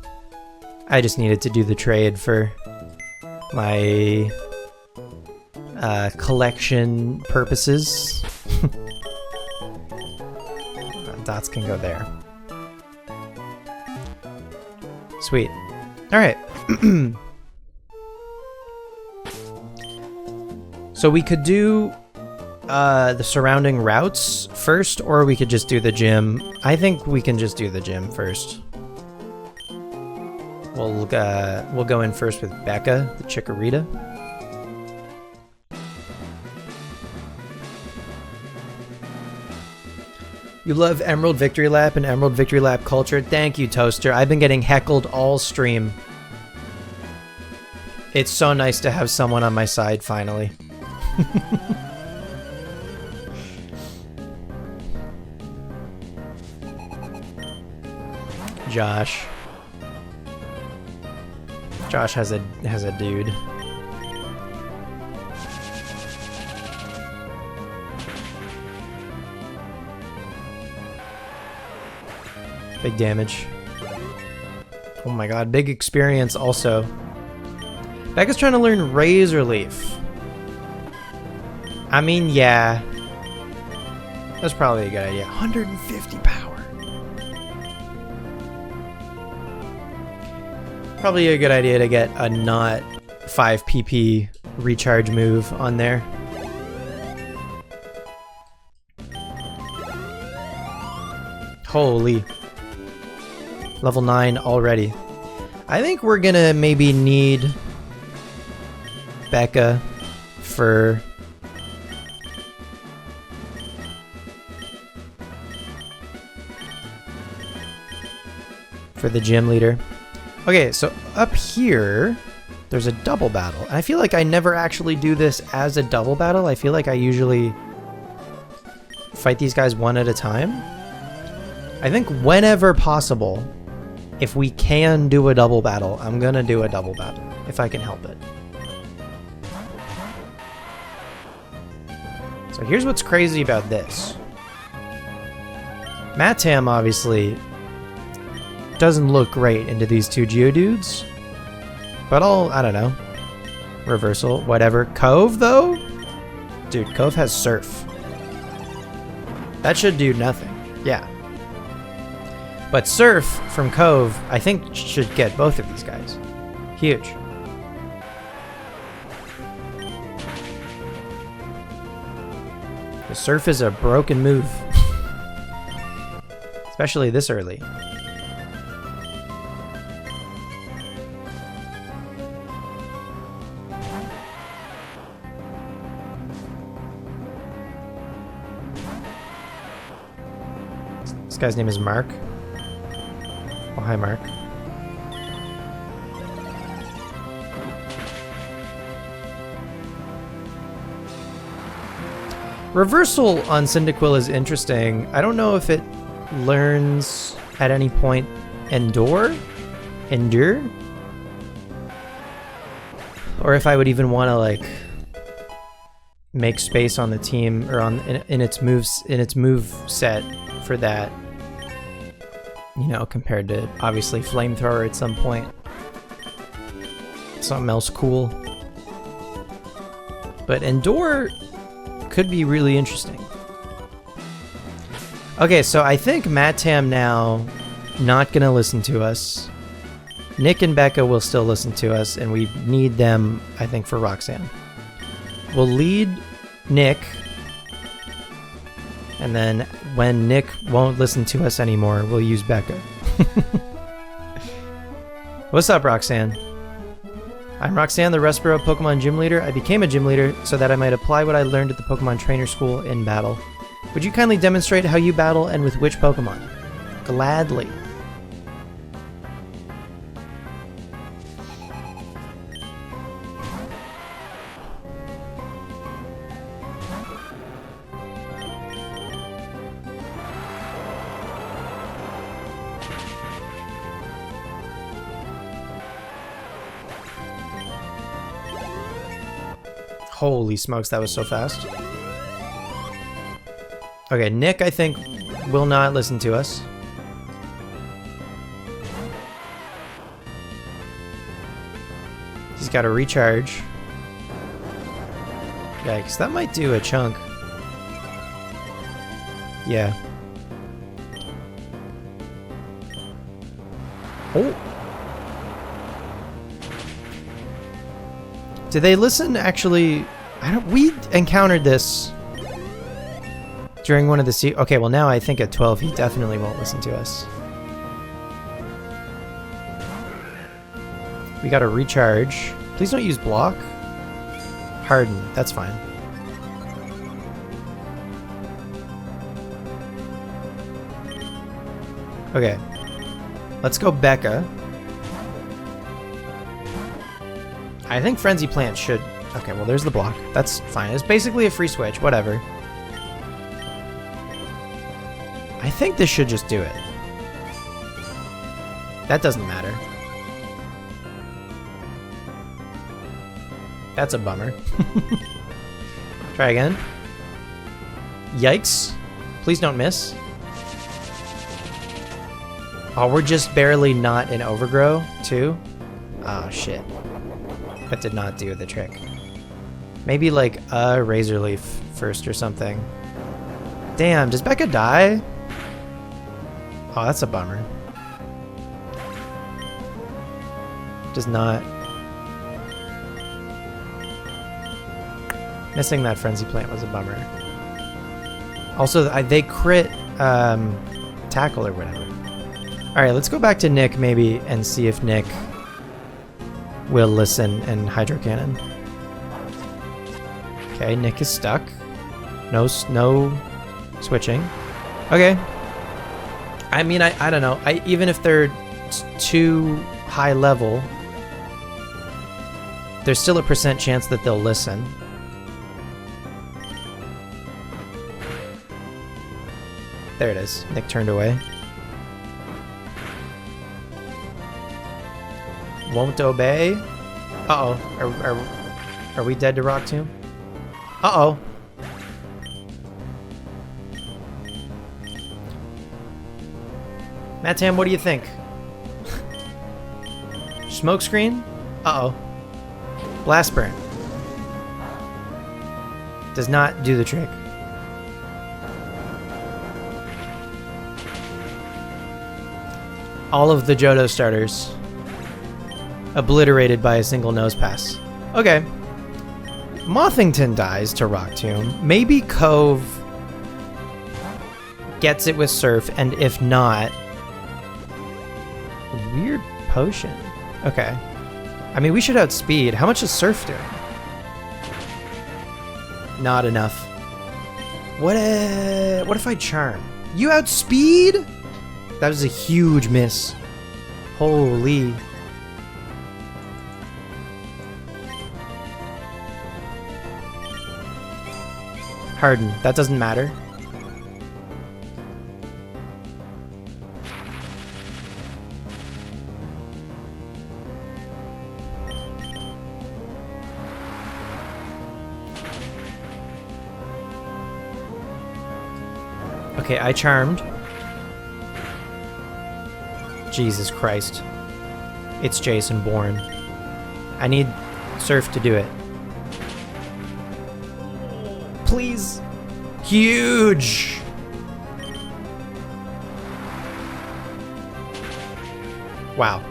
I just needed to do the trade for my collection purposes. Dots can go there. Sweet. All right. So we could do the surrounding routes first, or we could just do the gym. I think we can just do the gym first. We'll go in first with Becca, the Chikorita. You love Emerald Victory Lap and Emerald Victory Lap culture. Thank you, Toaster. I've been getting heckled all stream. It's so nice to have someone on my side finally. Josh. Josh has a dude. Big damage. Oh my god, big experience also. Becca's trying to learn Razor Leaf. I mean, yeah. That's probably a good idea. 150 power. Probably a good idea to get a not 5 PP recharge move on there. Holy. Level 9 already. I think we're gonna maybe need Becca for the gym leader. Okay, so up here there's a double battle. I feel like I never actually do this as a double battle. I feel like I usually fight these guys one at a time. I think whenever possible, if we can do a double battle, I'm gonna do a double battle if I can help it. So here's what's crazy about this. Matam obviously doesn't look great into these two Geodudes, but I don't know. Reversal, whatever. Cove though? Dude, Cove has Surf. That should do nothing. Yeah. But Surf from Cove, I think should get both of these guys. Huge. The Surf is a broken move. Especially this early. This guy's name is Mark. Oh, hi, Mark. Reversal on Cyndaquil is interesting. I don't know if it learns at any point Endure? Or if I would even want to like make space on the team or in its move set for that. You know, compared to obviously Flamethrower at some point. Something else cool. But Endure could be really interesting. Okay, so I think Matam now not gonna listen to us. Nick and Becca will still listen to us, and we need them, I think, for Roxanne. We'll lead Nick, and then when Nick won't listen to us anymore, we'll use Becca. What's up, Roxanne? I'm Roxanne, the Rustboro Pokemon Gym Leader. I became a gym leader so that I might apply what I learned at the Pokemon Trainer School in battle. Would you kindly demonstrate how you battle and with which Pokemon? Gladly. Holy smokes, that was so fast. Okay, Nick, I think, will not listen to us. He's got to recharge. Yikes, that might do a chunk. Yeah. Oh. Do they listen actually? We encountered this during one of the okay, well now I think at 12 he definitely won't listen to us. We gotta recharge. Please don't use block. Harden, that's fine. Okay. Let's go Becca. I think Frenzy Plant should... Okay, well there's the block. That's fine. It's basically a free switch, whatever. I think this should just do it. That doesn't matter. That's a bummer. Try again. Yikes. Please don't miss. Oh, we're just barely not in Overgrow, too? Oh, shit. That did not do the trick. Maybe, like, a Razor Leaf first or something. Damn, does Becca die? Oh, that's a bummer. Does not. Missing that Frenzy Plant was a bummer. Also, they crit tackle or whatever. Alright, let's go back to Nick maybe and see if Nick will listen and Hydro Cannon. Okay, Nick is stuck. No switching. Okay. I mean, I don't know. Even if they're too high level, there's still a % chance that they'll listen. There it is. Nick turned away. Won't obey. Uh-oh. Are we dead to Rock Tomb? Uh-oh. Mattam, what do you think? Smokescreen? Uh-oh. Blast Burn. Does not do the trick. All of the Johto starters obliterated by a single nose pass. Okay. Mothington dies to Rock Tomb. Maybe Cove gets it with Surf, and if not... Weird potion. Okay. I mean, we should outspeed. How much is Surf doing? Not enough. What if I Charm? You outspeed? That was a huge miss. Holy. Harden. That doesn't matter. Okay, I charmed. Jesus Christ. It's Jason Bourne. I need Surf to do it. Please. Huge. Wow.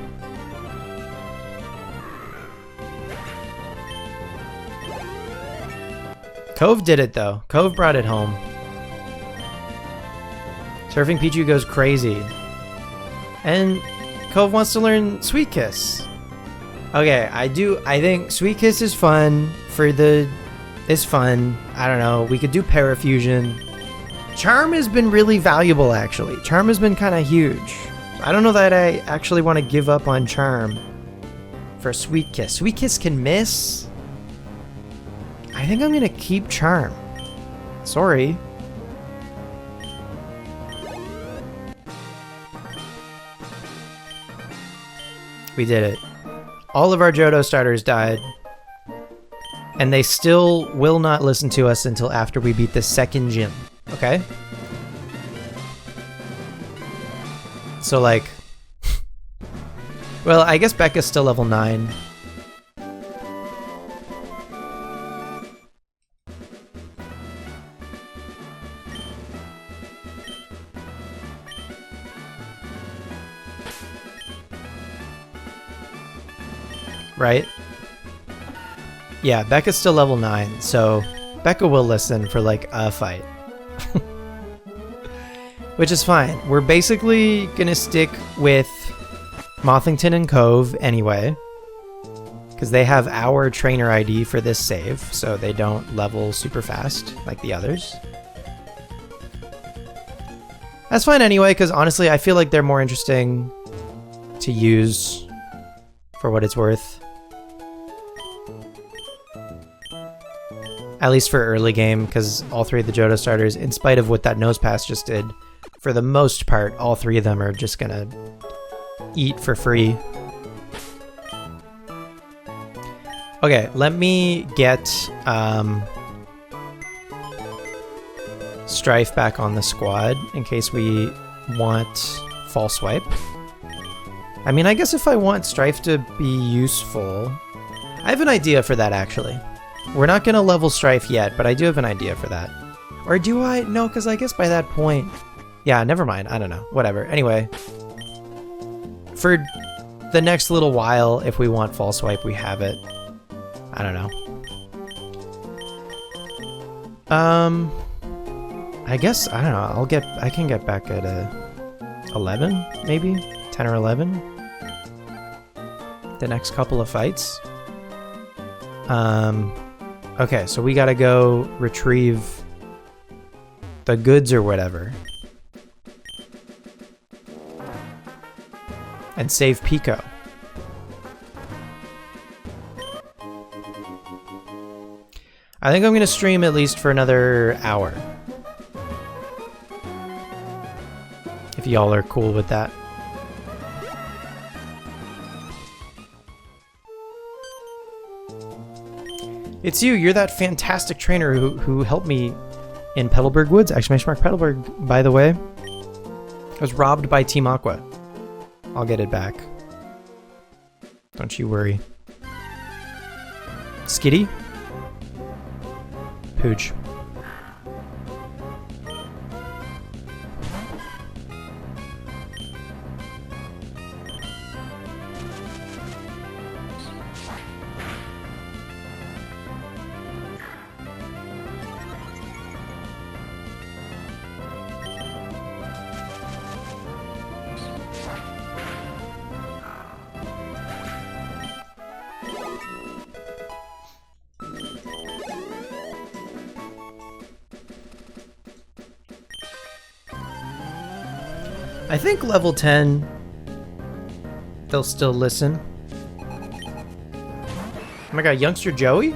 Cove did it though. Cove brought it home. Surfing Pichu goes crazy. And Cove wants to learn Sweet Kiss. Okay, I think Sweet Kiss is fun it's fun. I don't know. We could do Parafusion. Charm has been really valuable, actually. Charm has been kind of huge. I don't know that I actually want to give up on Charm for Sweet Kiss. Sweet Kiss can miss. I think I'm going to keep Charm. Sorry. We did it. All of our Johto starters died. And they still will not listen to us until after we beat the second gym, okay? So, like... Well, I guess Becca's still level 9. Right? Yeah, Becca's still level 9, so Becca will listen for like a fight. Which is fine. We're basically gonna stick with Mothington and Cove anyway, because they have our trainer ID for this save, so they don't level super fast like the others. That's fine anyway, because honestly I feel like they're more interesting to use for what it's worth. At least for early game, because all 3 of the Johto starters, in spite of what that nose pass just did, for the most part, all 3 of them are just gonna eat for free. Okay, let me get Strife back on the squad in case we want False Swipe. I mean, I guess if I want Strife to be useful... I have an idea for that, actually. We're not going to level Strife yet, but I do have an idea for that. Or do I? No, because I guess by that point... Yeah, never mind. I don't know. Whatever. Anyway. For the next little while, if we want False Swipe, we have it. I don't know. I guess, I don't know. I can get back at 11, maybe? 10 or 11? The next couple of fights. Okay, so we gotta go retrieve the goods or whatever. And save Pico. I think I'm gonna stream at least for another hour. If y'all are cool with that. It's you, you're that fantastic trainer who helped me in Petalburg Woods. Exclamation mark Petalburg, by the way. I was robbed by Team Aqua. I'll get it back. Don't you worry. Skitty? Pooch. I think level 10, they'll still listen. Oh my god, youngster Joey?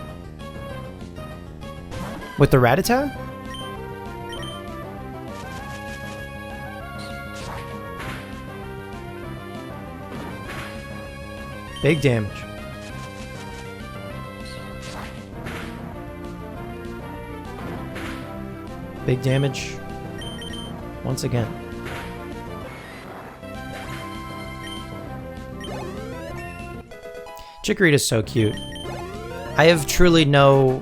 With the Rattata? Big damage. Big damage. Once again. Chikorita's so cute. I have truly no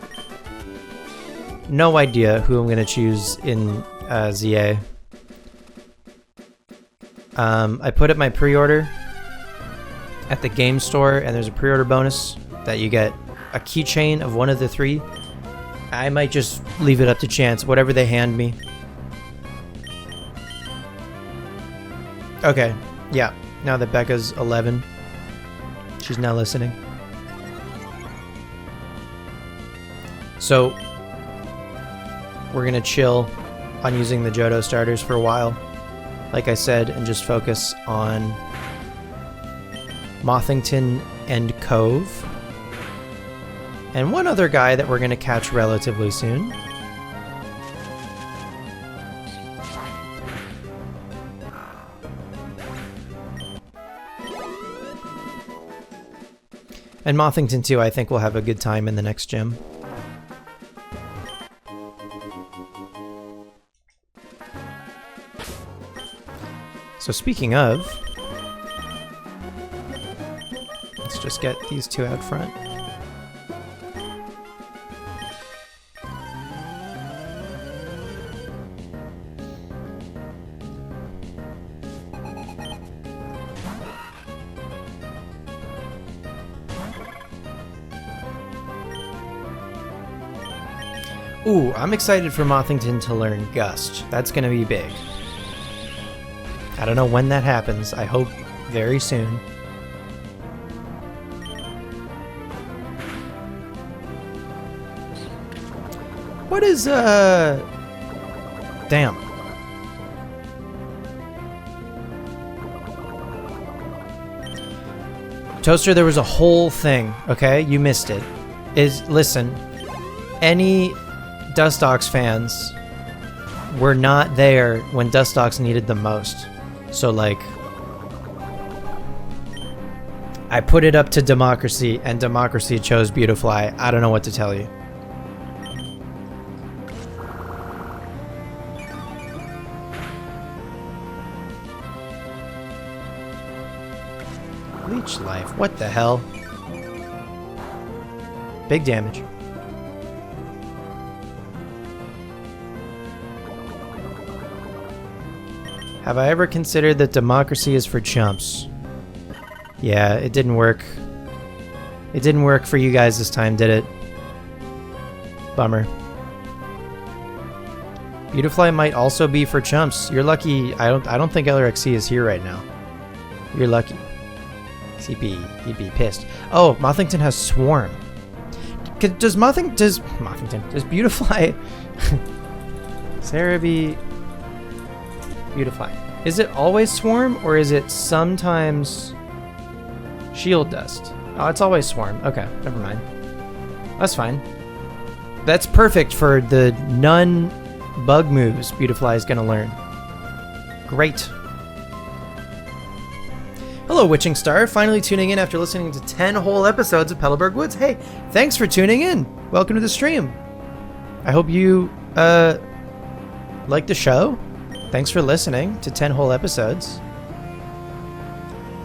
idea who I'm gonna choose in ZA. I put up my pre-order at the game store, and there's a pre-order bonus that you get a keychain of one of the 3. I might just leave it up to chance, whatever they hand me. Okay, yeah. Now that Becca's 11. She's now listening. So, we're gonna chill on using the Johto starters for a while, like I said, and just focus on Mothington and Cove. And one other guy that we're gonna catch relatively soon. And Mothington too, I think we'll have a good time in the next gym. So speaking of, let's just get these two out front. Ooh, I'm excited for Mothington to learn Gust. That's gonna be big. I don't know when that happens. I hope very soon. What is, damn. Toaster, there was a whole thing, okay? You missed it. Listen, any Dustox fans were not there when Dustox needed them most. So, like, I put it up to Democracy, and Democracy chose Beautifly. I don't know what to tell you. Leech Life, what the hell? Big damage. Have I ever considered that Democracy is for chumps? Yeah, it didn't work. It didn't work for you guys this time, did it? Bummer. Beautifly might also be for chumps. You're lucky. I don't think LRXC is here right now. You're lucky. He'd be pissed. Oh, Mothington has Swarm. Does Beautifly Sarah be Beautifly? Is it always Swarm, or is it sometimes Shield Dust? Oh, it's always Swarm. Okay, never mind. That's fine. That's perfect for the none bug moves Beautifly is gonna learn. Great. Hello, Witching Star. Finally tuning in after listening to 10 whole episodes of Petalburg Woods. Hey, thanks for tuning in. Welcome to the stream. I hope you like the show. Thanks for listening to 10 whole episodes.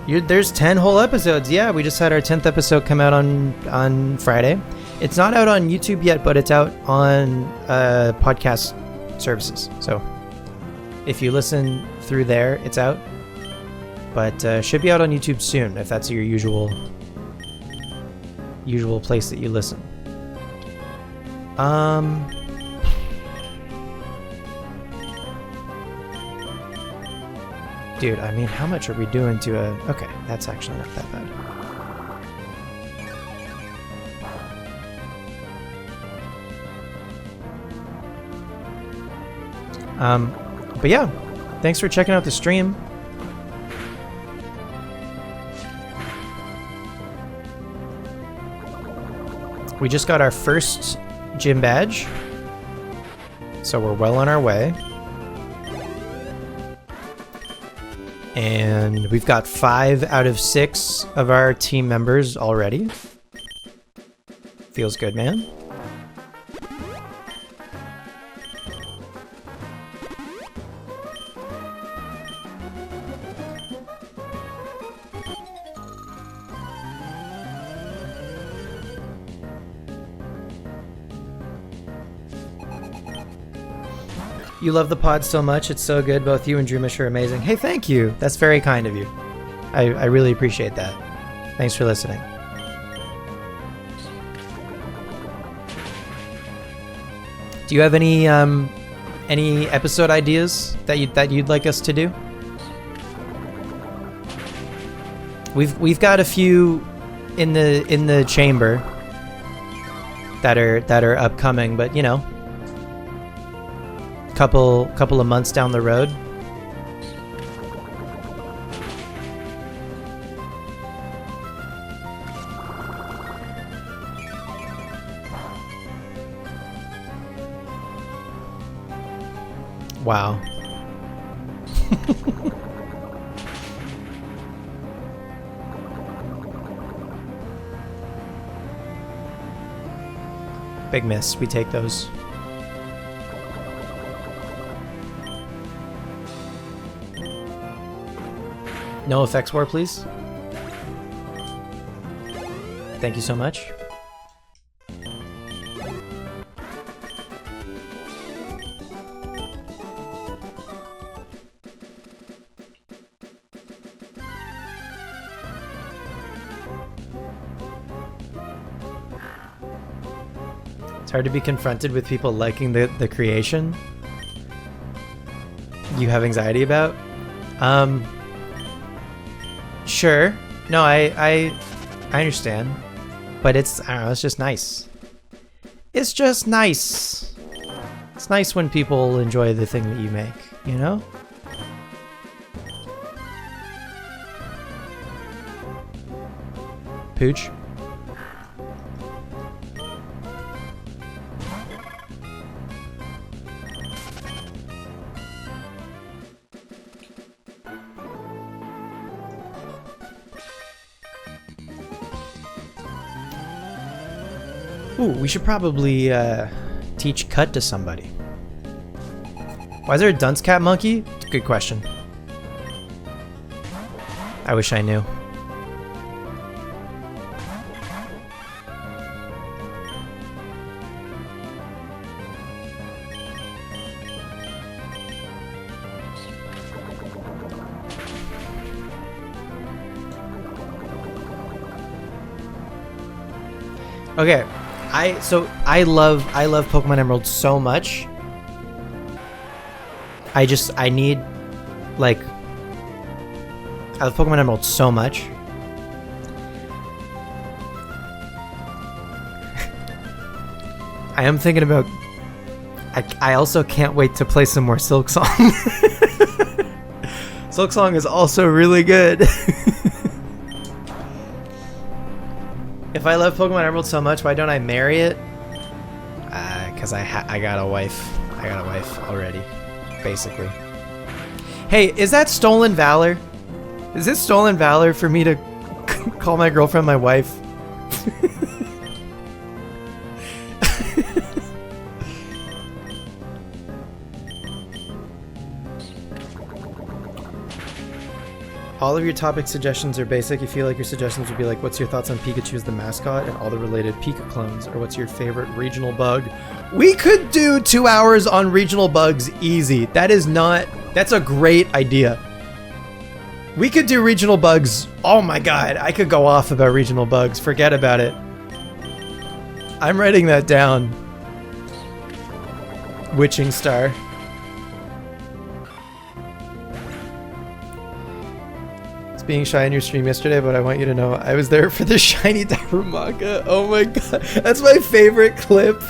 There's 10 whole episodes. Yeah, we just had our 10th episode come out on Friday. It's not out on YouTube yet, but it's out on podcast services. So if you listen through there, it's out. But should be out on YouTube soon, if that's your usual place that you listen. Dude, I mean, how much are we doing to a... Okay, that's actually not that bad. But yeah, thanks for checking out the stream. We just got our first gym badge, so we're well on our way. And we've got 5 out of 6 of our team members already. Feels good, man. You love the pod so much. It's so good. Both you and Droomish are amazing. Hey, thank you. That's very kind of you. I really appreciate that. Thanks for listening. Do you have any episode ideas that you'd like us to do? We've got a few in the chamber that are upcoming, but you know, couple of months down the road. Wow. Big miss. We take those. No effects war, please. Thank you so much. It's hard to be confronted with people liking the creation you have anxiety about. Sure. No, I understand. But it's, I don't know, it's just nice. It's just nice. It's nice when people enjoy the thing that you make, you know? Pooch? Ooh, we should probably teach cut to somebody. Why is there a dunce cat monkey? It's a good question. I wish I knew. Okay. I love Pokemon Emerald so much. I need, like, I love Pokemon Emerald so much. I am thinking about, I also can't wait to play some more Silk Song. Silk Song is also really good. If I love Pokemon Emerald so much, why don't I marry it? Because I got a wife. I got a wife already, basically. Hey, is that stolen valor? Is it stolen valor for me to call my girlfriend my wife? All of your topic suggestions are basic. You feel like your suggestions would be like, what's your thoughts on Pikachu as the mascot and all the related Pika clones? Or what's your favorite regional bug? We could do 2 hours on regional bugs easy. That's a great idea. We could do regional bugs. Oh my god, I could go off about regional bugs. Forget about it. I'm writing that down. Witching Star. Being shy in your stream yesterday, but I want you to know I was there for the shiny Darumaka. Oh my god, that's my favorite clip.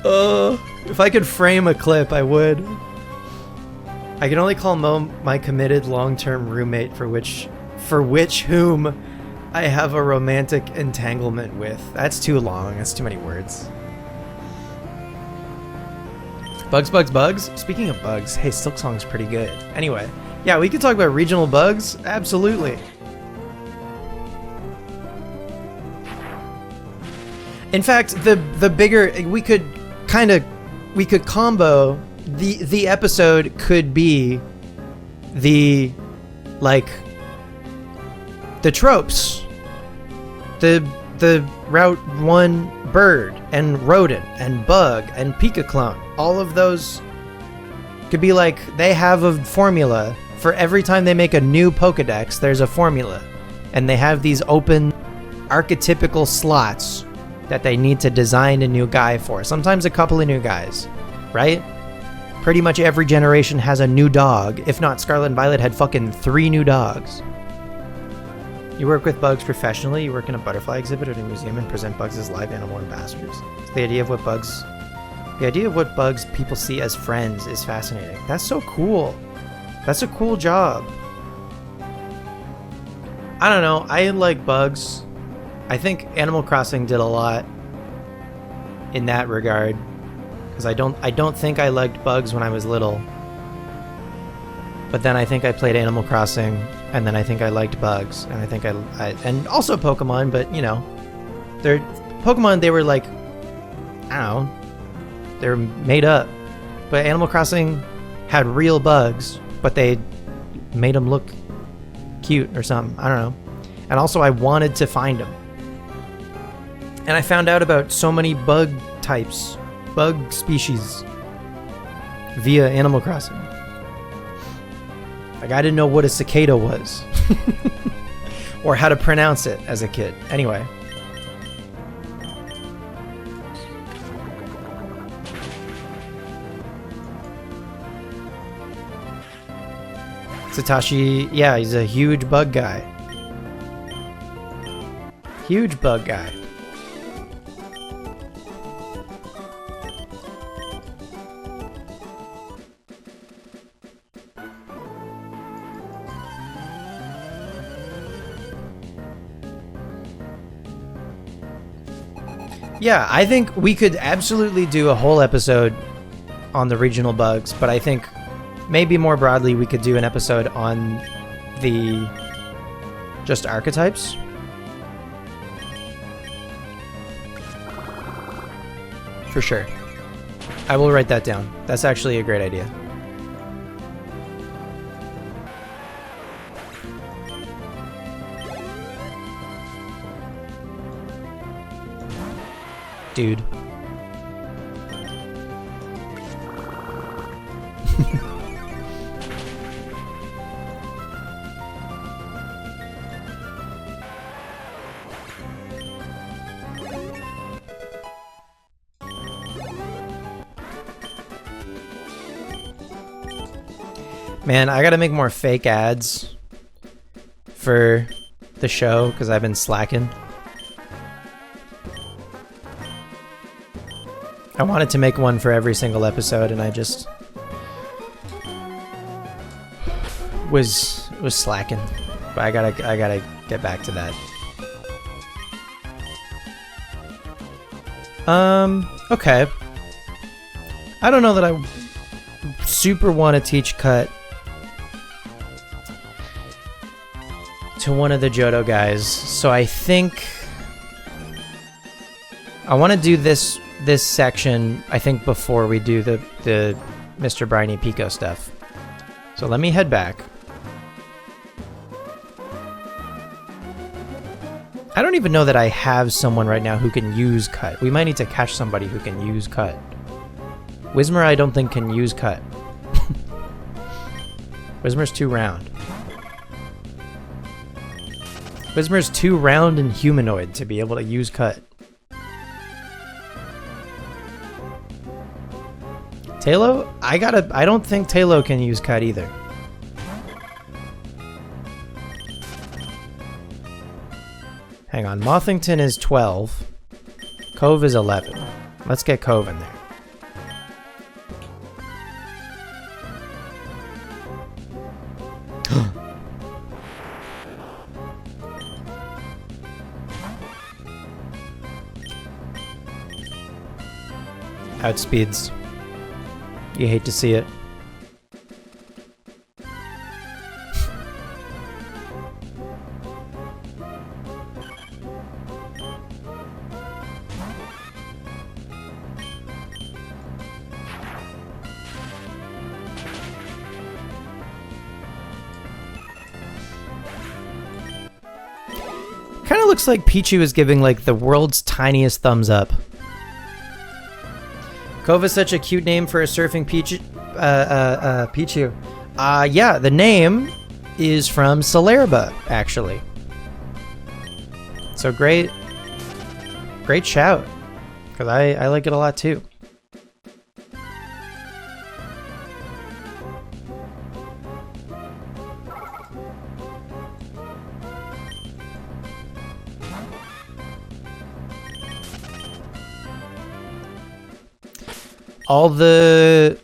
Oh, if I could frame a clip, I would. I can only call Mo my committed long-term roommate for which whom I have a romantic entanglement with. That's too long. That's too many words. Bugs, bugs, bugs. Speaking of bugs, hey, Silk Song's pretty good. Anyway, yeah, we could talk about regional bugs. Absolutely. In fact, the bigger we could combo the episode could be the tropes. The Route 1 bird and rodent and bug and Pika clone. All of those could be like, they have a formula for every time they make a new Pokedex, there's a formula. And they have these open archetypical slots that they need to design a new guy for. Sometimes a couple of new guys, right? Pretty much every generation has a new dog. If not, Scarlet and Violet had fucking 3 new dogs. You work with bugs professionally, you work in a butterfly exhibit at a museum and present bugs as live animal ambassadors. So the idea of what bugs people see as friends is fascinating. That's so cool. That's a cool job. I don't know, I like bugs. I think Animal Crossing did a lot in that regard. Because I don't think I liked bugs when I was little. But then I think I played Animal Crossing, and then I think I liked bugs, and I think and also Pokemon, but you know, They're Pokemon, they were like, I don't know, they were made up. But Animal Crossing had real bugs, but they made them look cute or something. I don't know. And also I wanted to find them. And I found out about so many bug types, bug species via Animal Crossing. Like I didn't know what a cicada was. Or how to pronounce it as a kid. Anyway. Satoshi, yeah, he's a huge bug guy. Huge bug guy. Yeah, I think we could absolutely do a whole episode on the regional bugs, but I think maybe more broadly we could do an episode on the just archetypes. For sure. I will write that down. That's actually a great idea. Dude. Man, I gotta make more fake ads for the show because I've been slacking. I wanted to make one for every single episode, and I just was slacking. But I gotta get back to that. Okay. I don't know that I super want to teach cut to one of the Johto guys, so I think I want to do this section, I think, before we do the Mr. Briny Pico stuff. So let me head back. I don't even know that I have someone right now who can use cut. We might need to catch somebody who can use cut. Whismur I don't think can use cut. Whismur's too round. Whismur's too round and humanoid to be able to use cut. Tailo? I don't think Tailo can use cut either. Hang on, Mothington is 12. Cove is 11. Let's get Cove in there. Outspeeds. You hate to see it. Kind of looks like Pichu is giving like the world's tiniest thumbs up. Cove is such a cute name for a surfing Pichu. Yeah, the name is from Celerba, actually. So great shout, because I like it a lot too. All the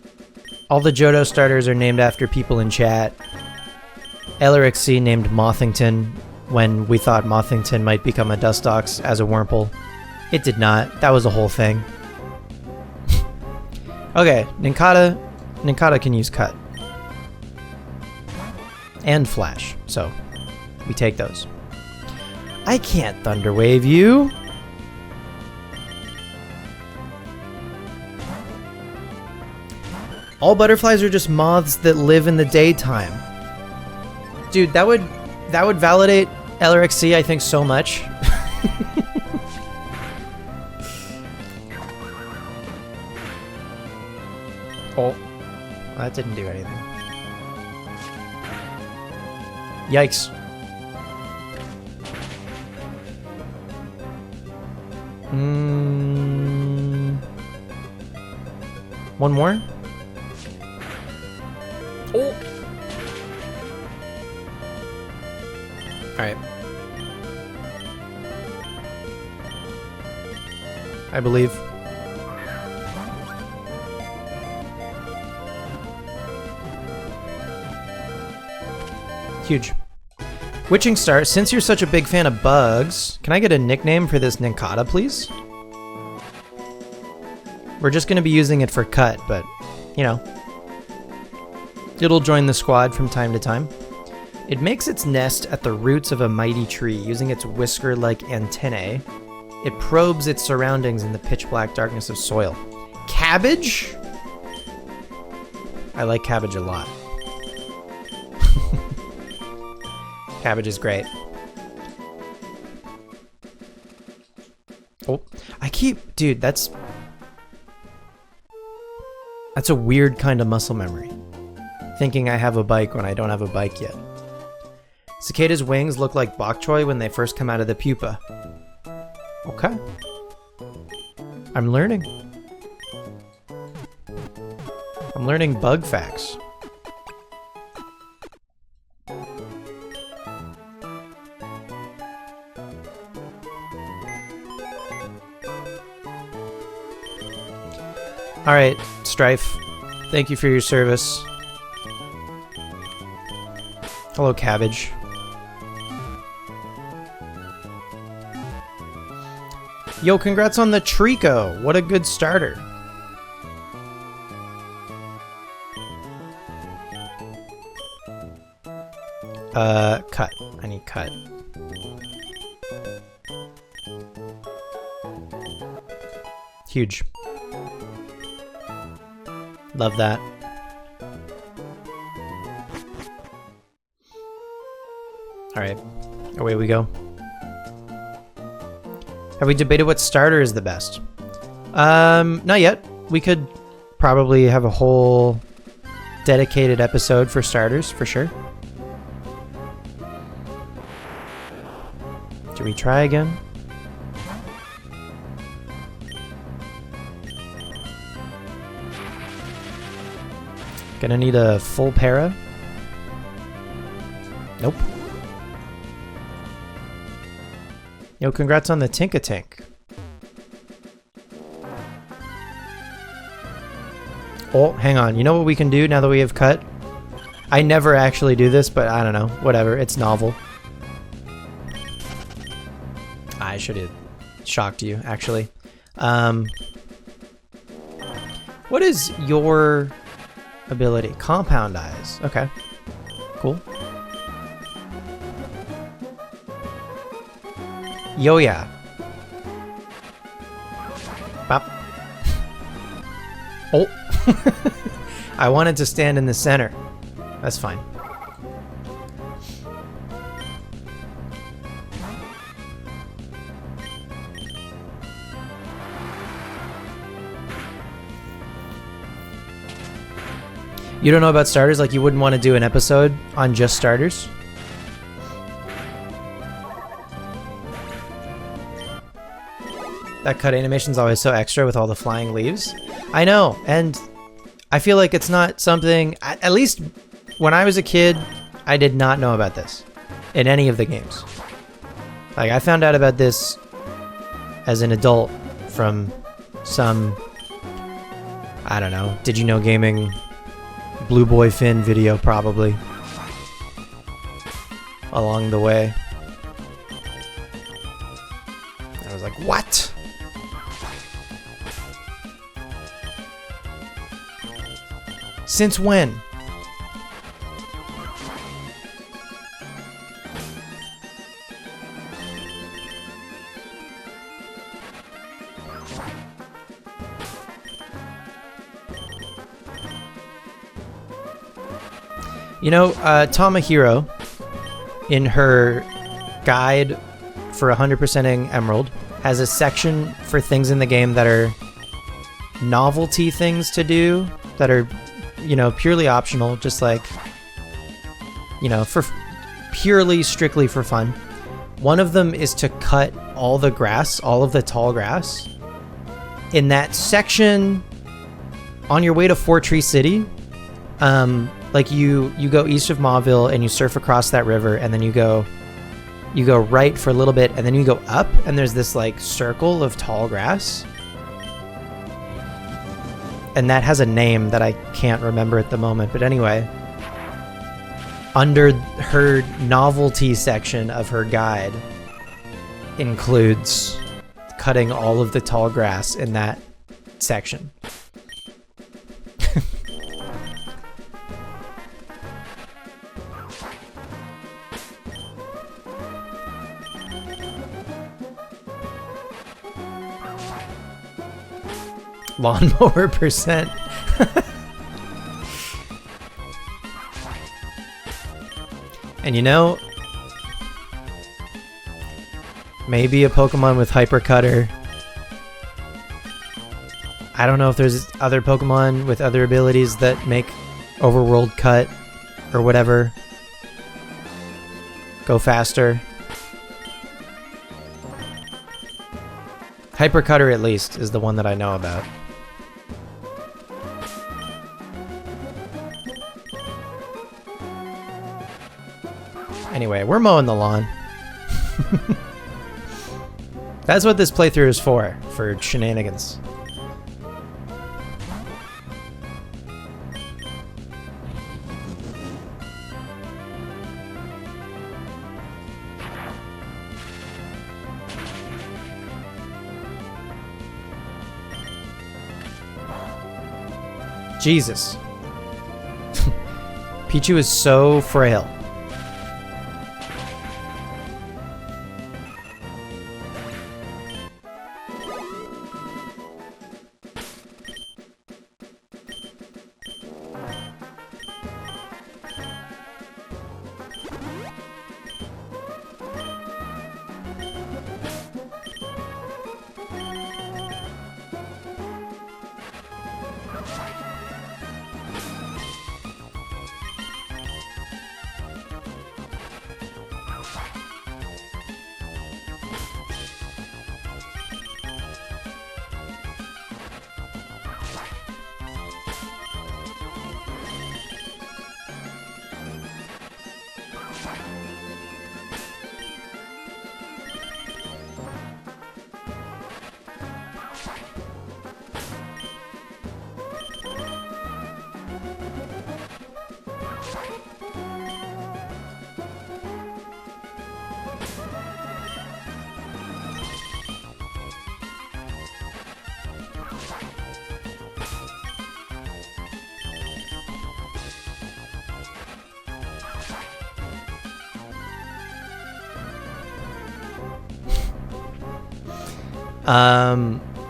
Johto starters are named after people in chat. Elric C named Mothington when we thought Mothington might become a Dustox as a Wurmple. It did not. That was a whole thing. Okay, Nincada can use cut. And flash, so we take those. I can't Thunder Wave you. All butterflies are just moths that live in the daytime. Dude, that would validate LRXC, I think, so much. Oh, that didn't do anything. Yikes. One more? Oh! Alright. I believe. Huge. Witching Star, since you're such a big fan of bugs, can I get a nickname for this Nincada, please? We're just going to be using it for cut, but, you know. It'll join the squad from time to time. It makes its nest at the roots of a mighty tree, using its whisker-like antennae. It probes its surroundings in the pitch-black darkness of soil. Cabbage? I like cabbage a lot. Cabbage is great. Oh, dude, that's a weird kind of muscle memory. Thinking I have a bike when I don't have a bike yet. Cicada's wings look like bok choy when they first come out of the pupa. Okay. I'm learning. I'm learning bug facts. All right, Strife. Thank you for your service. Hello, Cabbage. Yo, congrats on the Trico. What a good starter. Cut. I need cut. Huge. Love that. Alright, away we go. Have we debated what starter is the best? Not yet. We could probably have a whole dedicated episode for starters, for sure. Should we try again? Gonna need a full para. Nope. Yo, congrats on the Tinkatink. Oh, hang on. You know what we can do now that we have cut? I never actually do this, but I don't know. Whatever. It's novel. I should have shocked you, actually. What is your ability? Compound eyes. Okay. Cool. Yo, yeah. Bop. Oh. I wanted to stand in the center. That's fine. You don't know about starters? Like you wouldn't want to do an episode on just starters? That cut animation's always so extra with all the flying leaves. I know, and I feel like it's not something, at least when I was a kid, I did not know about this in any of the games. Like I found out about this as an adult from some, I don't know, Did You Know Gaming Blue Boy Finn video probably along the way. I was like, what? Since when? You know, Tamahiro, in her guide for 100%ing Emerald, has a section for things in the game that are novelty things to do, that are, you know, purely optional, just like, you know, for purely, strictly for fun. One of them is to cut all the grass, all of the tall grass. In that section, on your way to Four Tree City, like you go east of Mauville and you surf across that river, and then you go right for a little bit, and then you go up, and there's this like circle of tall grass. And that has a name that I can't remember at the moment, but anyway, under her novelty section of her guide includes cutting all of the tall grass in that section. Lawnmower percent. And you know, maybe a Pokemon with Hyper Cutter. I don't know if there's other Pokemon with other abilities that make Overworld Cut or whatever go faster. Hyper Cutter, at least, is the one that I know about. Anyway, we're mowing the lawn. That's what this playthrough is for shenanigans. Jesus. Pichu is so frail.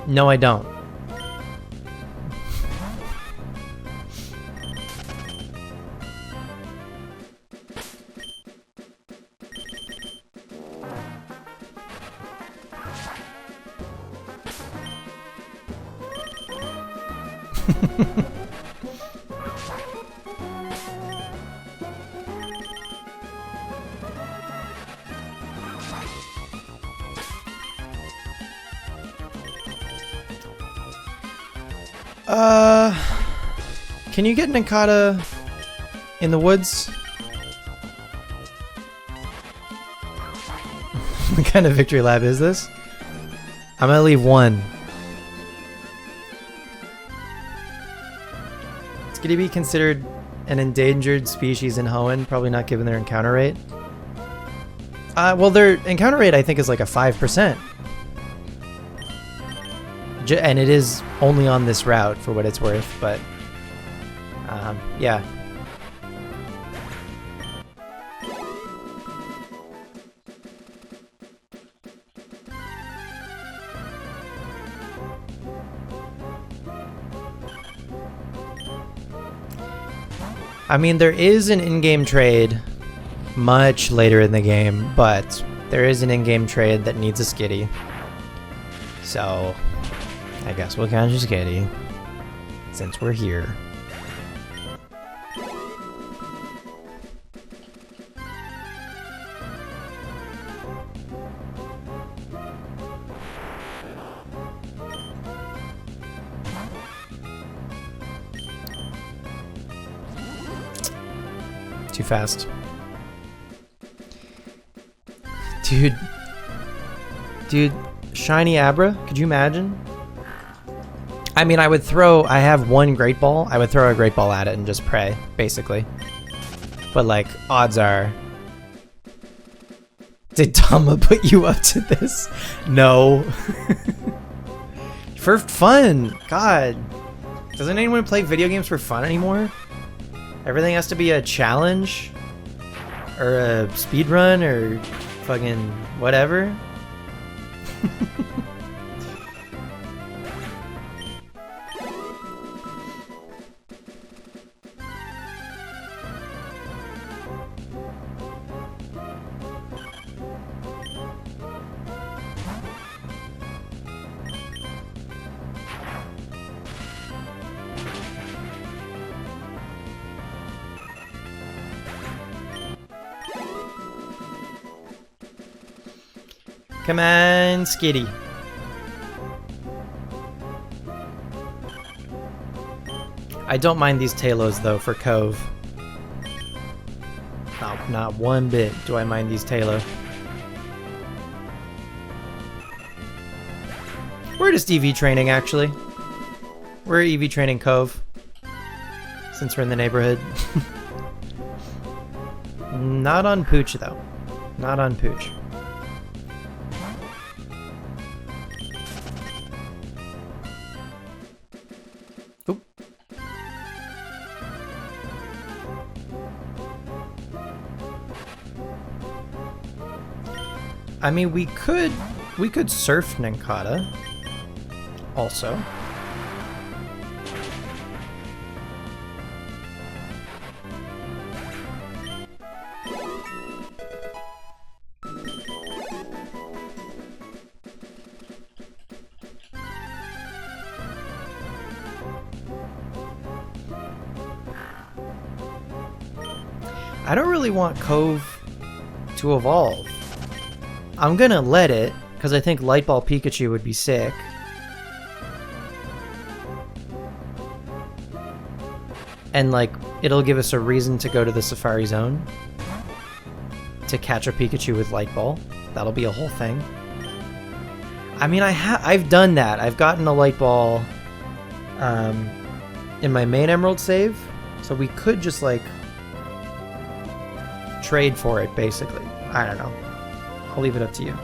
No, I don't. Can you get Nincada in the woods? What kind of victory lab is this? I'm gonna leave one. It's gonna be considered an endangered species in Hoenn, probably not given their encounter rate. Well, their encounter rate I think is like a 5%. And it is only on this route for what it's worth, but yeah. I mean, there is an in-game trade much later in the game, but there is an in-game trade that needs a skitty. So, I guess we'll catch a skitty since we're here. Too fast. Dude, shiny Abra, could you imagine? I mean, I have one Great Ball, I would throw a Great Ball at it and just pray, basically. But like, odds are... Did Tama put you up to this? No. For fun, God. Doesn't anyone play video games for fun anymore? Everything has to be a challenge or a speed run or fucking whatever. Come on, Skitty. I don't mind these Talos though for Cove. Not one bit do I mind these Talo. We're just EV training actually. We're EV training Cove. Since we're in the neighborhood. Not on Pooch though. Not on Pooch. I mean, we could surf Ninkata also. I don't really want Cove to evolve. I'm gonna let it, because I think Light Ball Pikachu would be sick. And like, it'll give us a reason to go to the Safari Zone to catch a Pikachu with Light Ball. That'll be a whole thing. I mean, I've done that. I've gotten a Light Ball in my main Emerald save, so we could just like trade for it, basically. I don't know. I'll leave it up to you.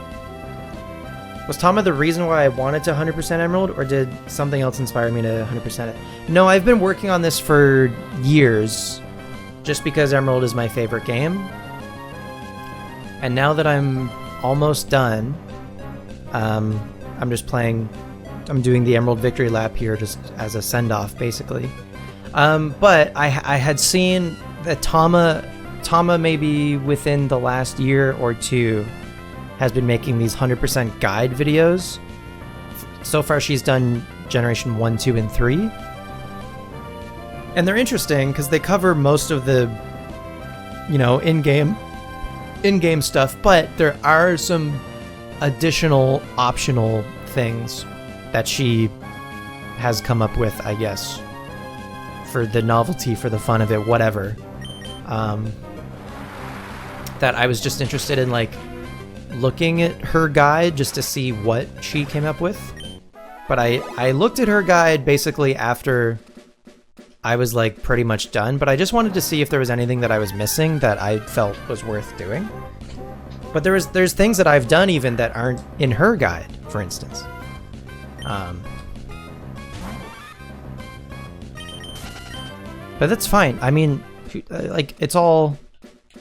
Was Tama the reason why I wanted to 100% Emerald, or did something else inspire me to 100% it? No, I've been working on this for years, just because Emerald is my favorite game. And now that I'm almost done, I'm just playing, I'm doing the Emerald Victory Lap here just as a send-off, basically. But I had seen that Tama maybe within the last year or two has been making these 100% guide videos. So far she's done Generation 1, 2, and 3. And they're interesting because they cover most of the, you know, in-game stuff, but there are some additional optional things that she has come up with, I guess, for the novelty, for the fun of it, whatever. That I was just interested in, like, looking at her guide just to see what she came up with. But I looked at her guide basically after I was like pretty much done, but I just wanted to see if there was anything that I was missing that I felt was worth doing. But there's things that I've done even that aren't in her guide, for instance. But that's fine. I mean, like, it's all,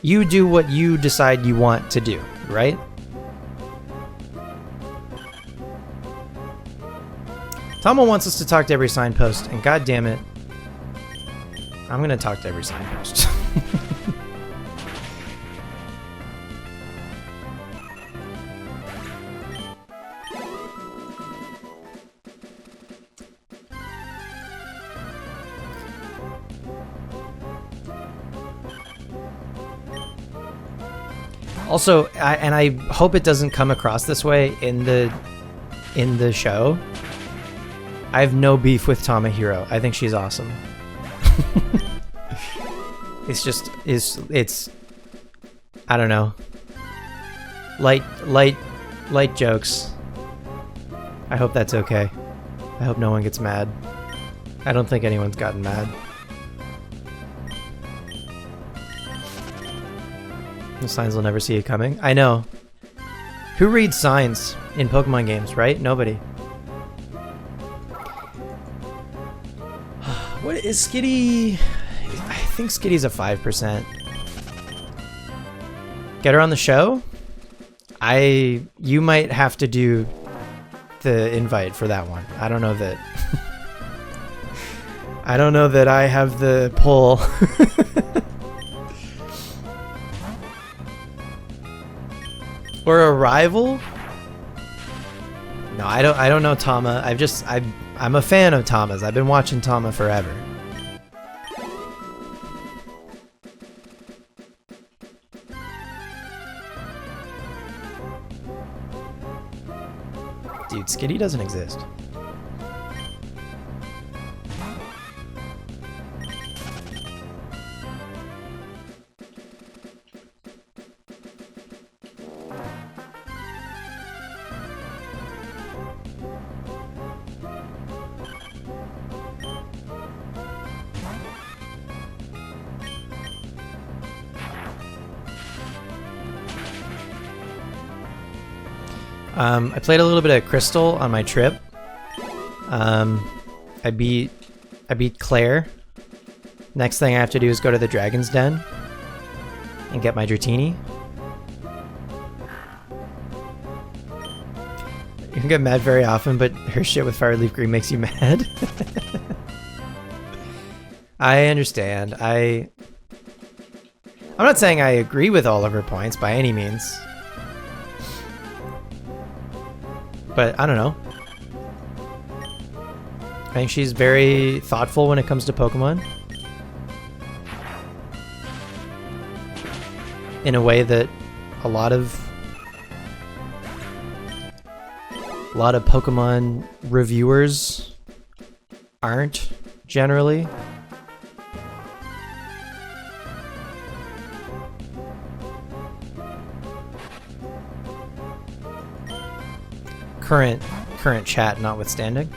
you do what you decide you want to do, right? Tama wants us to talk to every signpost, and god damn it, I'm gonna talk to every signpost. Also, I hope it doesn't come across this way in the show. I have no beef with Tamahiro. I think she's awesome. It's I don't know. Light jokes. I hope that's okay. I hope no one gets mad. I don't think anyone's gotten mad. The signs will never see it coming. I know. Who reads signs in Pokemon games, right? Nobody. What is Skitty? I think Skitty's a 5%. Get her on the show? You might have to do the invite for that one. I don't know that. I don't know that I have the pull. Or a rival? No, I don't know Tama. I'm a fan of Tama's. I've been watching Tama forever. Dude, Skitty doesn't exist. I played a little bit of Crystal on my trip. I beat Claire. Next thing I have to do is go to the Dragon's Den and get my Dratini. You don't get mad very often, but her shit with Fire Leaf Green makes you mad. I understand. I'm not saying I agree with all of her points by any means. But I don't know. I think she's very thoughtful when it comes to Pokemon. In a way that a lot of Pokemon reviewers aren't generally. Current chat notwithstanding.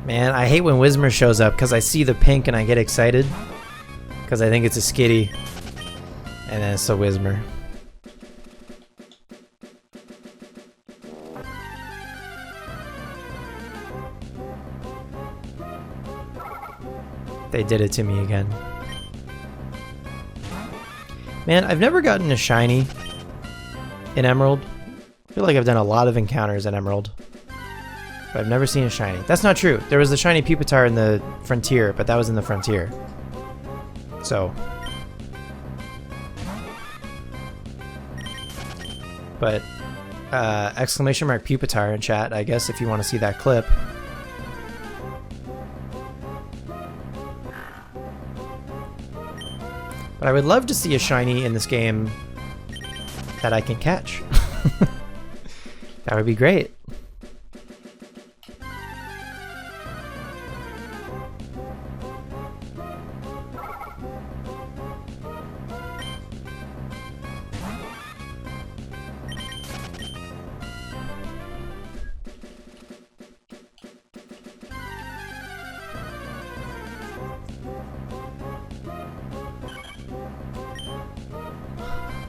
Man, I hate when Whismur shows up because I see the pink and I get excited because I think it's a Skitty, and then it's a Whismur. They did it to me again. Man, I've never gotten a shiny in Emerald. I feel like I've done a lot of encounters in Emerald, but I've never seen a shiny. That's not true. There was the shiny Pupitar in the Frontier, but that was in the Frontier. So. But, exclamation mark Pupitar in chat, I guess, if you want to see that clip. But I would love to see a shiny in this game that I can catch. That would be great.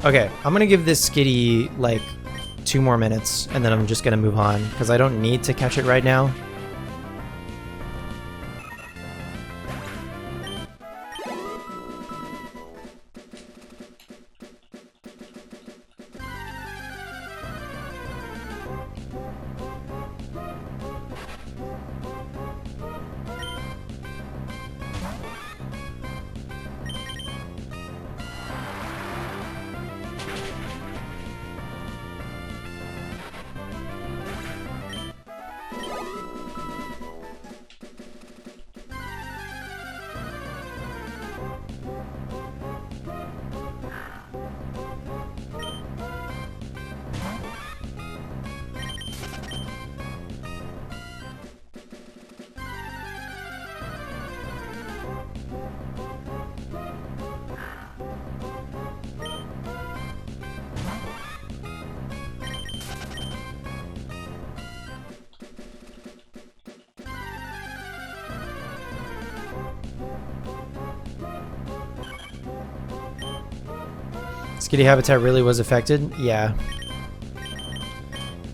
Okay, I'm gonna give this Skitty like 2 more minutes and then I'm just gonna move on because I don't need to catch it right now. Skitty habitat really was affected? Yeah.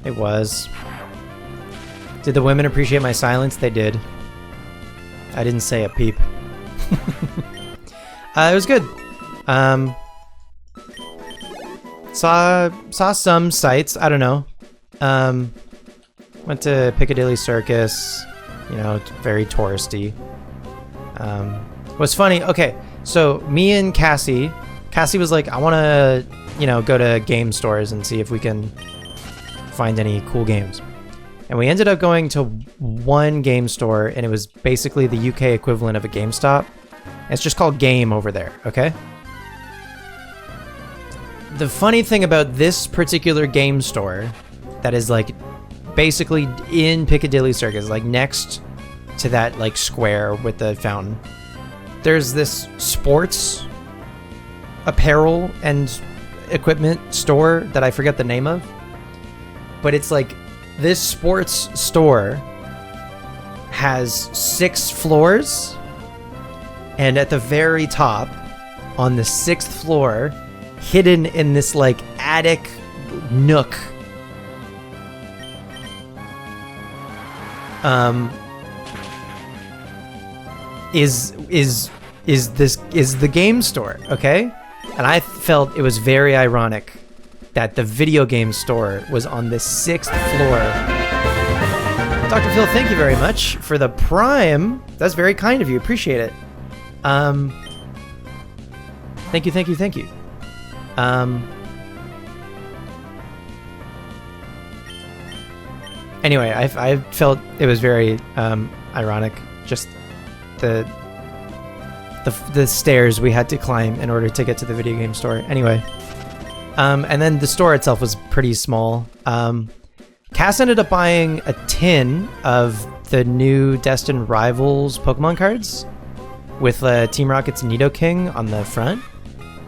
It was. Did the women appreciate my silence? They did. I didn't say a peep. It was good. Saw some sights. I don't know. Went to Piccadilly Circus. You know, it's very touristy. Was funny. Okay, so me and Cassie was like, I want to, you know, go to game stores and see if we can find any cool games. And we ended up going to one game store, and it was basically the UK equivalent of a GameStop. It's just called Game over there, okay? The funny thing about this particular game store that is like basically in Piccadilly Circus, like next to that like square with the fountain, there's this sports apparel and equipment store that I forget the name of. But it's like this sports store has 6 floors, and at the very top, on the 6th floor, hidden in this like attic nook, is the game store, okay? And I felt it was very ironic that the video game store was on the 6th floor. Dr. Phil, thank you very much for the Prime. That's very kind of you. Appreciate it. Thank you. Anyway, I felt it was very ironic, just the stairs we had to climb in order to get to the video game store. Anyway, and then the store itself was pretty small. Cass ended up buying a tin of the new Destined Rivals Pokemon cards with Team Rocket's Nidoking on the front.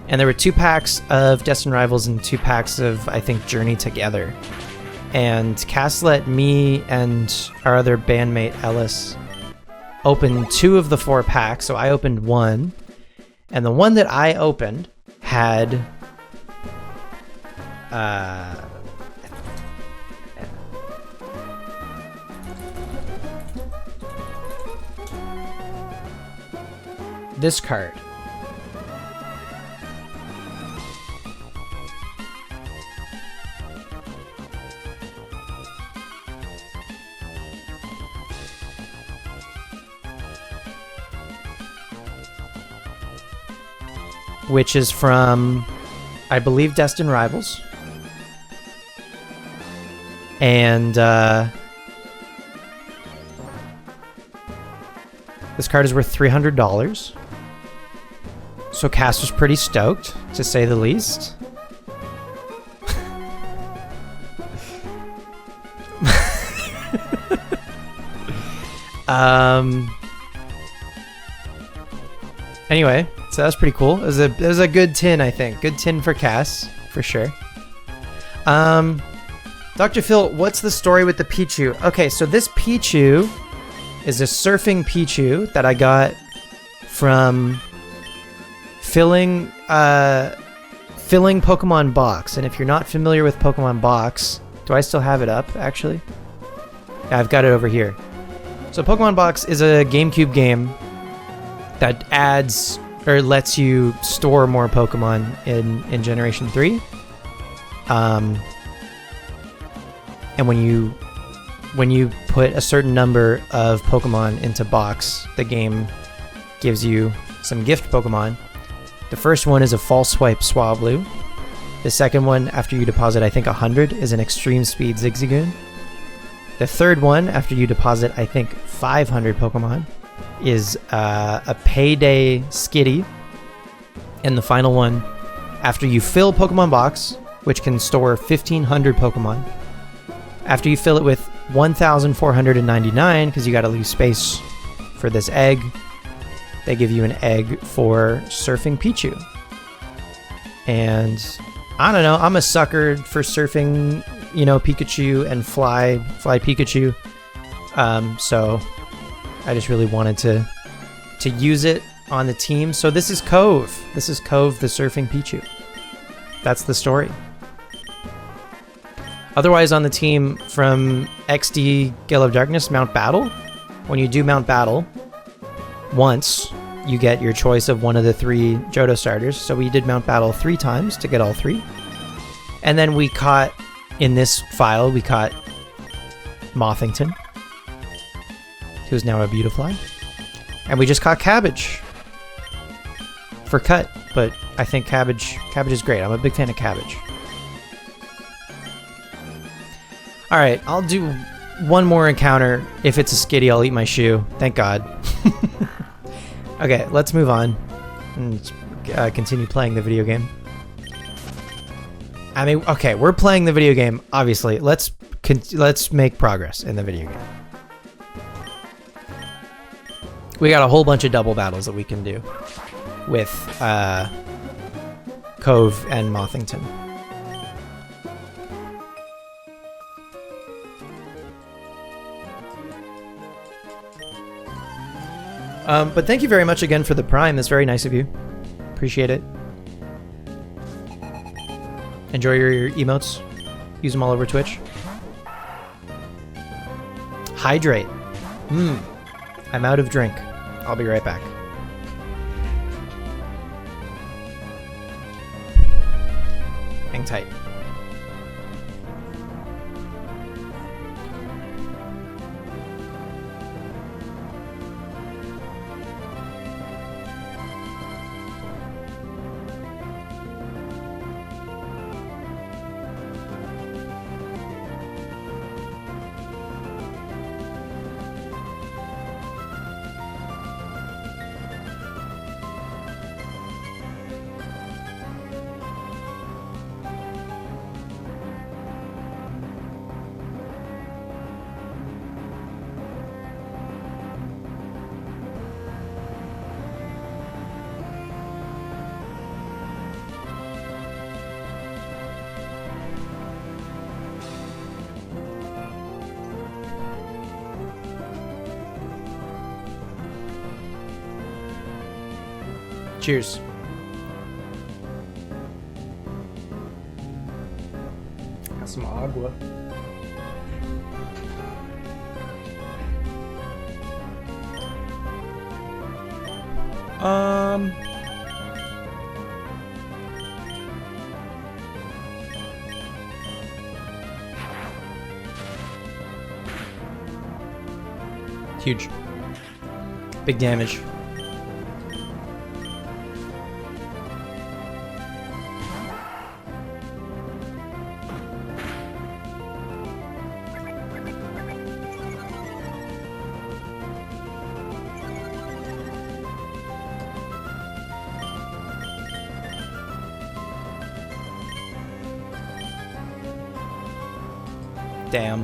And there were 2 packs of Destined Rivals and 2 packs of, I think, Journey Together. And Cass let me and our other bandmate Ellis open 2 of the 4 packs. So I opened 1. And the one that I opened had... this card. Which is from, I believe, Destined Rivals. And this card is worth $300. So Cass was pretty stoked, to say the least. Anyway, so that was pretty cool. It was a good tin, I think. Good tin for Cass, for sure. Dr. Phil, what's the story with the Pichu? Okay, so this Pichu is a surfing Pichu that I got from filling Pokemon Box. And if you're not familiar with Pokemon Box, do I still have it up, actually? Yeah, I've got it over here. So Pokemon Box is a GameCube game that adds or lets you store more Pokemon in Generation 3. And when you put a certain number of Pokemon into Box, the game gives you some gift Pokemon. The first one is a False Swipe Swablu. The second one, after you deposit, I think 100, is an Extreme Speed Zigzagoon. The third one, after you deposit, I think 500 Pokemon, is a Payday Skitty. And the final one, after you fill Pokemon Box, which can store 1,500 Pokemon, after you fill it with 1,499, because you got to leave space for this egg, they give you an egg for Surfing Pichu. And I don't know, I'm a sucker for surfing, you know, Pikachu and fly Pikachu. So I just really wanted to use it on the team. So this is Cove. This is Cove, the Surfing Pichu. That's the story. Otherwise, on the team from XD Gale of Darkness, Mount Battle, when you do Mount Battle, once you get your choice of one of the 3 Johto starters. So we did Mount Battle 3 times to get all 3. And then we caught, in this file, we caught Mothington, who's now a Beautifly. And we just caught Cabbage for cut, but I think Cabbage is great. I'm a big fan of Cabbage. All right, I'll do one more encounter. If it's a Skitty, I'll eat my shoe. Thank God. Okay, let's move on and continue playing the video game. I mean, okay, we're playing the video game, obviously. Let's make progress in the video game. We got a whole bunch of double battles that we can do with Cove and Mothington. But thank you very much again for the Prime. That's very nice of you. Appreciate it. Enjoy your emotes. Use them all over Twitch. Hydrate. I'm out of drink. I'll be right back. Hang tight. Cheers. Got some agua. Huge. Big damage. Damn.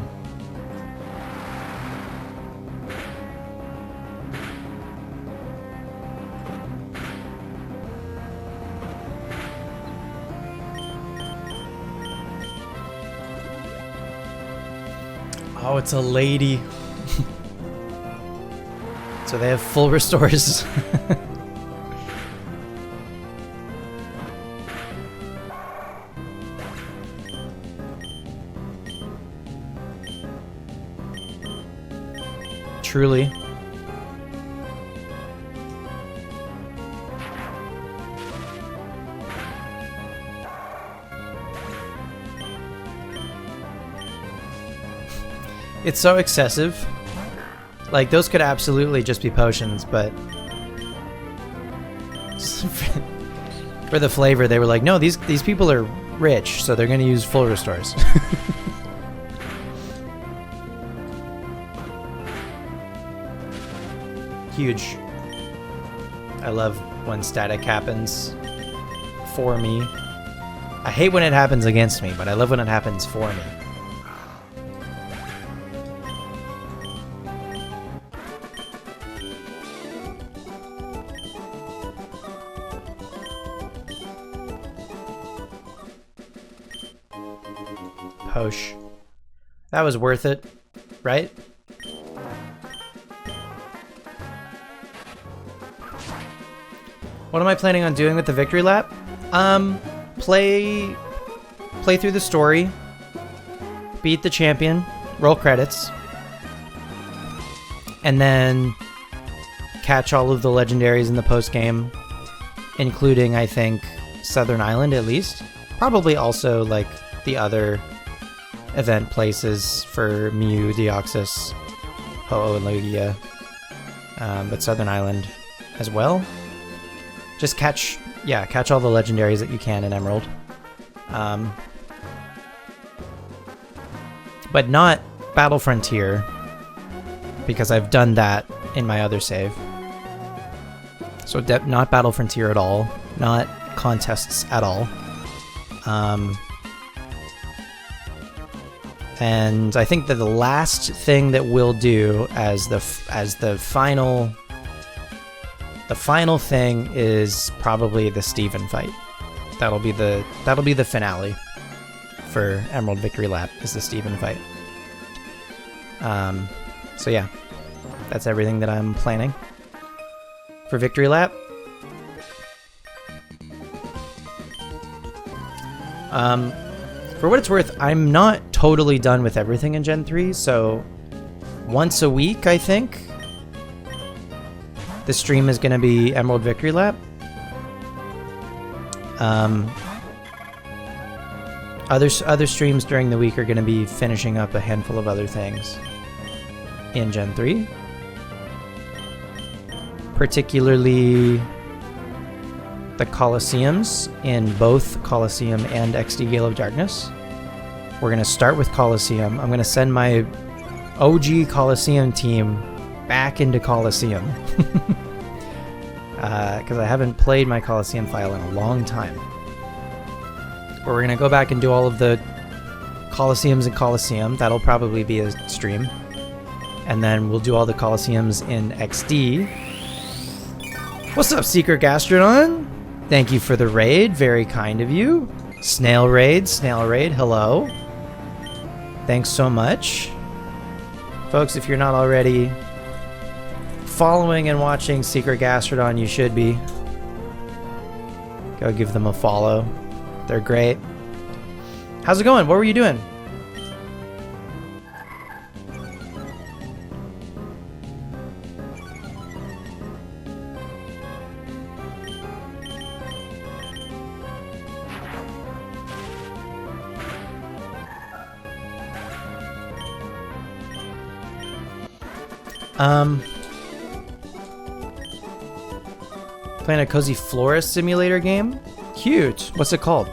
Oh, it's a lady. So they have full restores. Truly. It's so excessive. Like, those could absolutely just be potions, but for the flavor, they were like, no, these people are rich, so they're gonna use full restores. Huge. I love when static happens for me. I hate when it happens against me, but I love when it happens for me. Posh. That was worth it, right? What am I planning on doing with the victory lap? play through the story, beat the champion, roll credits, and then catch all of the legendaries in the post game, including, I think, Southern Island at least. Probably also like the other event places for Mew, Deoxys, Ho-Oh, and Lugia, but Southern Island as well. Just catch all the legendaries that you can in Emerald. But not Battle Frontier, because I've done that in my other save. So not Battle Frontier at all, not contests at all. And I think that the last thing that we'll do as the final thing is probably the Steven fight. That'll be the finale for Emerald Victory Lap, is the Steven fight. So yeah, that's everything that I'm planning for Victory Lap. For what it's worth, I'm not totally done with everything in Gen 3, so once a week, I think, the stream is going to be Emerald Victory Lap. Other streams during the week are going to be finishing up a handful of other things in Gen 3. Particularly the Colosseums in both Colosseum and XD Gale of Darkness. We're going to start with Colosseum. I'm going to send my OG Colosseum team back into Colosseum. Because I haven't played my Colosseum file in a long time. But we're going to go back and do all of the Colosseums in Colosseum. That'll probably be a stream. And then we'll do all the Colosseums in XD. What's up, Secret Gastrodon? Thank you for the raid. Very kind of you. Snail Raid, hello. Thanks so much. Folks, if you're not already following and watching Secret Gastrodon, you should be. Go give them a follow. They're great. How's it going? What were you doing? Playing a cozy florist simulator game? Cute. What's it called?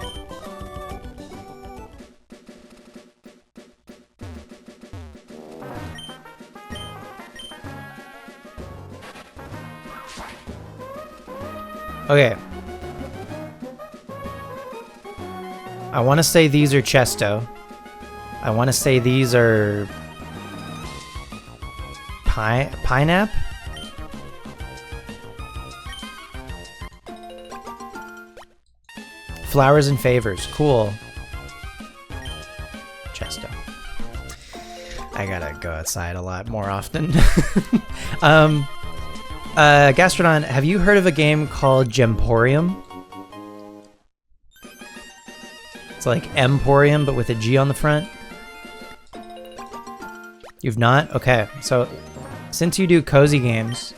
Okay. I want to say these are Chesto. I want to say these are Pinap? Flowers and Favors. Cool. Chesto. I gotta go outside a lot more often. Gastrodon, have you heard of a game called Gemporium? It's like Emporium, but with a G on the front. You've not? Okay, so since you do cozy games,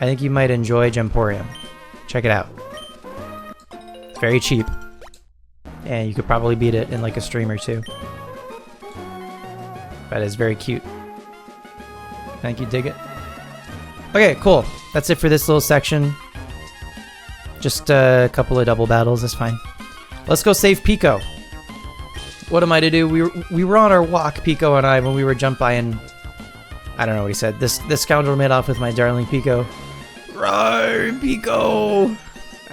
I think you might enjoy Gemporium. Check it out. It's very cheap. And you could probably beat it in like a stream or two. But it's very cute. I think you dig it. Okay, cool. That's it for this little section. Just a couple of double battles, that's fine. Let's go save Pico. What am I to do? We were on our walk, Pico and I, when we were jump buying. I don't know what he said. This scoundrel made off with my darling Pico. Roar, Pico!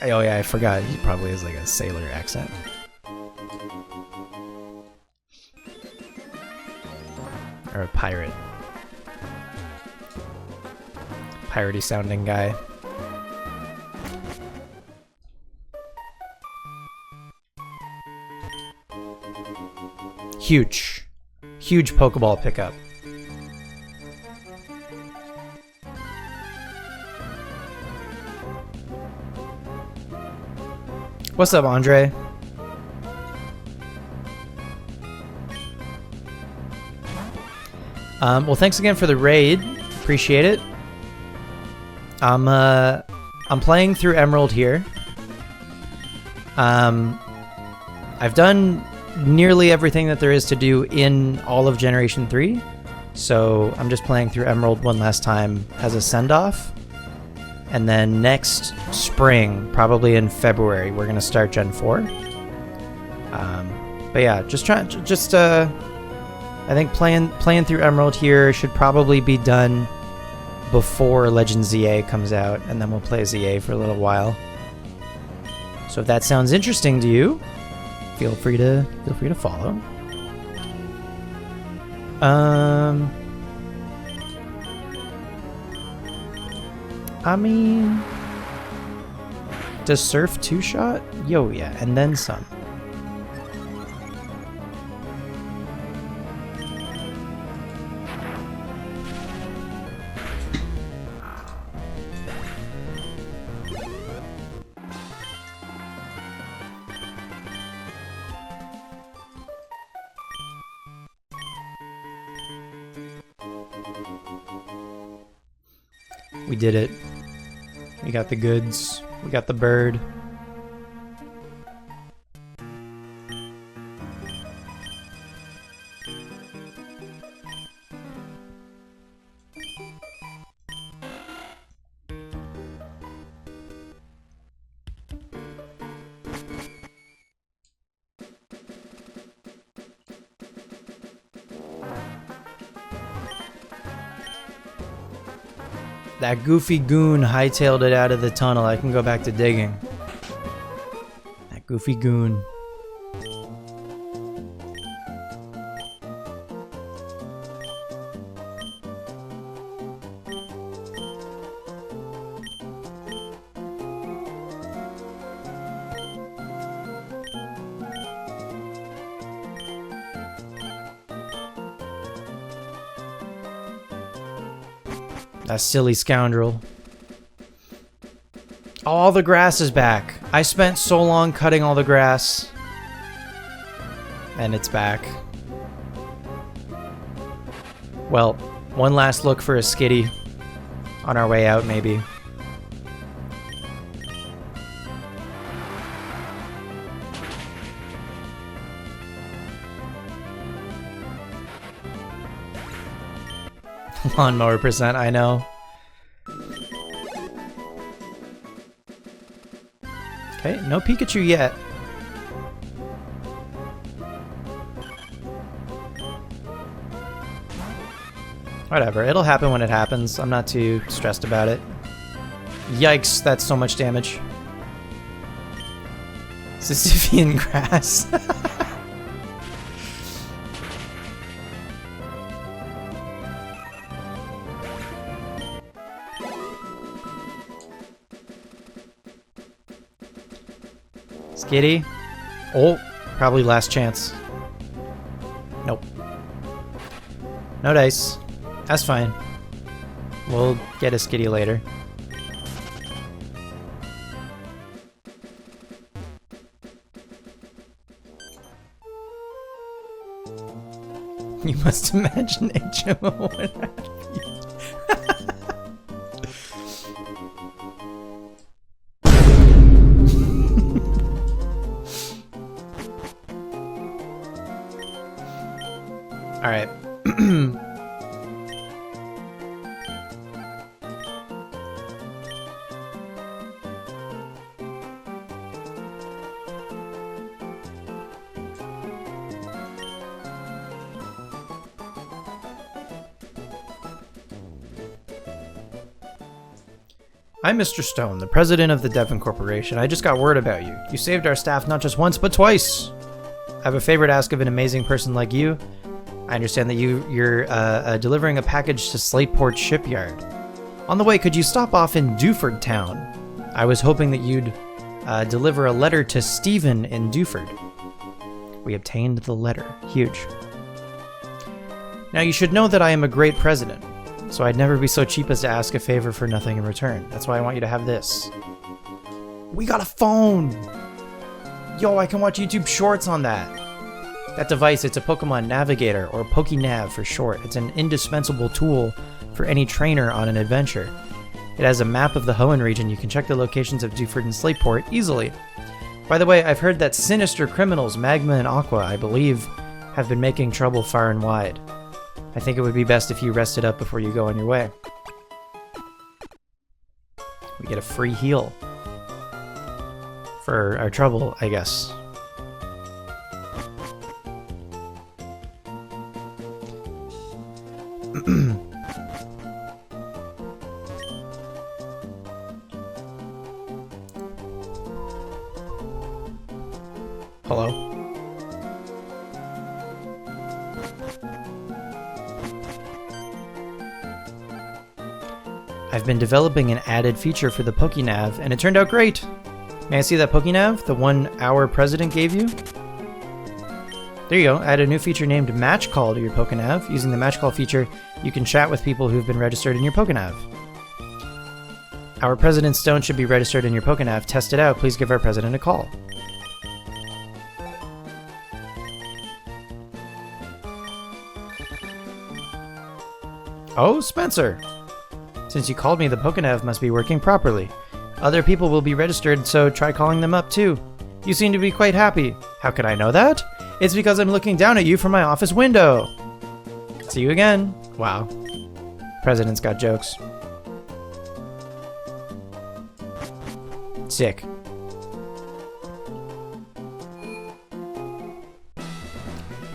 Oh yeah, I forgot. He probably has like a sailor accent. Or a pirate. Piratey sounding guy. Huge. Huge Pokeball pickup. What's up, Andre? Well, thanks again for the raid. Appreciate it. I'm playing through Emerald here. I've done nearly everything that there is to do in all of Generation 3. So I'm just playing through Emerald one last time as a send-off. And then next spring, probably in February, we're going to start Gen 4. But yeah, I think playing through Emerald here should probably be done before Legend ZA comes out, and then we'll play ZA for a little while. So if that sounds interesting to you, feel free to follow. I mean, does Surf 2-shot? Yo, yeah, and then some. We did it. We got the goods. We got the bird. That goofy goon hightailed it out of the tunnel. I can go back to digging. That goofy goon. That silly scoundrel. All the grass is back. I spent so long cutting all the grass. And it's back. Well, one last look for a skitty. On our way out, maybe. Lawnmower percent, I know. Okay, no Pikachu yet. Whatever, it'll happen when it happens. I'm not too stressed about it. Yikes, that's so much damage. Sisyphean grass. Skitty. Oh, probably last chance. Nope. No dice. That's fine. We'll get a Skitty later. You must imagine HMO would have you. All right. I'm Mr. Stone, the president of the Devon Corporation. I just got word about you. You saved our staff not just once, but twice. I have a favor to ask of an amazing person like you. I understand that you're delivering a package to Slateport Shipyard. On the way, could you stop off in Dewford Town? I was hoping that you'd deliver a letter to Stephen in Dewford. We obtained the letter. Huge. Now, you should know that I am a great president, so I'd never be so cheap as to ask a favor for nothing in return. That's why I want you to have this. We got a phone! Yo, I can watch YouTube Shorts on that. That device, it's a Pokemon Navigator, or PokeNav for short. It's an indispensable tool for any trainer on an adventure. It has a map of the Hoenn region. You can check the locations of Dewford and Slateport easily. By the way, I've heard that sinister criminals, Magma and Aqua, I believe, have been making trouble far and wide. I think it would be best if you rested up before you go on your way. We get a free heal. For our trouble, I guess. Hello? I've been developing an added feature for the PokeNav, and it turned out great! May I see that PokeNav? The one our president gave you? There you go. Add a new feature named Match Call to your PokeNav. Using the Match Call feature, you can chat with people who've been registered in your PokeNav. Our president's stone should be registered in your PokeNav. Test it out. Please give our president a call. Oh, Spencer! Since you called me, the PokeNav must be working properly. Other people will be registered, so try calling them up too. You seem to be quite happy. How could I know that? It's because I'm looking down at you from my office window. See you again. Wow. President's got jokes. Sick.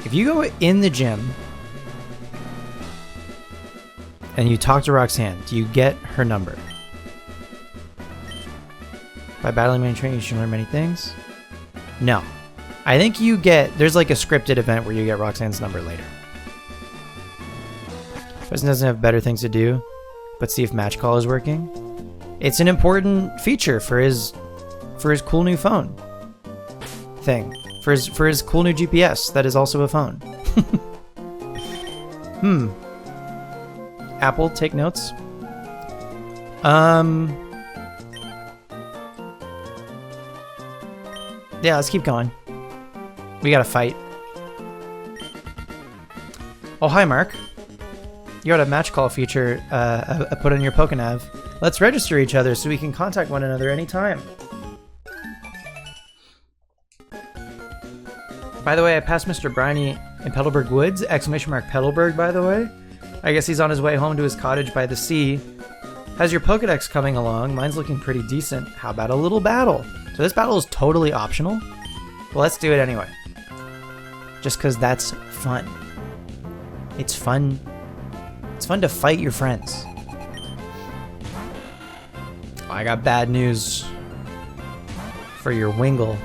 If you go in the gym and you talk to Roxanne, do you get her number? By battling many trainers, you should learn many things? No. I think you get... There's like a scripted event where you get Roxanne's number later. President doesn't have better things to do, but see if Match Call is working. It's an important feature for his cool new phone thing. For his cool new GPS that is also a phone. Apple, take notes. Yeah, let's keep going. We gotta fight. Oh, hi, Mark. You got a Match Call feature put on your PokeNav. Let's register each other so we can contact one another anytime. By the way, I passed Mr. Briny in Petalburg Woods. Exclamation mark Petalburg, by the way. I guess he's on his way home to his cottage by the sea. How's your Pokedex coming along? Mine's looking pretty decent. How about a little battle? So this battle is totally optional? Well, let's do it anyway. Just because that's fun. It's fun. It's fun to fight your friends. I got bad news for your Wingull.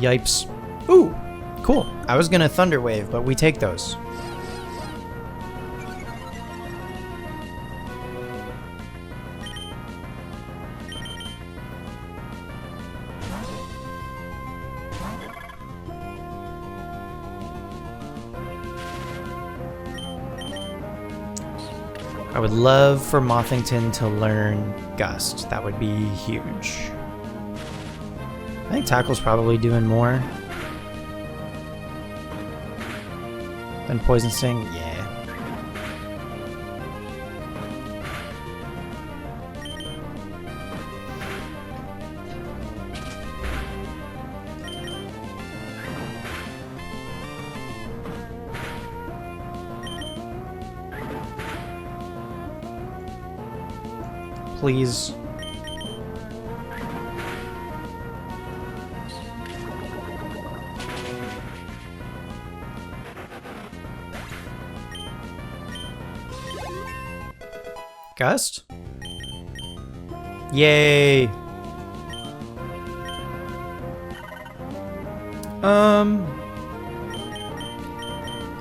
Yipes. Ooh, cool. I was gonna Thunder Wave, but we take those. I would love for Mothington to learn Gust. That would be huge. I think Tackle's probably doing more than Poison Sting. Yeah. Please. Gust? Yay!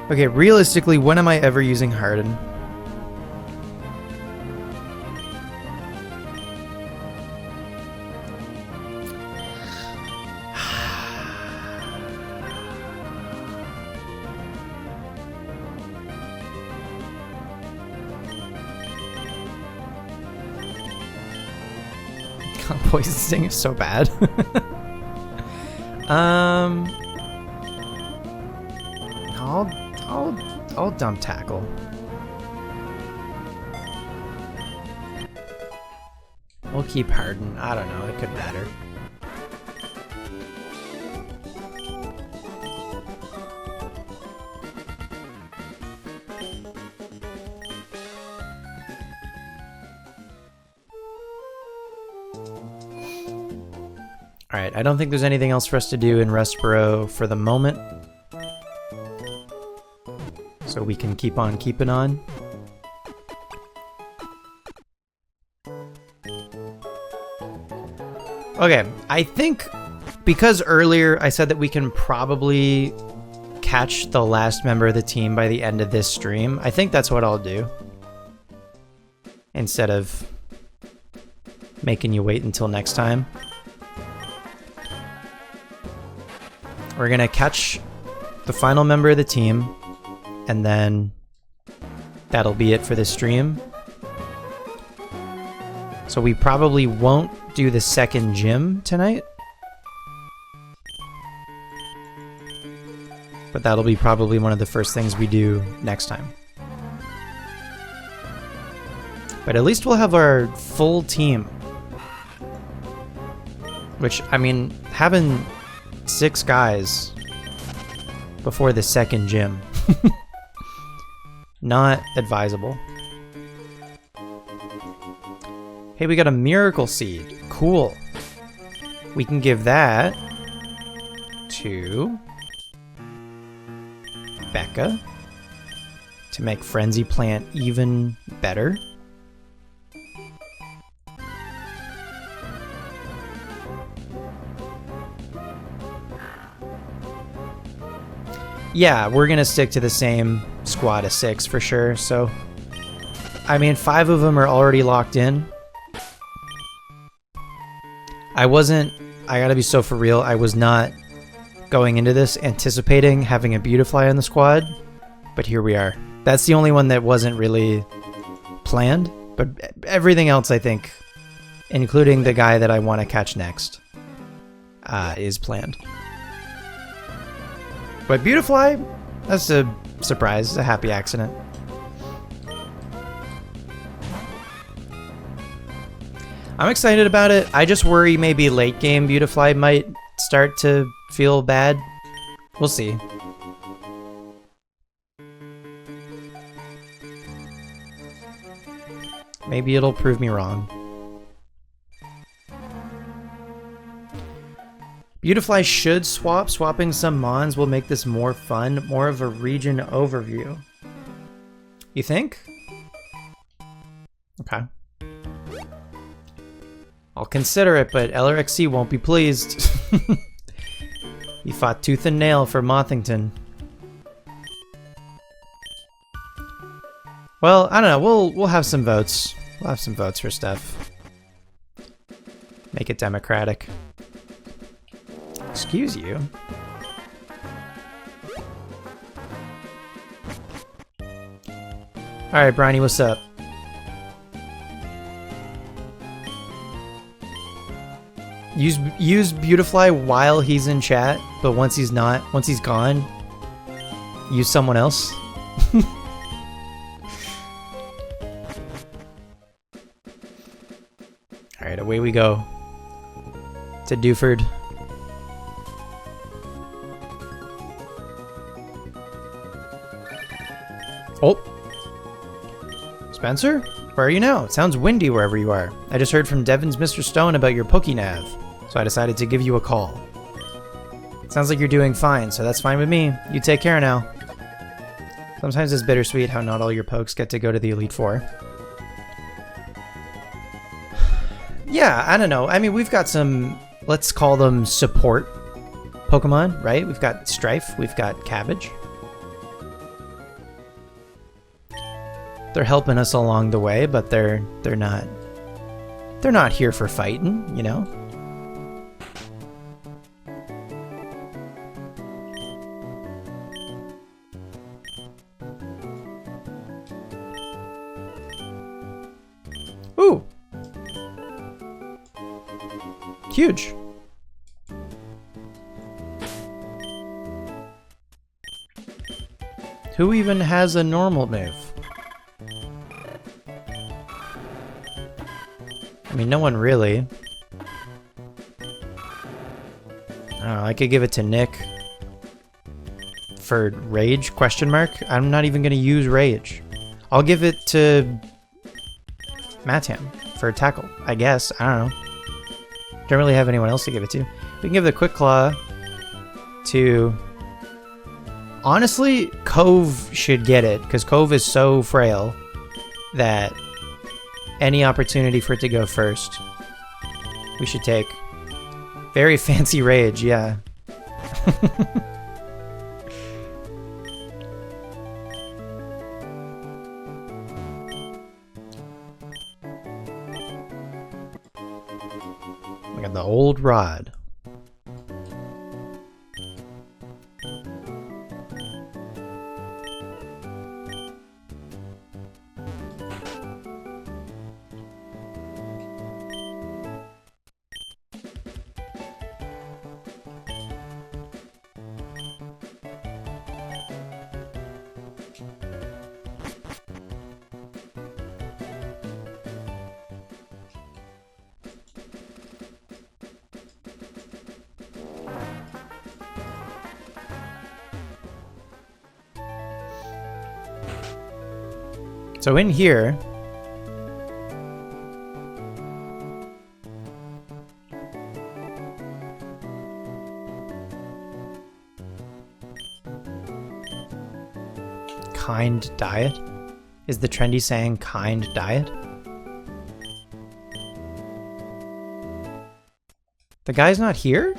Okay, realistically, when am I ever using Harden? Poison Sting is so bad. I'll dump tackle. We'll keep Harden. I don't know. It could matter. Alright, I don't think there's anything else for us to do in Rustboro for the moment. So we can keep on keeping on. Okay, I think because earlier I said that we can probably catch the last member of the team by the end of this stream, I think that's what I'll do. Instead of making you wait until next time. We're gonna catch the final member of the team, and then that'll be it for this stream. So we probably won't do the second gym tonight. But that'll be probably one of the first things we do next time. But at least we'll have our full team. Which, I mean, having 6 guys before the second gym. Not advisable. Hey, we got a miracle seed. Cool. We can give that to Becca to make Frenzy Plant even better. Yeah, we're gonna stick to the same squad of 6 for sure, so... I mean, 5 of them are already locked in. I gotta be so for real, I was not going into this anticipating having a Beautifly on the squad, but here we are. That's the only one that wasn't really planned, but everything else I think, including the guy that I want to catch next, is planned. But Beautifly, that's a surprise, a happy accident. I'm excited about it. I just worry maybe late game Beautifly might start to feel bad. We'll see. Maybe it'll prove me wrong. Beautifly should swap. Swapping some Mons will make this more fun. More of a region overview. You think? Okay. I'll consider it, but LRXC won't be pleased. He fought tooth and nail for Mothington. Well, I don't know. We'll have some votes. We'll have some votes for stuff. Make it democratic. Excuse you. Alright, Bryony, what's up? Use Beautifly while he's in chat, but once he's gone, use someone else. Alright, away we go. To Dewford. Oh! Spencer? Where are you now? It sounds windy wherever you are. I just heard from Devin's Mr. Stone about your Pokénav, so I decided to give you a call. Sounds like you're doing fine, so that's fine with me. You take care now. Sometimes it's bittersweet how not all your pokes get to go to the Elite Four. Yeah, I don't know. I mean, we've got some, let's call them support Pokemon, right? We've got Strife, we've got Cabbage. They're helping us along the way, but they're not here for fighting, you know? Ooh. Huge. Who even has a normal move? I mean, no one really. I don't know, I could give it to Nick. For rage, question mark? I'm not even gonna use rage. I'll give it to Matam for tackle, I guess. I don't know. Don't really have anyone else to give it to. We can give the quick claw to... Honestly, Cove should get it, because Cove is so frail that any opportunity for it to go first, we should take. Very fancy rage, yeah. Look at the old rod. So in here, kind diet? Is the trendy saying kind diet? The guy's not here?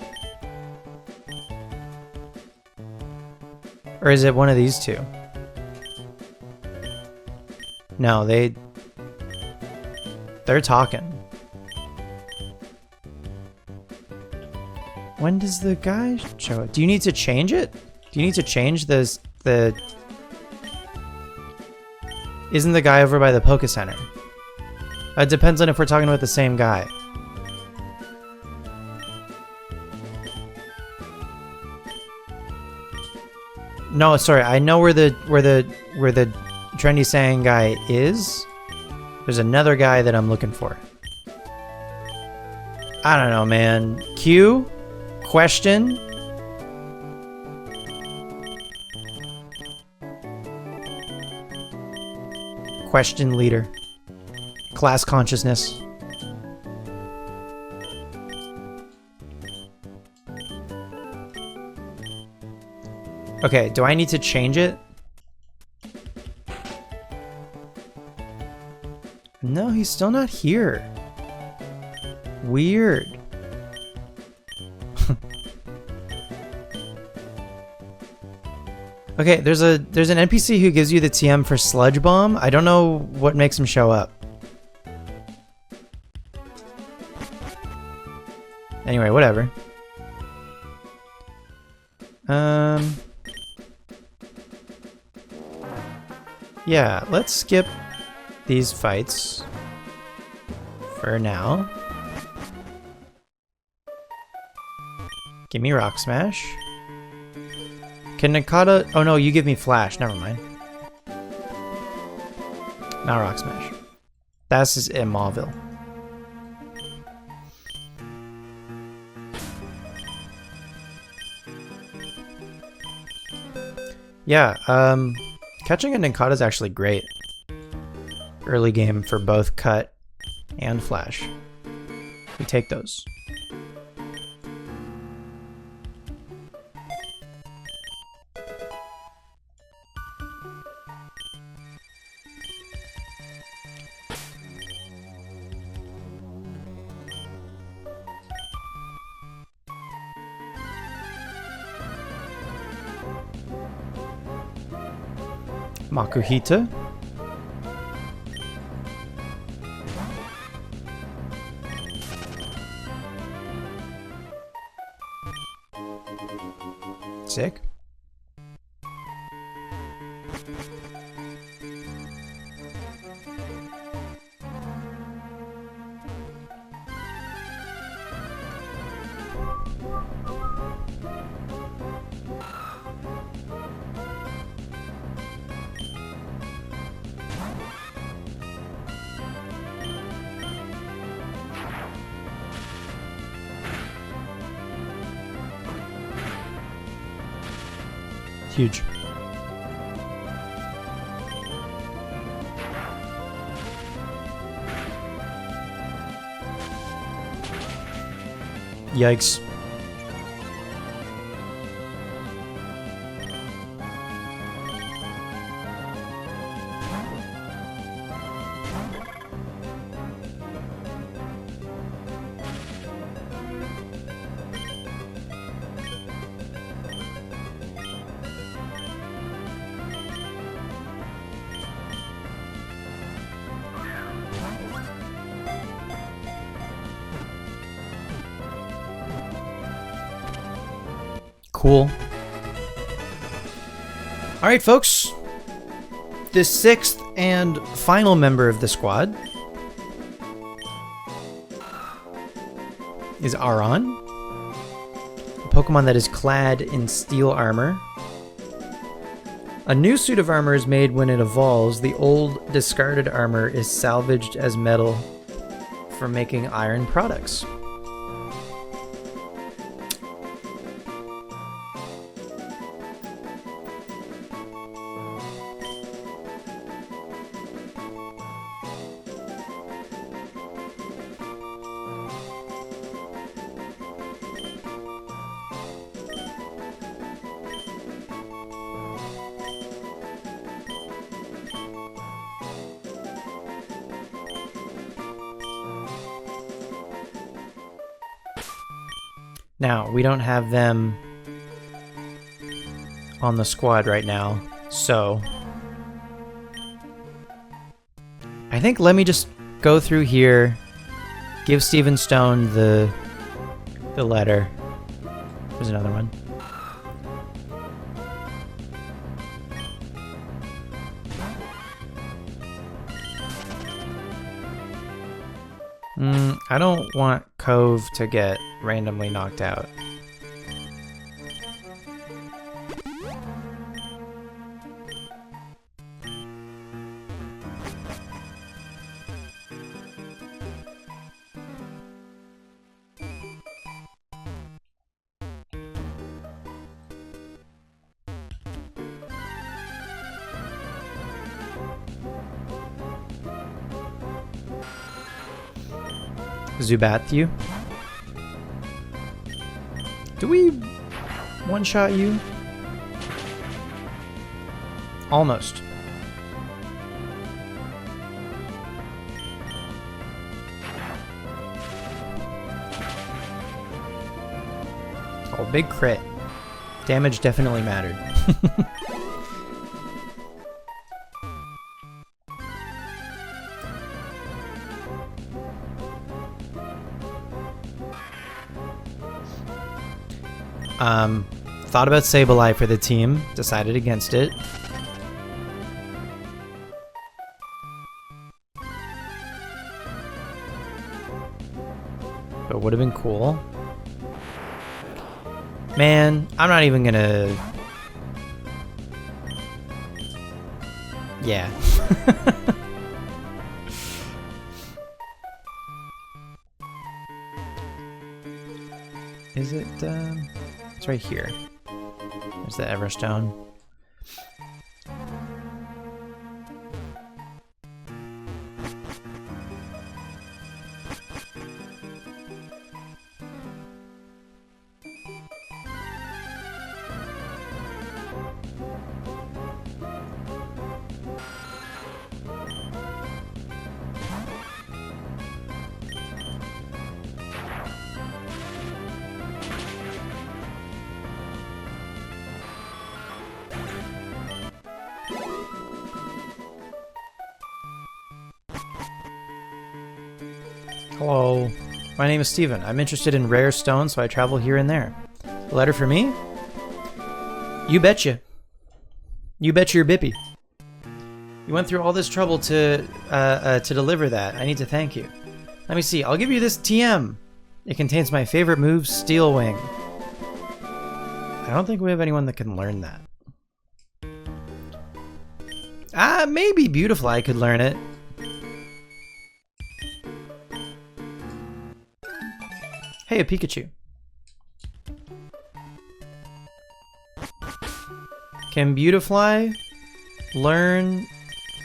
Or is it one of these two? No, they're talking. When does the guy show up? Do you need to change it? Do you need to change the... Isn't the guy over by the Poke Center? It depends on if we're talking about the same guy. No, sorry. I know where the trendy saying guy is. There's another guy that I'm looking for. I don't know, man. Q? Question? Question leader. Class consciousness. Okay, do I need to change it? No, he's still not here. Weird. Okay, there's an NPC who gives you the TM for Sludge Bomb. I don't know what makes him show up. Anyway, whatever. Yeah, let's skip these fights for now. Give me Rock Smash. Can Nakata... Oh no, you give me Flash. Never mind. Not Rock Smash. That's just in Mauville. Yeah, catching a Ninkata is actually great. Early game for both cut and flash. We take those. Makuhita. Sick. Huge. Yikes. Cool. All right, folks. The sixth and final member of the squad is Aron, a Pokemon that is clad in steel armor. A new suit of armor is made when it evolves. The old discarded armor is salvaged as metal for making iron products. Now, we don't have them on the squad right now, so I think let me just go through here, give Steven Stone the letter. There's another one. I don't want Cove to get randomly knocked out. Zubat you. Do we one-shot you? Almost. Oh, big crit. Damage definitely mattered. Thought about Sableye for the team, decided against it. But would have been cool. Man, I'm not even gonna... Yeah. Is it, it's right here. There's the Everstone. Hello, my name is Steven. I'm interested in rare stones, so I travel here and there. A letter for me? You betcha. You betcha your bippy. You went through all this trouble to deliver that. I need to thank you. Let me see. I'll give you this TM. It contains my favorite move, Steel Wing. I don't think we have anyone that can learn that. Maybe Beautifly could learn it. Hey, a Pikachu. Can Beautifly learn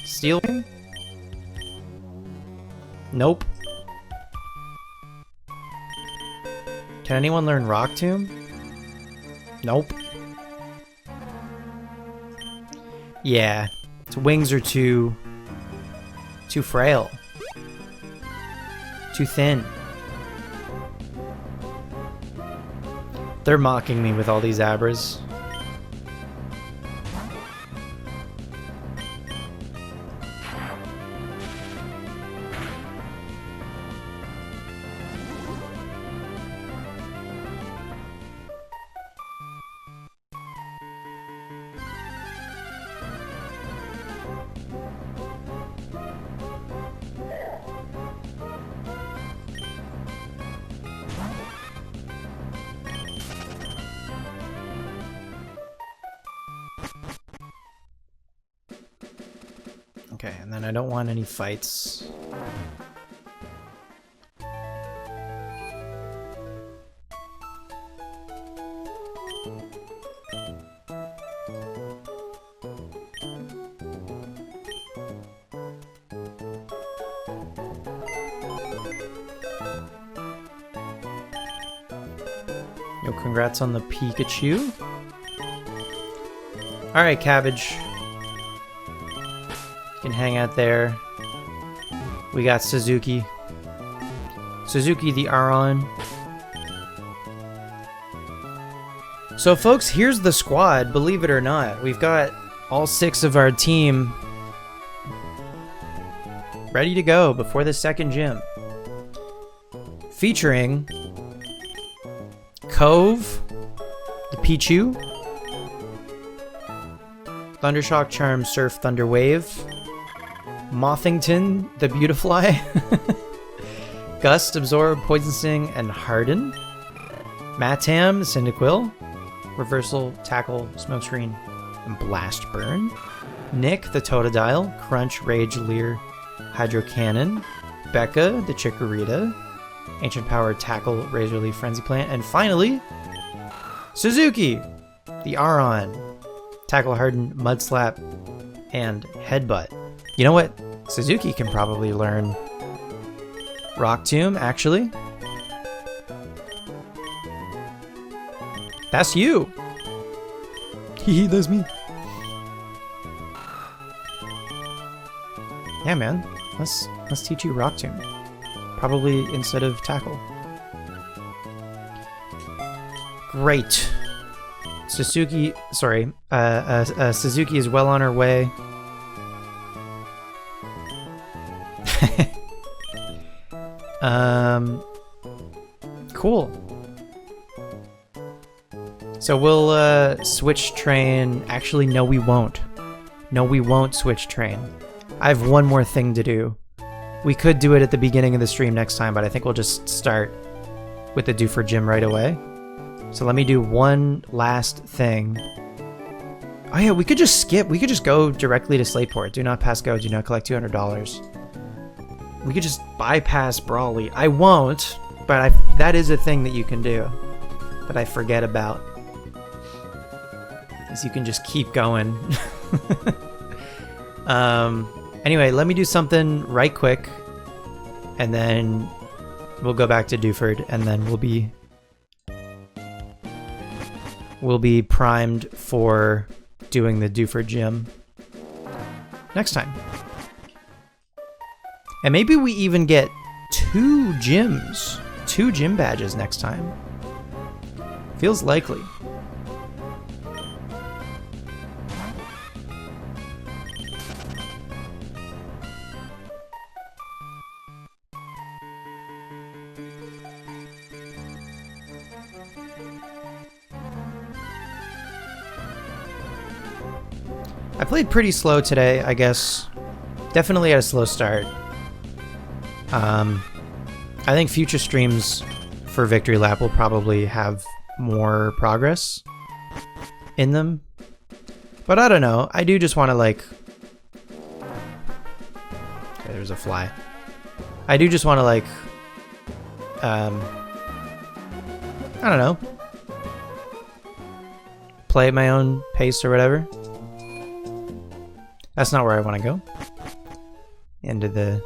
Steel Wing? Nope. Can anyone learn Rock Tomb? Nope. Yeah, its wings are too frail. Too thin. They're mocking me with all these Abras. Okay, and then I don't want any fights. Yo, congrats on the Pikachu. Alright, Cabbage. You can hang out there. We got Suzuki. Suzuki the Aron. So folks, here's the squad, believe it or not. We've got all 6 of our team ready to go before the second gym. Featuring Cove, the Pichu, Thundershock, Charm, Surf, Thunder Wave, Mothington, the Beautifly, Gust, Absorb, Poison Sting, and Harden, Matam, the Cyndaquil, Reversal, Tackle, Smokescreen, and Blast Burn, Nick, the Totodile, Crunch, Rage, Leer, Hydro Cannon, Becca, the Chikorita, Ancient Power, Tackle, Razor Leaf, Frenzy Plant, and finally, Suzuki, the Aron, Tackle, Harden, Mud Slap, and Headbutt. You know what? Suzuki can probably learn Rock Tomb, actually. That's you! Hehe, that's me. Yeah, man. Let's teach you Rock Tomb. Probably instead of Tackle. Great. Suzuki is well on her way. Cool. So we'll switch train. Actually, no, we won't. No, we won't switch train. I have one more thing to do. We could do it at the beginning of the stream next time, but I think we'll just start with the Do for Gym right away. So let me do one last thing. Oh yeah, we could just skip. We could just go directly to Slateport. Do not pass go. Do not collect $200. We could just bypass Brawly. I won't, but that is a thing that you can do that I forget about. Is you can just keep going. Anyway, let me do something right quick, and then we'll go back to Dewford, and then we'll be primed for doing the Dewford Gym next time. And maybe we even get 2 gyms, 2 gym badges next time. Feels likely. I played pretty slow today, I guess. Definitely had a slow start. I think future streams for Victory Lap will probably have more progress in them. But I don't know. I do just want to like... Okay, there's a fly. I do just want to like... I don't know. Play at my own pace or whatever. That's not where I want to go. Into the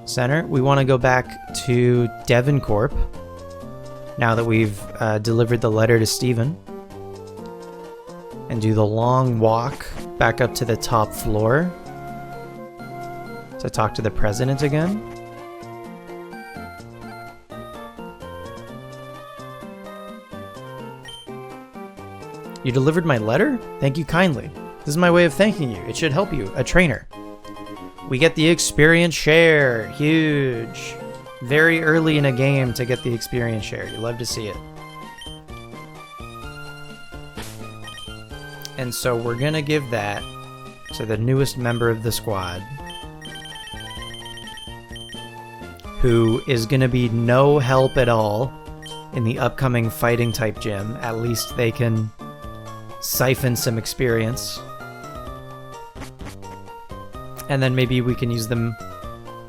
center. We want to go back to Devoncorp now that we've delivered the letter to Stephen, and do the long walk back up to the top floor to talk to the president again. You delivered my letter? Thank you kindly. This is my way of thanking you. It should help you, a trainer. We get the experience share. Huge. Very early in a game to get the experience share. You love to see it. And so we're going to give that to the newest member of the squad, who is going to be no help at all in the upcoming fighting type gym. At least they can siphon some experience. And then maybe we can use them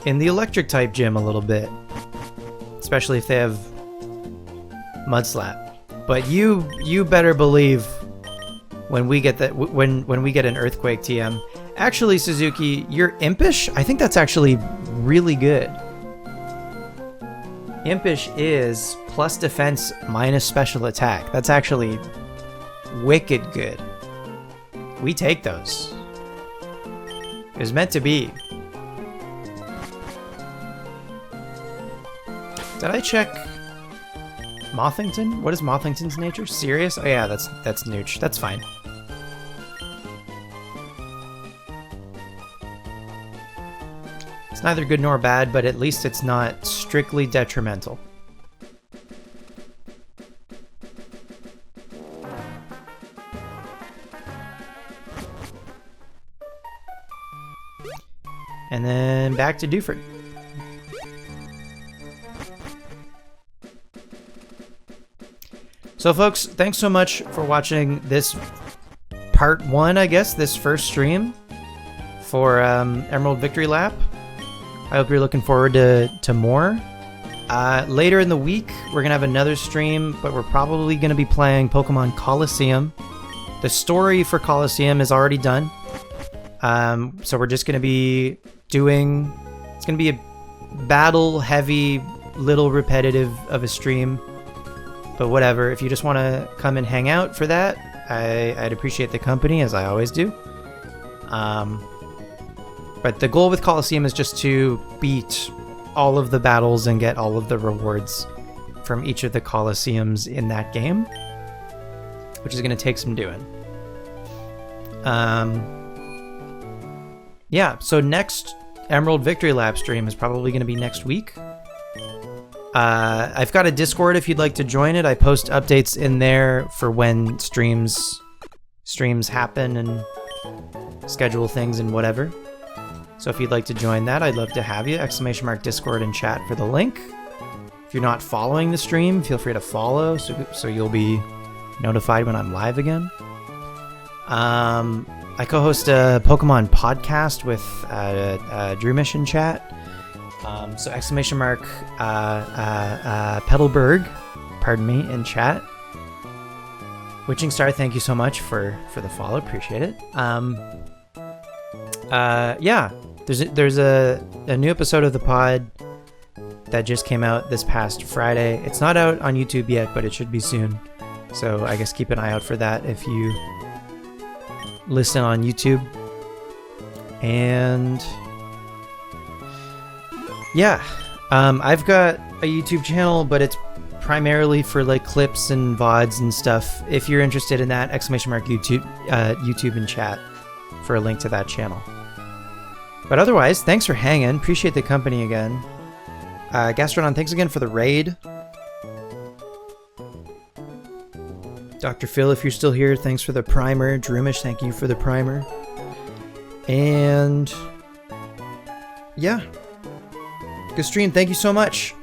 in the electric type gym a little bit, especially if they have Mudslap. But you better believe when we get that when we get an earthquake TM. Actually, Suzuki, you're Impish? I think that's actually really good. Impish is plus defense minus special attack. That's actually wicked good. We take those. It was meant to be. Did I check Mothington? What is Mothington's nature? Serious? Oh yeah, that's Nooch. That's fine. It's neither good nor bad, but at least it's not strictly detrimental. And then back to Dewford. So folks, thanks so much for watching this part 1, I guess, this first stream for Emerald Victory Lap. I hope you're looking forward to more. Later in the week, we're going to have another stream, but we're probably going to be playing Pokemon Colosseum. The story for Colosseum is already done. So we're just going to be doing... It's going to be a battle-heavy, little repetitive of a stream. But whatever, if you just want to come and hang out for that, I'd appreciate the company, as I always do. But the goal with Colosseum is just to beat all of the battles and get all of the rewards from each of the Colosseums in that game, which is going to take some doing. Yeah, so next Emerald Victory Lap stream is probably going to be next week. I've got a Discord if you'd like to join it. I post updates in there for when streams happen and schedule things and whatever. So if you'd like to join that, I'd love to have you. !Discord and chat for the link. If you're not following the stream, feel free to follow so you'll be notified when I'm live again. I co-host a Pokemon podcast with Drew Mission Chat. So !Petalburg, pardon me, in chat. Witching Star, thank you so much for the follow, appreciate it. Yeah, there's a new episode of the pod that just came out this past Friday. It's not out on YouTube yet, but it should be soon. So I guess keep an eye out for that if you listen on YouTube. And yeah, I've got a YouTube channel, but it's primarily for like clips and VODs and stuff. If you're interested in that, YouTube in chat for a link to that channel. But otherwise, thanks for hanging. Appreciate the company again. Gastrodon, thanks again for the raid. Dr. Phil, if you're still here, thanks for the primer. Droomish, thank you for the primer. And yeah, good stream. Thank you so much.